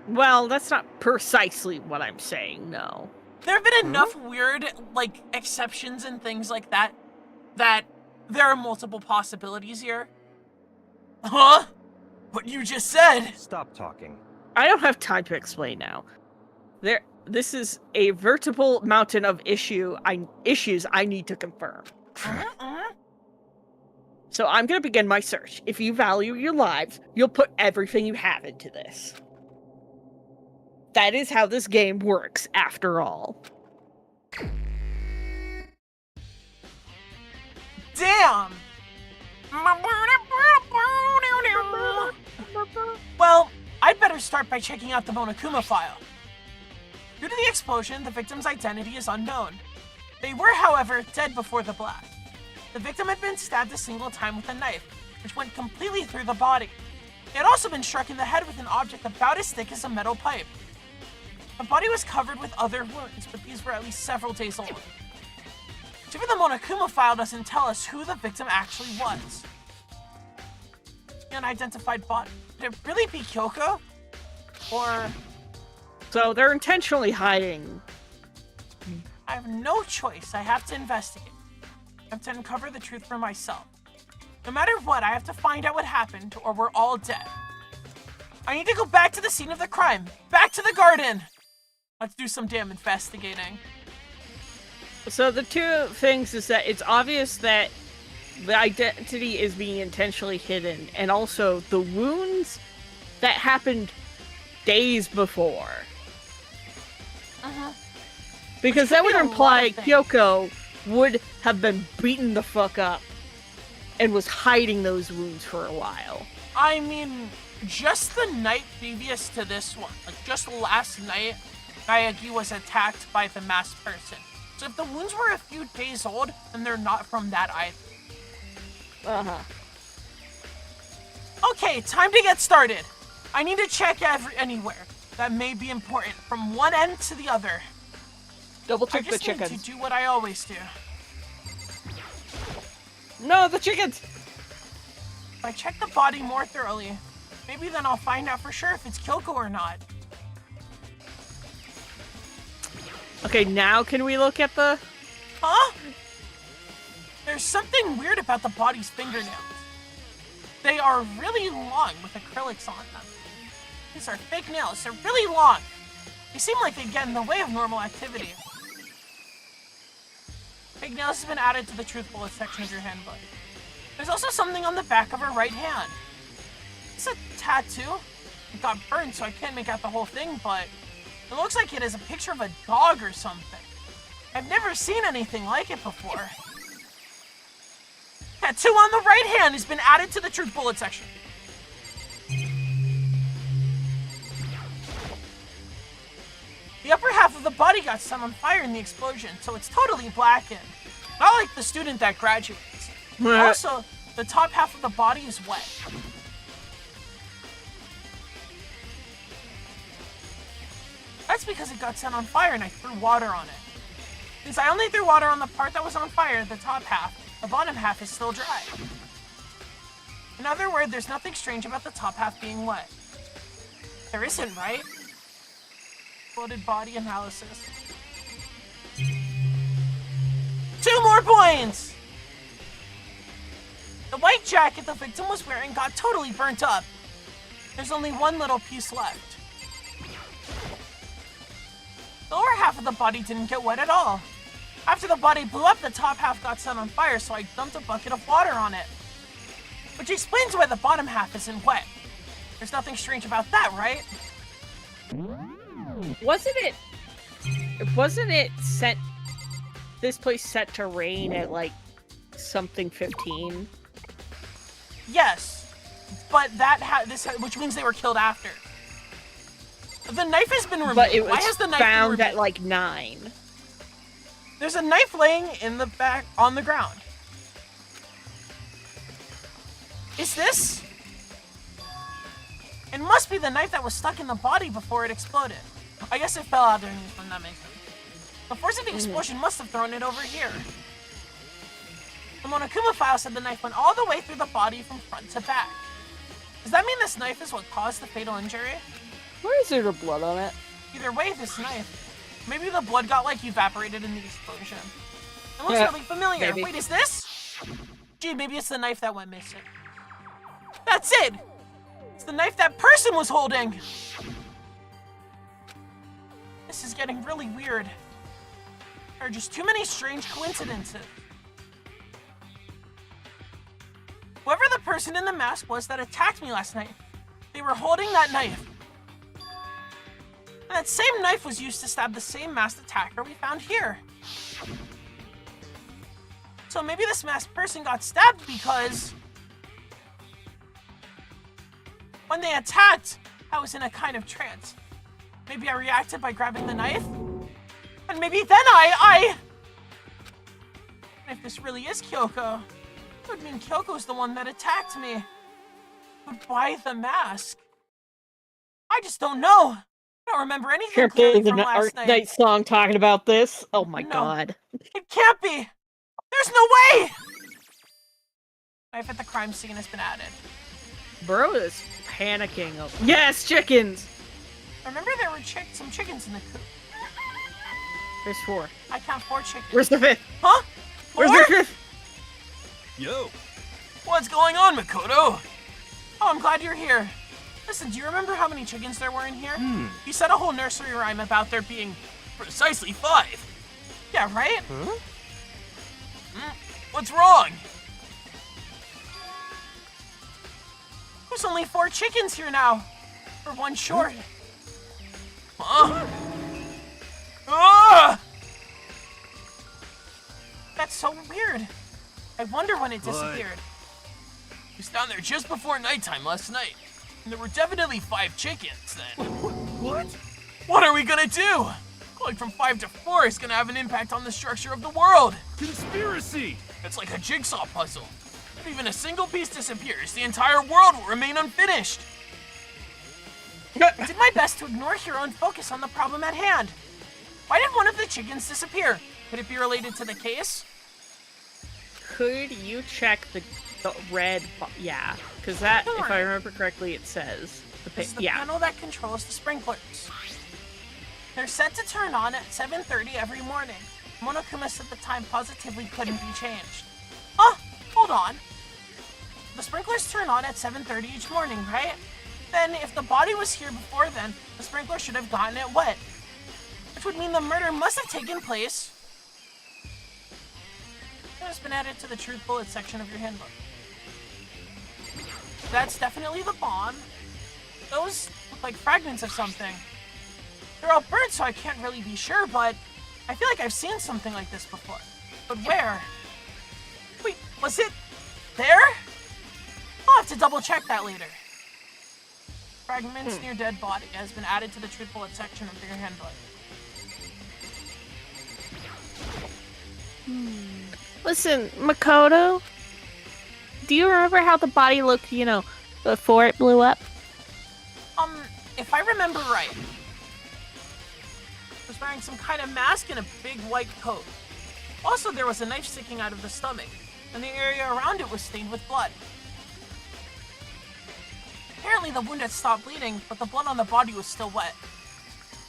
Well, that's not precisely what I'm saying, no. There have been enough weird, exceptions and things like that, that there are multiple possibilities here. Huh? What you just said? Stop talking. I don't have time to explain now. This is a veritable mountain of issues I need to confirm. So I'm gonna begin my search. If you value your lives, you'll put everything you have into this. That is how this game works, after all. Damn! Well, start by checking out the Monokuma file. Due to the explosion, the victim's identity is unknown. They were, however, dead before the blast. The victim had been stabbed a single time with a knife, which went completely through the body. They had also been struck in the head with an object about as thick as a metal pipe. The body was covered with other wounds, but these were at least several days old. Even the Monokuma file doesn't tell us who the victim actually was. The unidentified body. Could it really be Kyoko? Or... So they're intentionally hiding. I have no choice. I have to investigate. I have to uncover the truth for myself. No matter what, I have to find out what happened, or we're all dead. I need to go back to the scene of the crime. Back to the garden! Let's do some damn investigating. So the two things is that it's obvious that the identity is being intentionally hidden, and also the wounds that happened days before. Because that would imply Kyoko would have been beaten the fuck up and was hiding those wounds for a while. I mean, just the night previous to this one, like just last night, Naegi was attacked by the masked person. So if the wounds were a few days old, then they're not from that either. Okay, time to get started. I need to check anywhere that may be important, from one end to the other. Double check the I just need chickens. to do what I always do. No, the chickens! If I check the body more thoroughly, maybe then I'll find out for sure if it's Kyoko or not. Okay, now can we look at the... Huh? There's something weird about the body's fingernails. They are really long with acrylics on them. These are fake nails. They're really long. They seem like they get in the way of normal activity. Fake nails has been added to the truth bullet section of your handbook. There's also something on the back of her right hand. It's a tattoo. It got burned, so I can't make out the whole thing, but it looks like it is a picture of a dog or something. I've never seen anything like it before. Tattoo on the right hand has been added to the truth bullet section. The upper half of the body got set on fire in the explosion, so it's totally blackened. Not like the student that graduates. Also, the top half of the body is wet. That's because it got set on fire and I threw water on it. Since I only threw water on the part that was on fire, the top half, the bottom half is still dry. In other words, there's nothing strange about the top half being wet. There isn't, right? Exploded body analysis. 2 more points! The white jacket the victim was wearing got totally burnt up. There's only one little piece left. The lower half of the body didn't get wet at all. After the body blew up, the top half got set on fire, so I dumped a bucket of water on it. Which explains why the bottom half isn't wet. There's nothing strange about that, right? Wasn't it set... This place set to rain at, like, something 15? Yes. But which means they were killed after. The knife has been removed. But it was Why has the knife found been at, like, 9. There's a knife laying in the back on the ground. Is this? It must be the knife that was stuck in the body before it exploded. I guess it fell out during this one, that makes sense. The force of the explosion must have thrown it over here. The Monokuma file said the knife went all the way through the body from front to back. Does that mean this knife is what caused the fatal injury? Where is there blood on it? Either way, this knife. Maybe the blood got, like, evaporated in the explosion. It looks really familiar. Maybe. Wait, is this? Gee, maybe it's the knife that went missing. That's it! It's the knife that person was holding! This is getting really weird. There are just too many strange coincidences. Whoever the person in the mask was that attacked me last night, they were holding that knife. And that same knife was used to stab the same masked attacker we found here. So maybe this masked person got stabbed because when they attacked, I was in a kind of trance. Maybe I reacted by grabbing the knife? And maybe then I... If this really is Kyoko, it would mean Kyoko's the one that attacked me. But why the mask? I just don't know. I don't remember anything Sure, clearly there's from an last Art night. Night song talking about this. Oh my No. god. It can't be! There's no way! Knife at the crime scene has been added. Bro is panicking. Yes, chickens! Remember there were some chickens in the coop. There's 4. I count 4 chickens. Where's the 5th? Huh? Where's Four? the 5th? Yo. What's going on, Makoto? Oh, I'm glad you're here. Listen, do you remember how many chickens there were in here? You said a whole nursery rhyme about there being precisely 5. Yeah, right? Huh? What's wrong? There's only 4 chickens here now. Or 1 short. Huh? Ah! That's so weird. I wonder when it disappeared. It was down there just before nighttime last night. And there were definitely 5 chickens then. What? What are we gonna do? Going from 5 to 4 is gonna have an impact on the structure of the world. Conspiracy! It's like a jigsaw puzzle. If even a single piece disappears, the entire world will remain unfinished. I did my best to ignore Hero and focus on the problem at hand. Why did one of the chickens disappear? Could it be related to the case? Could you check the red... Yeah, because that, Sure. if I remember correctly, it says... This is the yeah. panel that controls the sprinklers. They're set to turn on at 7:30 every morning. Monokuma said the time positively couldn't be changed. Oh, hold on. The sprinklers turn on at 7:30 each morning, right? Then, if the body was here before then, the sprinkler should have gotten it wet. Which would mean the murder must have taken place. It has been added to the truth bullet section of your handbook. That's definitely the bomb. Those look like fragments of something. They're all burnt, so I can't really be sure, but I feel like I've seen something like this before. But where? Wait, was it there? I'll have to double check that later. Fragments near dead body has been added to the truth bullet section of your handbook. Listen, Makoto, do you remember how the body looked, before it blew up? If I remember right, it was wearing some kind of mask and a big white coat. Also, there was a knife sticking out of the stomach, and the area around it was stained with blood. Apparently, the wound had stopped bleeding, but the blood on the body was still wet.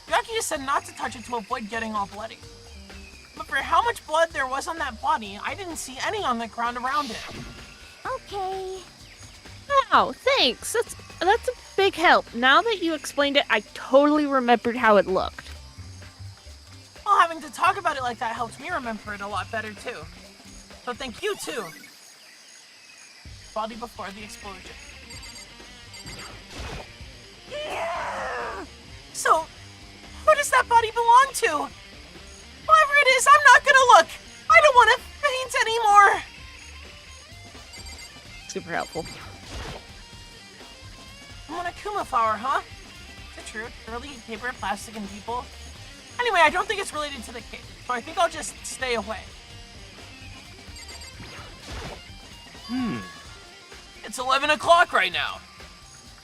Yakuya said not to touch it to avoid getting all bloody. But for how much blood there was on that body, I didn't see any on the ground around it. Okay. Oh, thanks. That's a big help. Now that you explained it, I totally remembered how it looked. Well, having to talk about it like that helps me remember it a lot better, too. So thank you, too. Body before the explosion. So, who does that body belong to? Whoever it is, I'm not gonna look! I don't want to faint anymore! Super helpful. Monokuma flower, huh? Is it true? Really? Paper, plastic, and people? Anyway, I don't think it's related to the case, so I think I'll just stay away. It's 11 o'clock right now.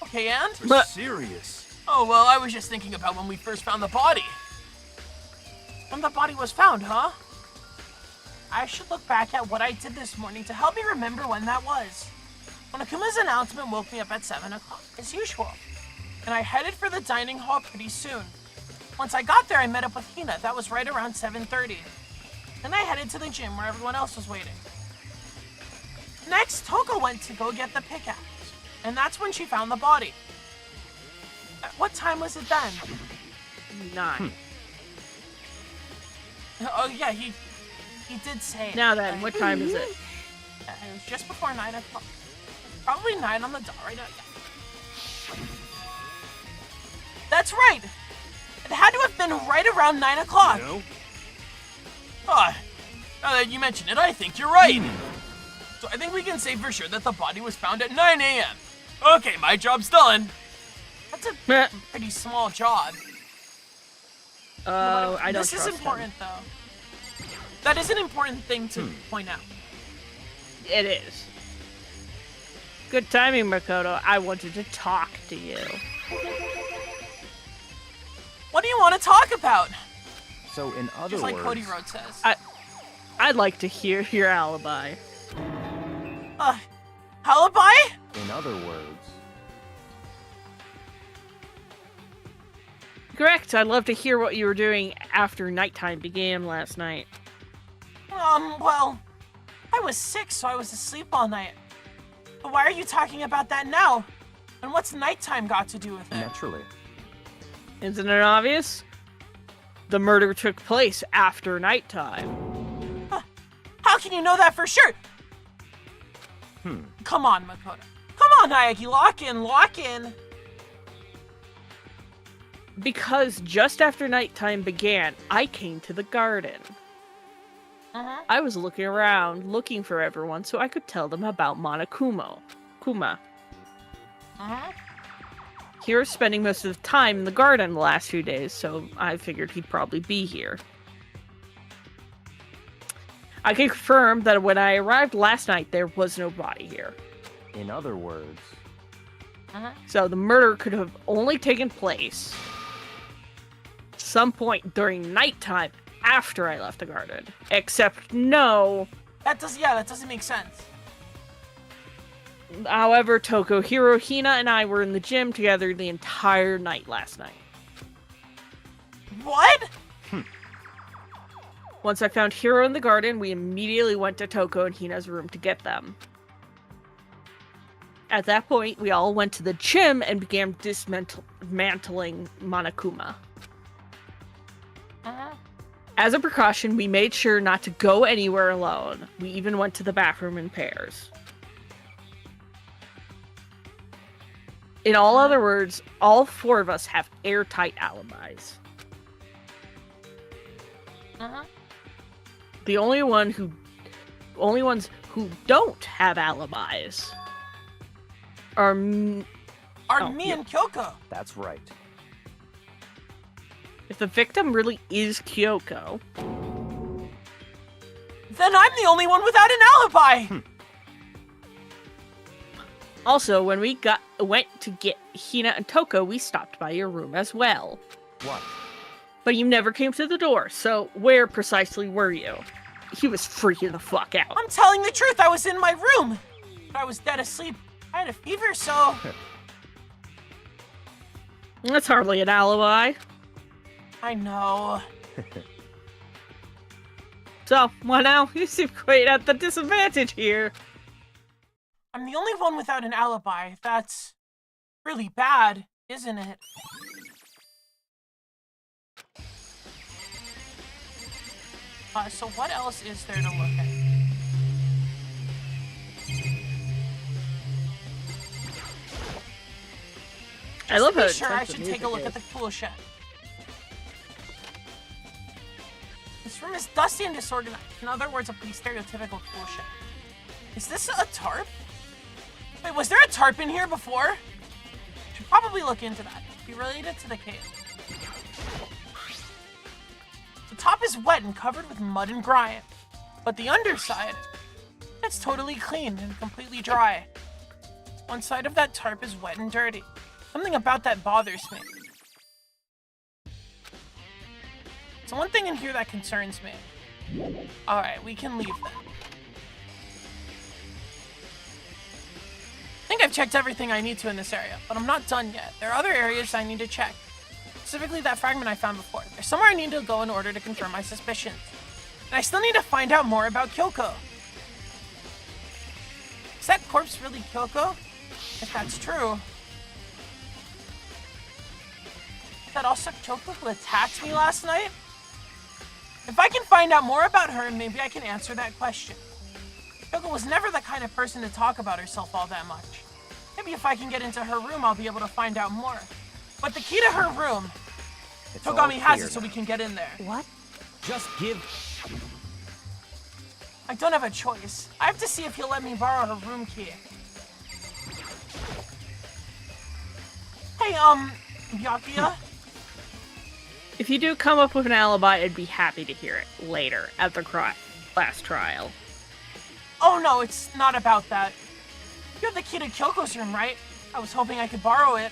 Okay, and? You're serious. Oh, well, I was just thinking about when we first found the body. When the body was found, huh? I should look back at what I did this morning to help me remember when that was. Monokuma's announcement woke me up at 7 o'clock, as usual. And I headed for the dining hall pretty soon. Once I got there, I met up with Hina. That was right around 7:30. Then I headed to the gym where everyone else was waiting. Next, Toko went to go get the pickaxe. And that's when she found the body. At what time was it then? 9. Oh yeah, he did say it. Now then, what time is it? It was just before 9 o'clock. Probably 9 on the dot right now, yeah. That's right! It had to have been right around 9 o'clock. No? Ah, now that you mention it, I think you're right. So I think we can say for sure that the body was found at 9 a.m. Okay, my job's done. But That's a pretty small job. I don't This is trust important, though. That is an important thing to point out. It is. Good timing, Makoto. I wanted to talk to you. What do you want to talk about? So in other Just like words, Cody Road says. I'd like to hear your alibi. Alibi? in other words, Correct. I'd love to hear what you were doing after nighttime began last night. Well, I was sick, so I was asleep all night. But why are you talking about that now? And what's nighttime got to do with it? naturally. Isn't it obvious? The murder took place after nighttime. How can you know that for sure? Come on, Makoto. Come on, Ayaki, lock in. Because just after nighttime began, I came to the garden. I was looking around, looking for everyone so I could tell them about Kuma. He was spending most of the time in the garden the last few days, so I figured he'd probably be here. I can confirm that when I arrived last night, there was no body here. In other words, So the murder could have only taken place some point during nighttime after I left the garden. Except no. That doesn't make sense. However, Toko, Hiro, Hina, and I were in the gym together the entire night last night. What? Once I found Hiro in the garden, we immediately went to Toko and Hina's room to get them. At that point, we all went to the gym and began dismantling Monokuma. As a precaution, we made sure not to go anywhere alone. We even went to the bathroom in pairs. In all other words, all four of us have airtight alibis. The only ones who don't have alibis are me and Kyoko. that's right. if the victim really is Kyoko. Then I'm the only one without an alibi. Also, when we went to get Hina and Toko, we stopped by your room as well. What? But you never came to the door, so where precisely were you? He was freaking the fuck out. I'm telling the truth. I was in my room. But I was dead asleep. I had a fever, so... That's hardly an alibi. I know. So, what now? You seem quite at the disadvantage here. I'm the only one without an alibi. That's really bad, isn't it? So what else is there to look at? I love how to be it sure, turns I the should take a music look in. at the tool shed. This room is dusty and disorganized. In other words, a pretty stereotypical tool shed. Is this a tarp? Wait, was there a tarp in here before? Should probably look into that. Be related to the cave. The top is wet and covered with mud and grime, but the underside, it's totally clean and completely dry. One side of that tarp is wet and dirty. Something about that bothers me. So one thing in here that concerns me. Alright, we can leave then. I think I've checked everything I need to in this area, but I'm not done yet. There are other areas I need to check. Specifically that fragment I found before. There's somewhere I need to go in order to confirm my suspicions. And I still need to find out more about Kyoko. Is that corpse really Kyoko? If that's true. Is that also Kyoko who attacked me last night? If I can find out more about her, maybe I can answer that question. Kyoko was never the kind of person to talk about herself all that much. Maybe if I can get into her room, I'll be able to find out more. But the key to her room, It's Togami all has clear it so now. we can get in there. What? Just give. I don't have a choice. I have to see if he'll let me borrow her room key. Hey, Byakuya? If you do come up with an alibi, I'd be happy to hear it later at the last trial. Oh no, it's not about that. You have the key to Kyoko's room, right? I was hoping I could borrow it.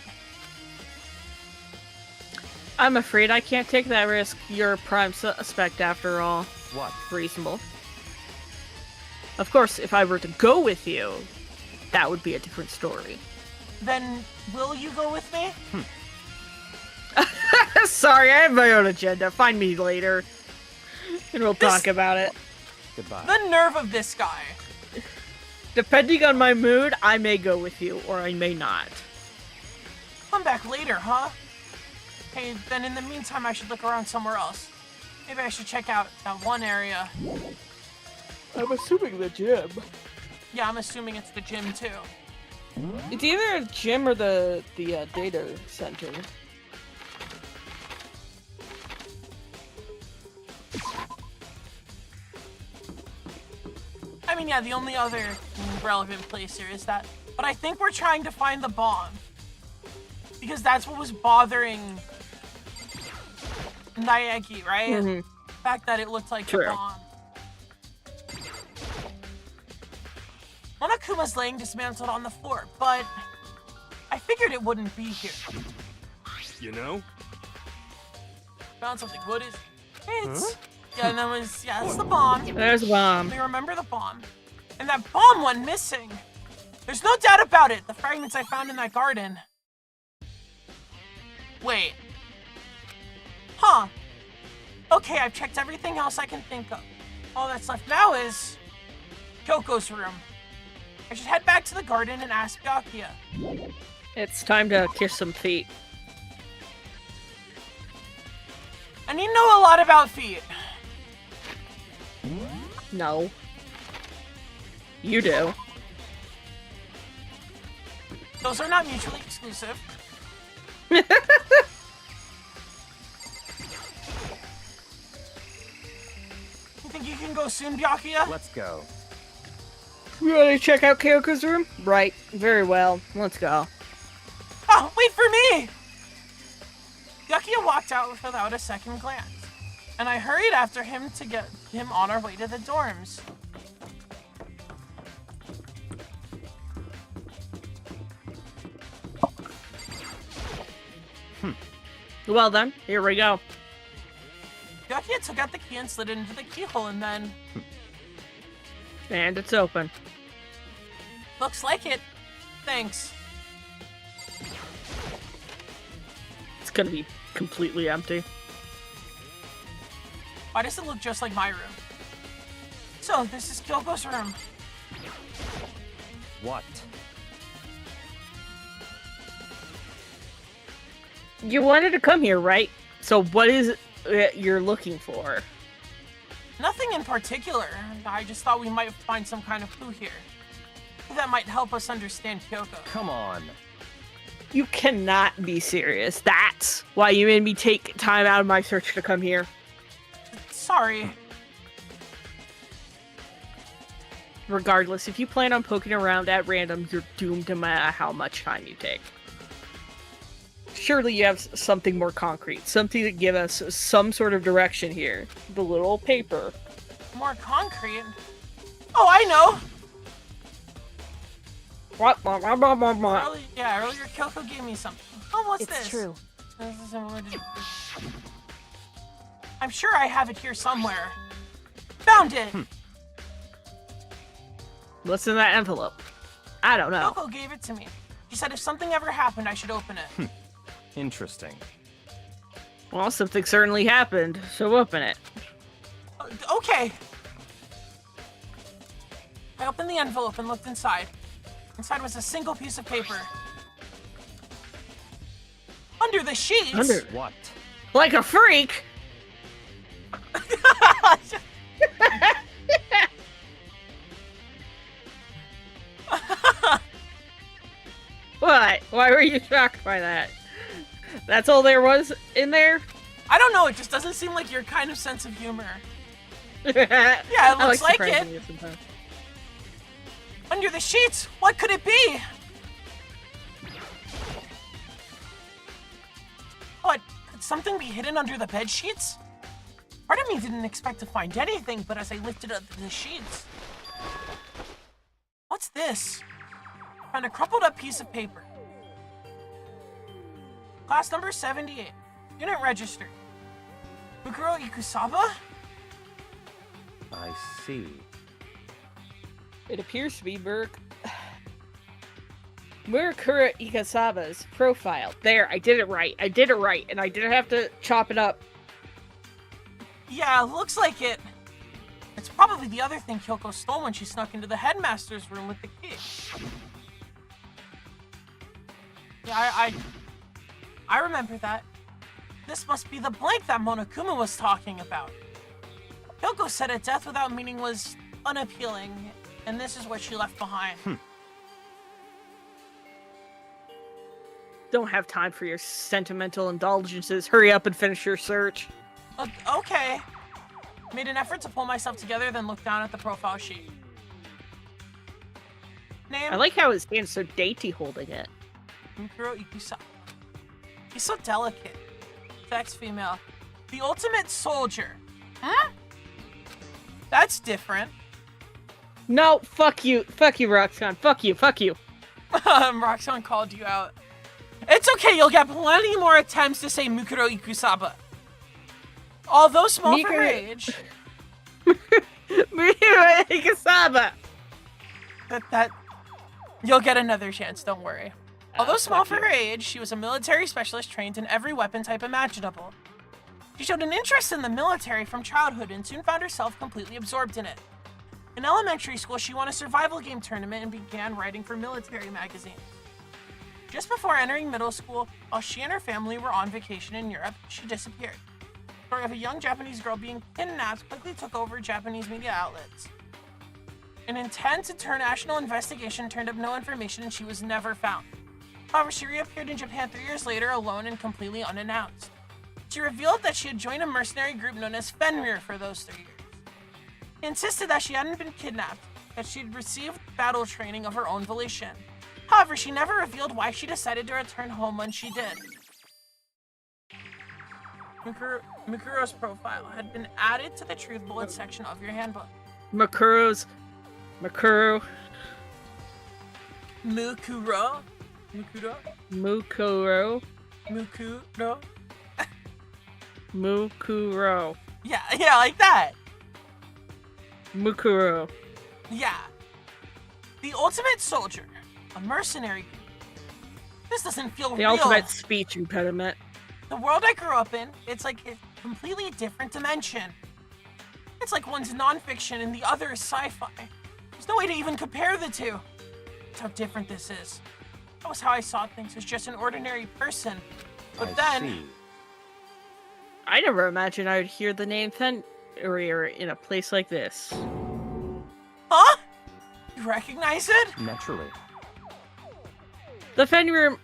I'm afraid I can't take that risk. You're a prime suspect after all. What? Reasonable. Of course, if I were to go with you, that would be a different story. Then, will you go with me? Sorry, I have my own agenda. Find me later. And we'll talk about it. Goodbye. The nerve of this guy. Depending on my mood, I may go with you, or I may not. Come back later, huh? Hey, then in the meantime, I should look around somewhere else. Maybe I should check out that one area. I'm assuming the gym. Yeah, I'm assuming it's the gym, too. It's either a gym or the data center. I mean, yeah, the only other relevant place here is that. But I think we're trying to find the bomb. Because that's what was bothering Naegi, right? Mm-hmm. The fact that it looked like True. a bomb. Monokuma's laying dismantled on the floor, but I figured it wouldn't be here. You know? Found something. What is it? Yeah, and that was, yeah, that's the bomb. There's a bomb. We remember the bomb. And that bomb went missing. There's no doubt about it. The fragments I found in that garden. Wait. Huh. Okay, I've checked everything else I can think of. All that's left now is Kyoko's room. I should head back to the garden and ask Byakuya. It's time to kiss some feet. I need to know a lot about feet. No. You do. Those are not mutually exclusive. You think you can go soon, Byakuya? Let's go. You want to check out Kyoko's room? Right. Very well. Let's go. Oh, wait for me! Byakuya walked out without a second glance, and I hurried after him to get him on our way to the dorms. Well then, here we go. Byakuya took out the key and slid it into the keyhole, and then... And it's open. Looks like it. Thanks. It's gonna be completely empty. Why does it look just like my room? So, this is Kyoko's room. What? You wanted to come here, right? So what is it you're looking for? Nothing in particular. I just thought we might find some kind of clue here. That might help us understand Kyoko. Come on. You cannot be serious. That's why you made me take time out of my search to come here. Sorry. Regardless, if you plan on poking around at random, you're doomed no matter how much time you take. Surely you have something more concrete, something that give us some sort of direction here. The little paper. More concrete? Oh, I know! Earlier Kyoko gave me something. Oh, what's this? It's true. I'm sure I have it here somewhere. Found it! What's in that envelope? I don't know. Kyoko gave it to me. She said if something ever happened, I should open it. Interesting. Well, something certainly happened, so open it. Okay. I opened the envelope and looked inside. Inside was a single piece of paper. Under the sheets! What? Like a freak! What? Why were you shocked by that? That's all there was in there? I don't know, it just doesn't seem like your kind of sense of humor. Yeah, it looks like surprising it. you sometimes. Under the sheets? What could it be? something be hidden under the bed sheets? Part of me didn't expect to find anything, but as I lifted up the sheets... What's this? Found a crumpled up piece of paper. Class number 78. Unit registered. Mukuro Ikusaba? I see. It appears to be Murakura Ikasaba's profile. There, I did it right. I did it right, and I didn't have to chop it up. Yeah, looks like it. It's probably the other thing Kyoko stole when she snuck into the headmaster's room with the key. Yeah, I remember that. This must be the blank that Monokuma was talking about. Kyoko said a death without meaning was unappealing, and this is what she left behind. Don't have time for your sentimental indulgences. Hurry up and finish your search. Okay. Made an effort to pull myself together, then looked down at the profile sheet. Name? I like how his hand's so dainty holding it. Mukuro Ikusaba. He's so delicate. Sex female. The ultimate soldier. Huh? That's different. No, fuck you. Fuck you, Roxanne. Fuck you. Fuck you. Roxanne called you out. It's okay, you'll get plenty more attempts to say Mukuro Ikusaba. Although small for her age... Mukuro Ikusaba! That... You'll get another chance, don't worry. Although small for you. her age, she was a military specialist trained in every weapon type imaginable. She showed an interest in the military from childhood and soon found herself completely absorbed in it. In elementary school, she won a survival game tournament and began writing for military magazines. Just before entering middle school, while she and her family were on vacation in Europe, she disappeared. The story of a young Japanese girl being kidnapped quickly took over Japanese media outlets. An intense international investigation turned up no information and she was never found. However, she reappeared in Japan 3 years later alone and completely unannounced. She revealed that she had joined a mercenary group known as Fenrir for those 3 years. She insisted that she hadn't been kidnapped, that she'd received battle training of her own volition. However, she never revealed why she decided to return home when she did. Mukuro's profile had been added to the truth bullet section of your handbook. Mukuro. Mukuro? Yeah, like that. Mukuro. Yeah. The ultimate soldier. A mercenary. This doesn't feel The real. ultimate speech impediment. The world I grew up in, it's like a completely different dimension. It's like one's nonfiction and the other is sci-fi. There's no way to even compare the two. That's how different this is. That was how I saw things as just an ordinary person. But I then... see. I never imagined I would hear the name Fenrir in a place like this. Huh? You recognize it? Naturally. The Fenrir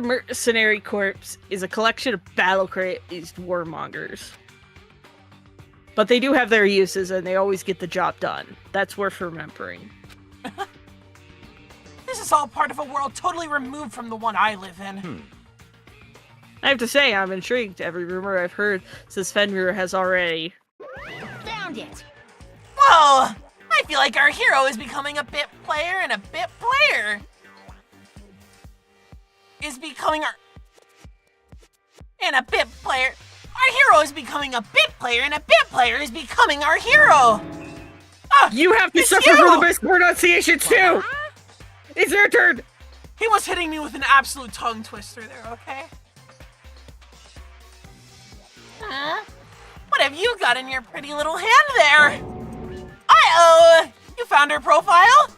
Mercenary Corps is a collection of battle-crazed warmongers. But they do have their uses, and they always get the job done. That's worth remembering. This is all part of a world totally removed from the one I live in. I have to say, I'm intrigued. Every rumor I've heard says Fenrir has already... Found it! Whoa! I feel like our hero is becoming a bit player and a bit player. Is becoming our... And a bit player... Our hero is becoming a bit player and a bit player is becoming our hero! Ah, You have to it's suffer you! for the mispronunciation too! It's your turn! He was hitting me with an absolute tongue twister there, okay? Huh? What have you got in your pretty little hand there? Uh-oh! You found her profile?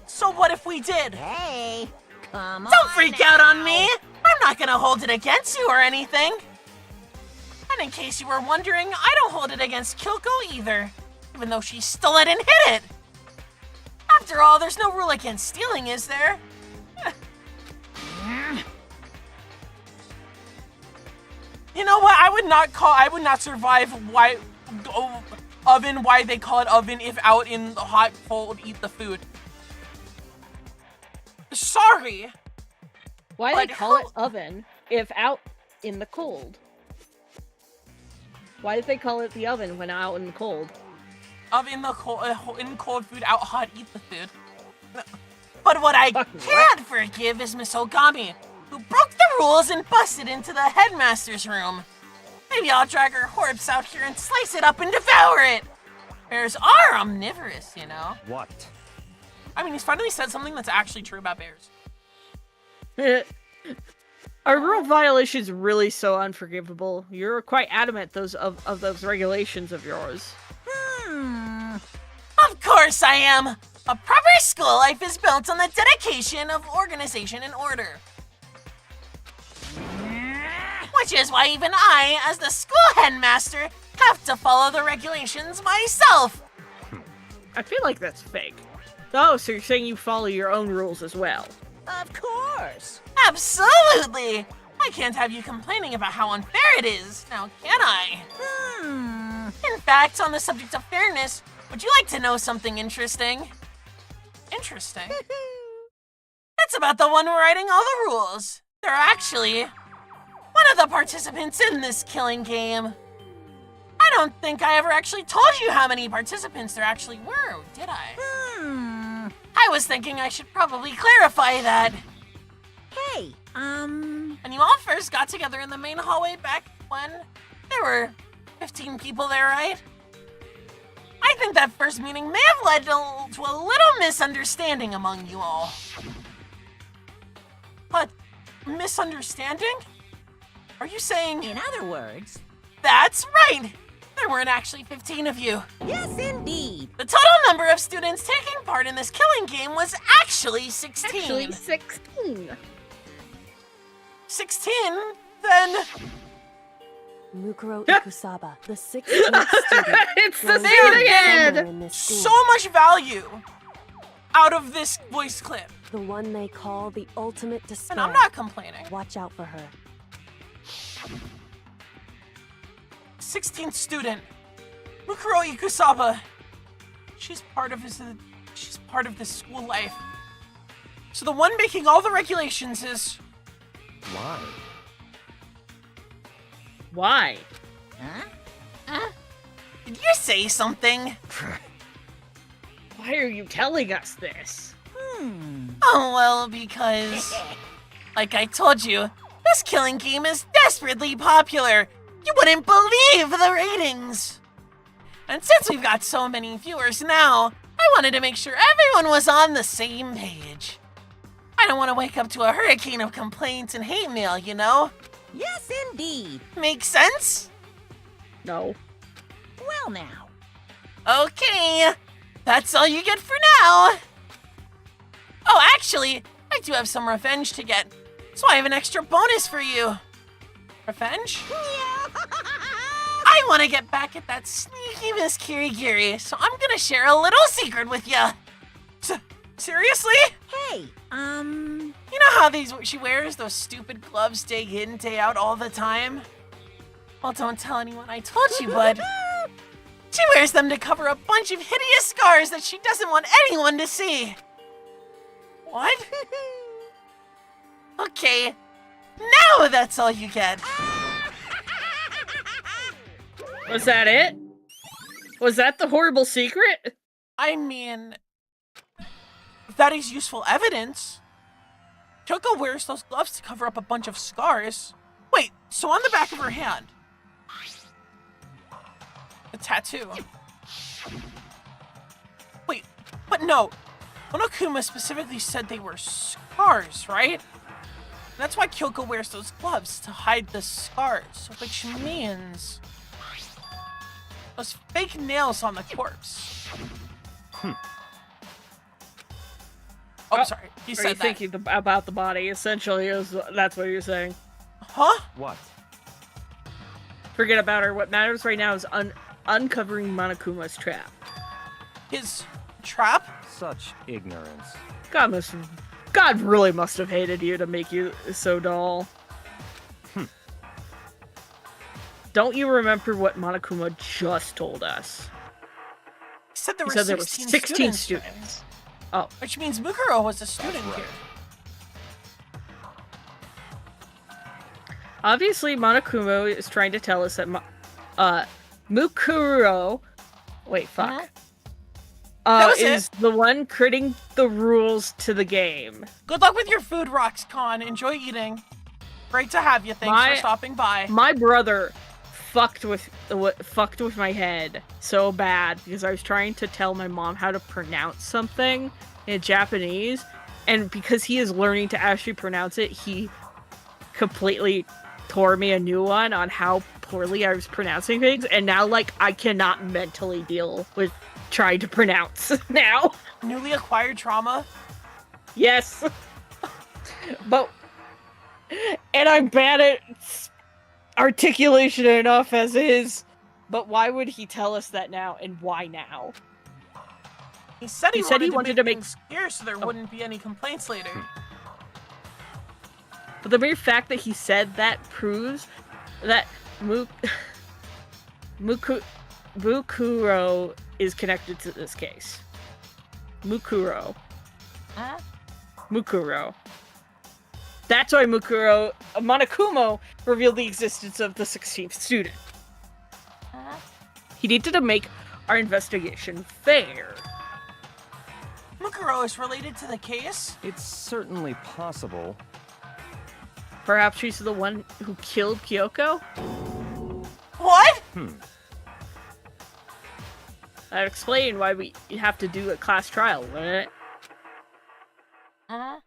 So what if we did? Hey, come on. Don't freak out on now. me! I'm not gonna hold it against you or anything. And in case you were wondering, I don't hold it against Kyoko either, even though she stole it and hid it. After all, there's no rule against stealing, is there? You know what? I would not survive why they call it oven if out in the hot cold eat the food. Sorry. Why But they call it how- oven if out in the cold? Why did they call it the oven when out in the cold? In cold food, out hot, eat the food. But what I can't forgive is Miss Ogami, who broke the rules and busted into the headmaster's room. Maybe I'll drag her corpse out here and slice it up and devour it. Bears are omnivorous, you know. What? I mean, he's finally said something that's actually true about bears. Are rule violations really so unforgivable? You're quite adamant of those regulations of yours. Of course I am! A proper school life is built on the dedication of organization and order. Which is why even I, as the school headmaster, have to follow the regulations myself. I feel like that's fake. Oh, so you're saying you follow your own rules as well? Of course. Absolutely! I can't have you complaining about how unfair it is, now can I? In fact, on the subject of fairness, would you like to know something interesting? Interesting? It's about the one writing all the rules. They're actually one of the participants in this killing game. I don't think I ever actually told you how many participants there actually were, did I? I was thinking I should probably clarify that. Hey, When you all first got together in the main hallway back when, there were 15 people there, right? I think that first meeting may have led to a little misunderstanding among you all. But, misunderstanding? Are you saying... in other words... That's right! There weren't actually 15 of you. Yes, indeed. The total number of students taking part in this killing game was actually 16. Actually, 16. 16? Then... Mukuro Ikusaba, the 16th student. It's the was same somewhere again! in this school. so much value out of this voice clip. The one they call the ultimate despair. And I'm not complaining. Watch out for her. 16th student, Mukuro Ikusaba. She's part of this school life. So the one making all the regulations is... Why? Why? Huh? Did you say something? Why are you telling us this? Oh, well, because... like I told you, this killing game is desperately popular. You wouldn't believe the ratings. And since we've got so many viewers now, I wanted to make sure everyone was on the same page. I don't want to wake up to a hurricane of complaints and hate mail, you know? Yes, indeed. Make sense? No. Well now. Okay, that's all you get for now. Oh, actually, I do have some revenge to get, so I have an extra bonus for you. Revenge? I want to get back at that sneaky Miss Kirigiri, so I'm gonna share a little secret with ya. Seriously? Hey, You know how she wears those stupid gloves day in, day out all the time? Well, don't tell anyone I told you, but she wears them to cover a bunch of hideous scars that she doesn't want anyone to see. What? Okay, now that's all you get. Was that it? Was that the horrible secret? I mean, that is useful evidence. Kyoko wears those gloves to cover up a bunch of scars. Wait, so on the back of her hand, a tattoo. Wait, but no, Monokuma specifically said they were scars, right? That's why Kyoko wears those gloves, to hide the scars, which means those fake nails on the corpse. Oh, sorry. He Are said you that. thinking about the body? Essentially, that's what you're saying. Huh? What? Forget about her. What matters right now is uncovering Monokuma's trap. His trap? Such ignorance. God really must have hated you to make you so dull. Don't you remember what Monokuma just told us? He said there He were said there were 16 students. students. Oh. Which means Mukuro was a student here. Obviously, Monokuma is trying to tell us that Mukuro... Wait, fuck. Is the one creating the rules to the game. Good luck with your food, Roxcon. Enjoy eating. Great to have you. Thanks for stopping by. My brother fucked with my head so bad because I was trying to tell my mom how to pronounce something in Japanese, and because he is learning to actually pronounce it, he completely tore me a new one on how poorly I was pronouncing things, and now, like, I cannot mentally deal with trying to pronounce now. Newly acquired trauma? Yes. And I'm bad at articulation enough as is. But why would he tell us that now, and why now? He said he wanted to make things clear so there wouldn't be any complaints later. But the mere fact that he said that proves that Mukuro is connected to this case. Mukuro. Huh? Mukuro. That's why Monokuma revealed the existence of the 16th student. He needed to make our investigation fair. Mukuro is related to the case? It's certainly possible. Perhaps she's the one who killed Kyoko? What? That'd explain why we have to do a class trial, wouldn't it?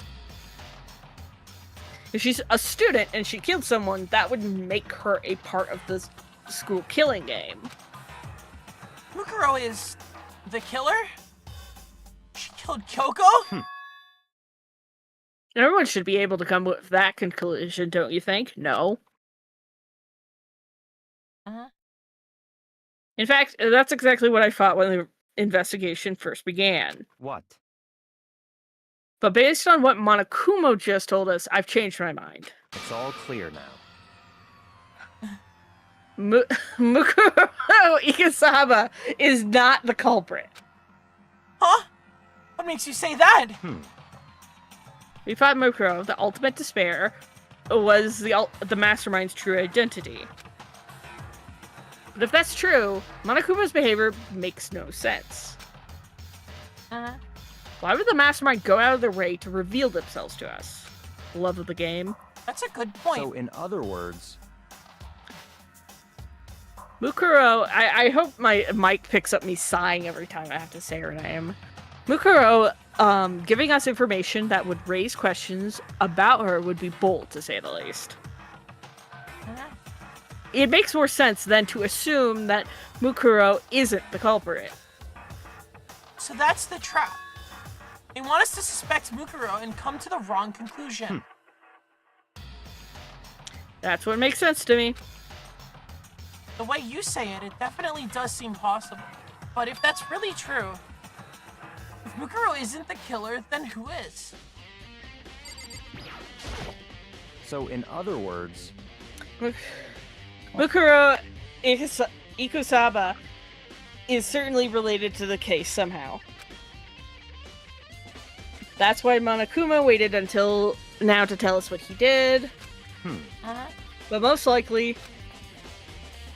If she's a student and she killed someone, that would make her a part of the school killing game. Mukuro is the killer? She killed Kyoko? Everyone should be able to come with that conclusion, don't you think? No. In fact, that's exactly what I thought when the investigation first began. What? But based on what Monokuma just told us, I've changed my mind. It's all clear now. Mukuro Ikasaba is not the culprit. Huh? What makes you say that? We thought Mukuro, the ultimate despair, was the mastermind's true identity. But if that's true, Monokuma's behavior makes no sense. Why would the mastermind go out of their way to reveal themselves to us? Love of the game. That's a good point. So, in other words... Mukuro, I hope my mic picks up me sighing every time I have to say her name. Mukuro, giving us information that would raise questions about her would be bold, to say the least. It makes more sense than to assume that Mukuro isn't the culprit. So that's the trap. They want us to suspect Mukuro and come to the wrong conclusion. That's what makes sense to me. The way you say it, it definitely does seem possible. But if that's really true, if Mukuro isn't the killer, then who is? So, in other words... Mukuro Ikusaba is certainly related to the case somehow. That's why Monokuma waited until now to tell us what he did. But most likely,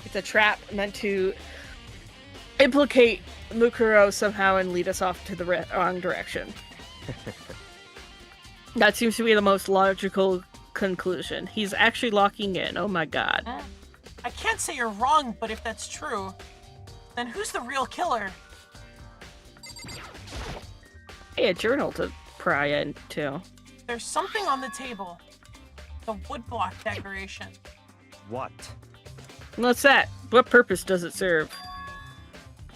it's a trap meant to implicate Mukuro somehow and lead us off to the wrong direction. That seems to be the most logical conclusion. He's actually locking in. Oh my god. I can't say you're wrong, but if that's true, then who's the real killer? Hey, a journal to pry into. There's something on the table. The woodblock decoration. What? What's that? What purpose does it serve?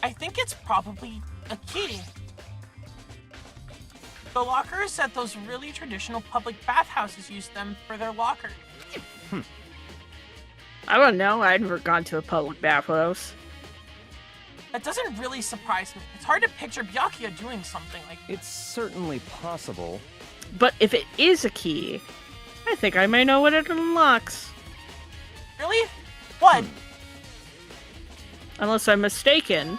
I think it's probably a key. The lockers at those really traditional public bathhouses use them for their lockers. I don't know. I've never gone to a public bathhouse. That doesn't really surprise me. It's hard to picture Byakuya doing something like that. It's certainly possible. But if it is a key, I think I may know what it unlocks. Really? What? Unless I'm mistaken.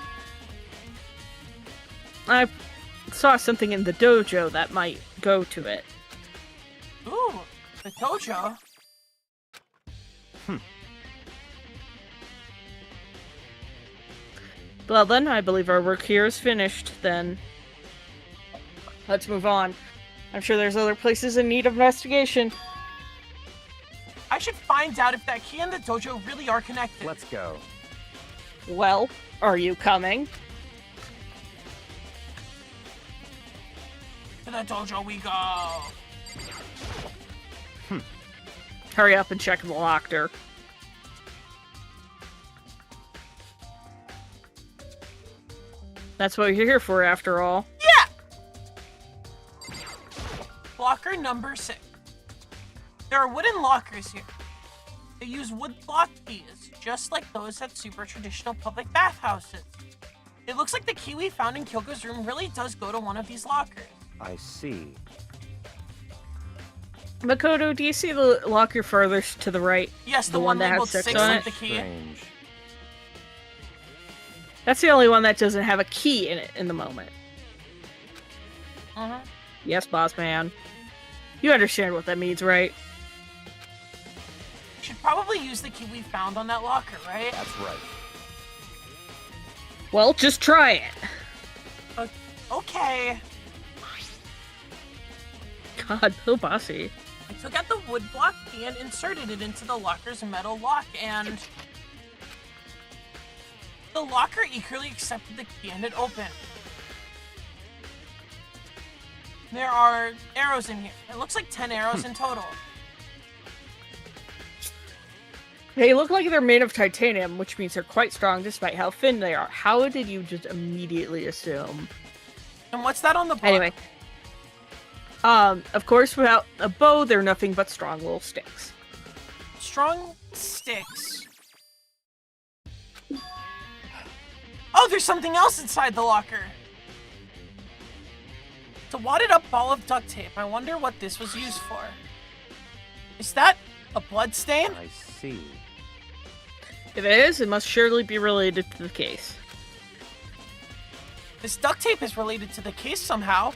I saw something in the dojo that might go to it. Ooh, the dojo? Well then, I believe our work here is finished, then. Let's move on. I'm sure there's other places in need of investigation. I should find out if that key and the dojo really are connected. Let's go. Well, are you coming? To the dojo we go. Hurry up and check the locker. That's what you're here for, after all. Yeah! Locker number 6. There are wooden lockers here. They use wood block keys, just like those at super traditional public bathhouses. It looks like the key we found in Kyoko's room really does go to one of these lockers. I see. Makoto, do you see the locker furthest to the right? Yes, the one that labeled has 6 on with it? the key. Strange. That's the only one that doesn't have a key in it in the moment. Uh-huh. Yes, boss man. You understand what that means, right? Should probably use the key we found on that locker, right? That's right. Well, just try it. Okay. God, so bossy. I took out the wood block key and inserted it into the locker's metal lock, and the locker eagerly accepted the key and it opened. There are arrows in here. It looks like 10 arrows in total. They look like they're made of titanium, which means they're quite strong despite how thin they are. How did you just immediately assume? And what's that on the book? Anyway. Of course, without a bow, they're nothing but strong little sticks. Strong sticks. Oh, there's something else inside the locker. It's a wadded up ball of duct tape. I wonder what this was used for. Is that a blood stain? I see. If it is, it must surely be related to the case. This duct tape is related to the case somehow.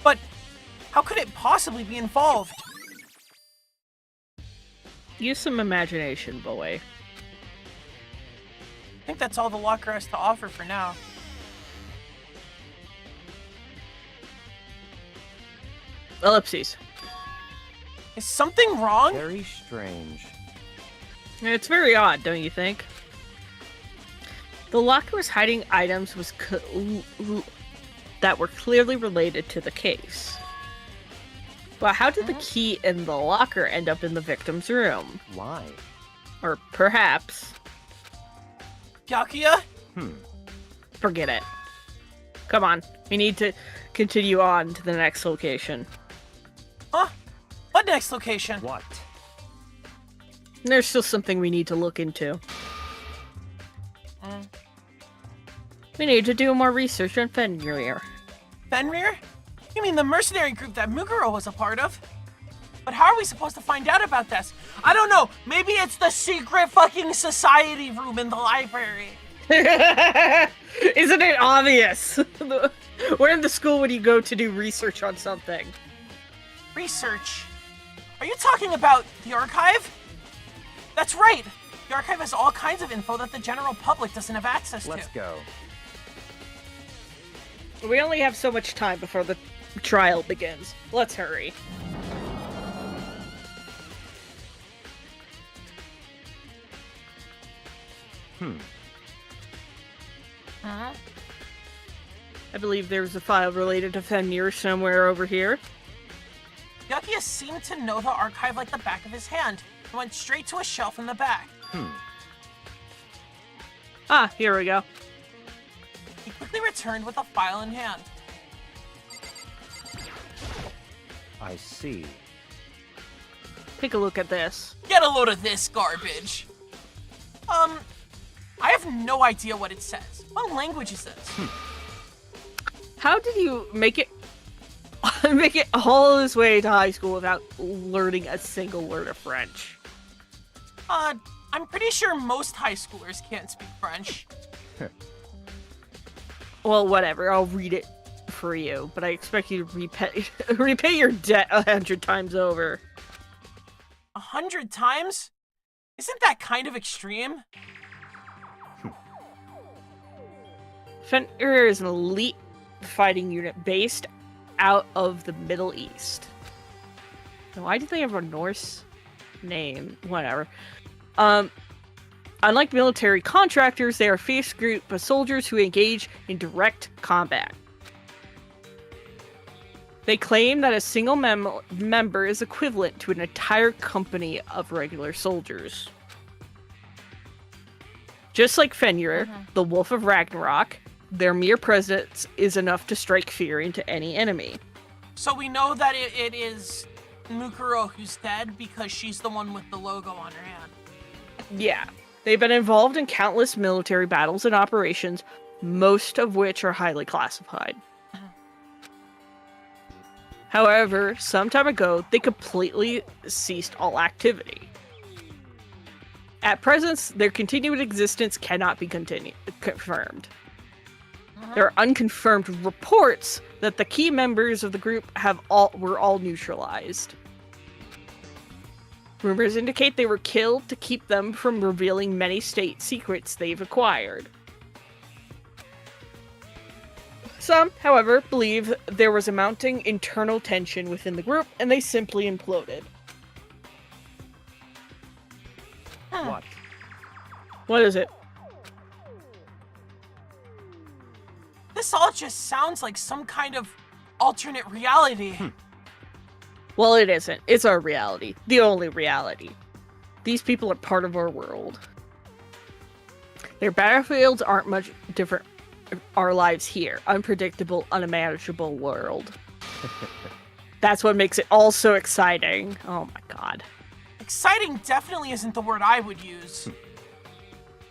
But how could it possibly be involved? Use some imagination, boy. I think that's all the locker has to offer for now. Ellipses. Is something wrong? Very strange. It's very odd, don't you think? The locker was hiding items that were clearly related to the case. But how did the key in the locker end up in the victim's room? Why? Or perhaps... Byakuya? Forget it. Come on, we need to continue on to the next location. Huh? What next location? What? There's still something we need to look into. We need to do more research on Fenrir. Fenrir? You mean the mercenary group that Muguro was a part of? But how are we supposed to find out about this? I don't know. Maybe it's the secret fucking society room in the library. Isn't it obvious? Where in the school would you go to do research on something? Research? Are you talking about the archive? That's right. The archive has all kinds of info that the general public doesn't have access to. Let's go. We only have so much time before the trial begins. Let's hurry. I believe there's a file related to Fenrir somewhere over here. Byakuya seemed to know the archive like the back of his hand and went straight to a shelf in the back. Ah, here we go. He quickly returned with a file in hand. I see. Take a look at this. Get a load of this garbage. I have no idea what it says. What language is this? How did you make it all this way to high school without learning a single word of French? I'm pretty sure most high schoolers can't speak French. Well, whatever. I'll read it for you, but I expect you to repay your debt 100 times over. 100 times? Isn't that kind of extreme? Fenrir is an elite fighting unit based out of the Middle East. Why do they have a Norse name? Whatever. Unlike military contractors, they are a fierce group of soldiers who engage in direct combat. They claim that a single member is equivalent to an entire company of regular soldiers. Just like Fenrir, the Wolf of Ragnarok, their mere presence is enough to strike fear into any enemy. So we know that it is Mukuro who's dead because she's the one with the logo on her hand. Yeah. They've been involved in countless military battles and operations, most of which are highly classified. However, some time ago, they completely ceased all activity. At present, their continued existence cannot be confirmed. There are unconfirmed reports that the key members of the group were all neutralized. Rumors indicate they were killed to keep them from revealing many state secrets they've acquired. Some, however, believe there was a mounting internal tension within the group and they simply imploded. What? What is it? This all just sounds like some kind of alternate reality. Well, it isn't. It's our reality. The only reality. These people are part of our world. Their battlefields aren't much different from our lives here. Unpredictable, unmanageable world. That's what makes it all so exciting. Oh my god. Exciting definitely isn't the word I would use.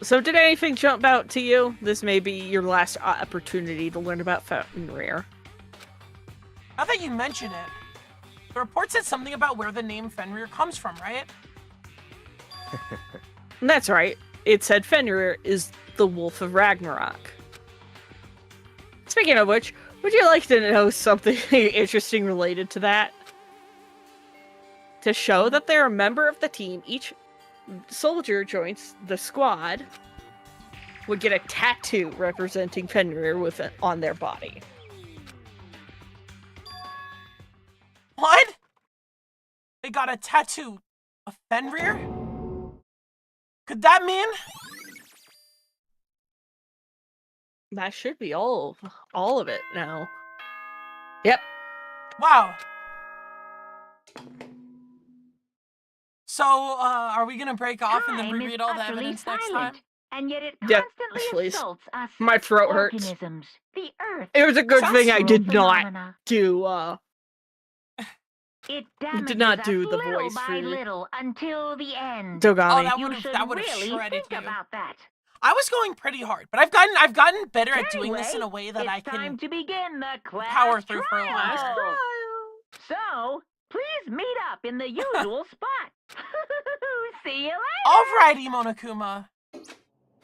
So did anything jump out to you? This may be your last opportunity to learn about Fenrir. Now that you mention it, the report said something about where the name Fenrir comes from, right? That's right. It said Fenrir is the Wolf of Ragnarok. Speaking of which, would you like to know something interesting related to that? To show that they're a member of the team, each soldier joins the squad would get a tattoo representing Fenrir on their body. What? They got a tattoo of Fenrir? Could that mean? That should be all of it now. Yep. Wow. So, are we gonna break off and then Time is reread all the utterly evidence next silent, time? and yet it Yeah, constantly please. assaults us. My throat hurts. Organisms, the Earth. It was a good thing I did not phenomena. do, It did not damages do us the little voice by for little until the end. Dogami. Oh, You should that would've really shredded think you. about that. I was going pretty hard, but I've gotten better at doing this in a Anyway, way that I it's time can to begin the class power through for a trial. while. So, please meet up in the usual spot. See you later. Alrighty, Monokuma.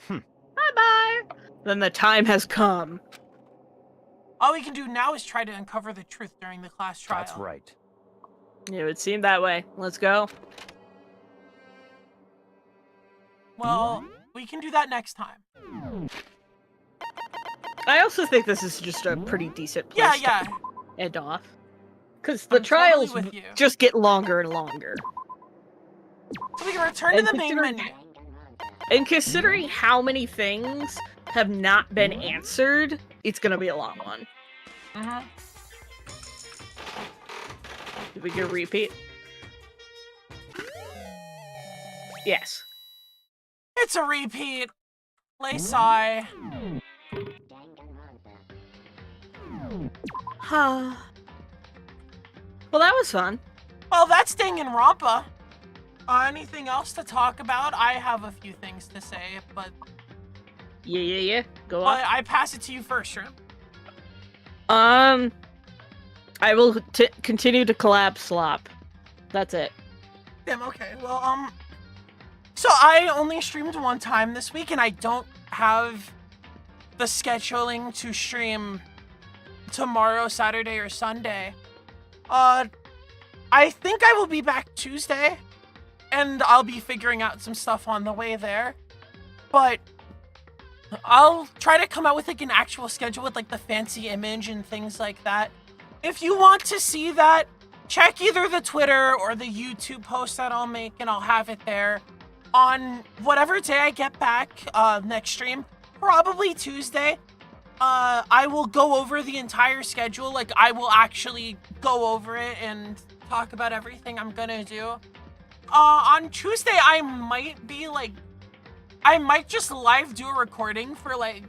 Bye-bye. Then the time has come. All we can do now is try to uncover the truth during the class trial. That's right. It would seem that way. Let's go. Well, we can do that next time. I also think this is just a pretty decent place Yeah. to end off. Because the I'm trials totally with you. just get longer and longer. So we can return to the main menu. And considering how many things have not been answered, it's gonna be a long one. Did we get a repeat? Yes. It's a repeat. Laysai. Well, that was fun. Well, that's DanganRonpa. Anything else to talk about? I have a few things to say, but Yeah. Go on. I pass it to you first, Shrimp. I will continue to collab slop. That's it. Damn, okay. Well, so I only streamed one time this week, and I don't have the scheduling to stream tomorrow, Saturday, or Sunday. I think I will be back Tuesday. and I'll be figuring out some stuff on the way there. But I'll try to come out with like an actual schedule with like the fancy image and things like that. If you want to see that, check either the Twitter or the YouTube post that I'll make, and I'll have it there on whatever day I get back next stream, probably Tuesday. I will go over the entire schedule. Like, I will actually go over it and talk about everything I'm gonna do. On Tuesday, I might just live do a recording for like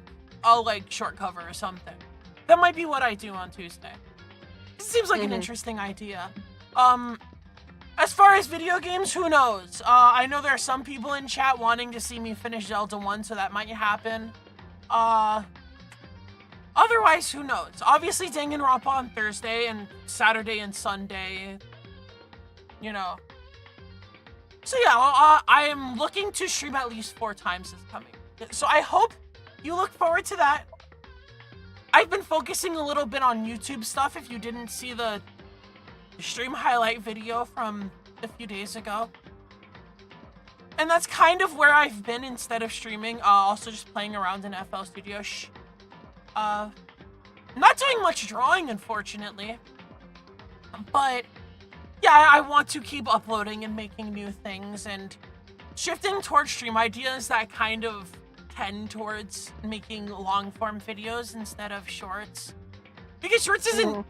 a short cover or something. That might be what I do on Tuesday. It seems like an interesting idea. As far as video games, who knows? I know there are some people in chat wanting to see me finish Zelda 1, so that might happen. Otherwise, who knows? Obviously, DanganRonpa on Thursday and Saturday and Sunday. You know. So yeah, I am looking to stream at least 4 times this coming. So I hope you look forward to that. I've been focusing a little bit on YouTube stuff if you didn't see the stream highlight video from a few days ago. And that's kind of where I've been instead of streaming. Also just playing around in FL Studio. Not doing much drawing, unfortunately. But yeah, I want to keep uploading and making new things and shifting towards stream ideas that kind of tend towards making long-form videos instead of shorts. Because shorts isn't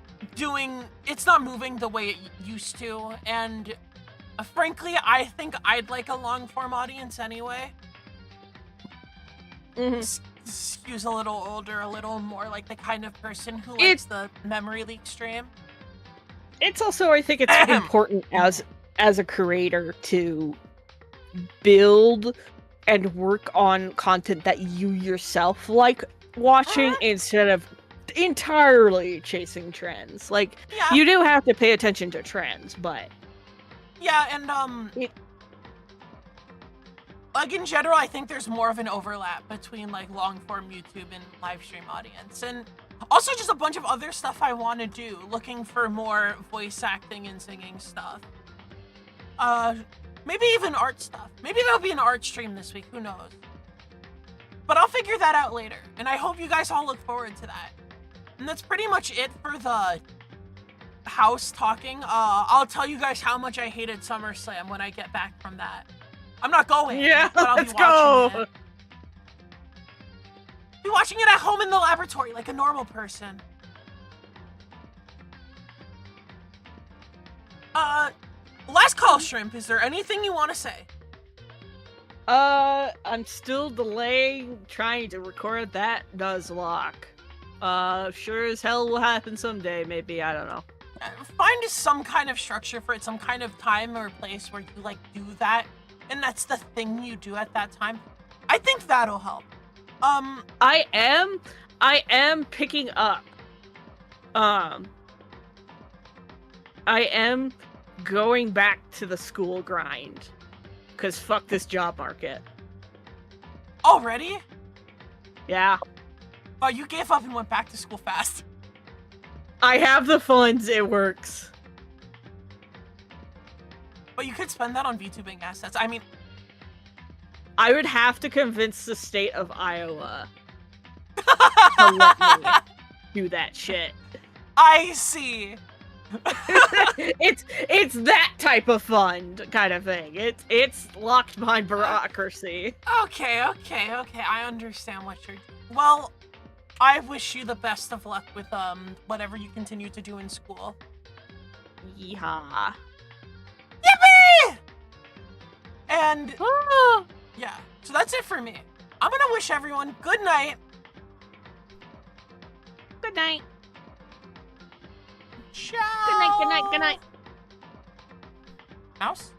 it's not moving the way it used to, and frankly, I think I'd like a long-form audience anyway. Skews a little older, a little more like the kind of person who likes the memory leak stream. It's also, I think it's important as a creator to build and work on content that you yourself like watching instead of entirely chasing trends. Like, you do have to pay attention to trends, but... Yeah, and, like, in general, I think there's more of an overlap between, like, long-form YouTube and live stream audience. And also just a bunch of other stuff I want to do, looking for more voice acting and singing stuff. Maybe even art stuff. Maybe there'll be an art stream this week, who knows. But I'll figure that out later, and I hope you guys all look forward to that. And that's pretty much it for the house talking. I'll tell you guys how much I hated SummerSlam when I get back from that. I'm not going, but I'll be watching it. Be watching it at home in the laboratory like a normal person. Last call, Shrimp. Is there anything you want to say? I'm still delaying trying to record that Nuzlocke. Sure as hell will happen someday, maybe, I don't know. Find some kind of structure for it, some kind of time or place where you, like, do that, and that's the thing you do at that time. I think that'll help. I am picking up, I am going back to the school grind, because fuck this job market. Already? Yeah. Oh, you gave up and went back to school fast. I have the funds, it works. But you could spend that on VTubing assets. I mean... I would have to convince the state of Iowa to let me do that shit. I see. It's that type of fund kind of thing. It's locked behind bureaucracy. Okay. I understand what you're doing. Well, I wish you the best of luck with whatever you continue to do in school. Yeehaw. Yippee! And yeah, so that's it for me. I'm gonna wish everyone good night. Good night. Ciao. Good night, good night, good night. Mouse?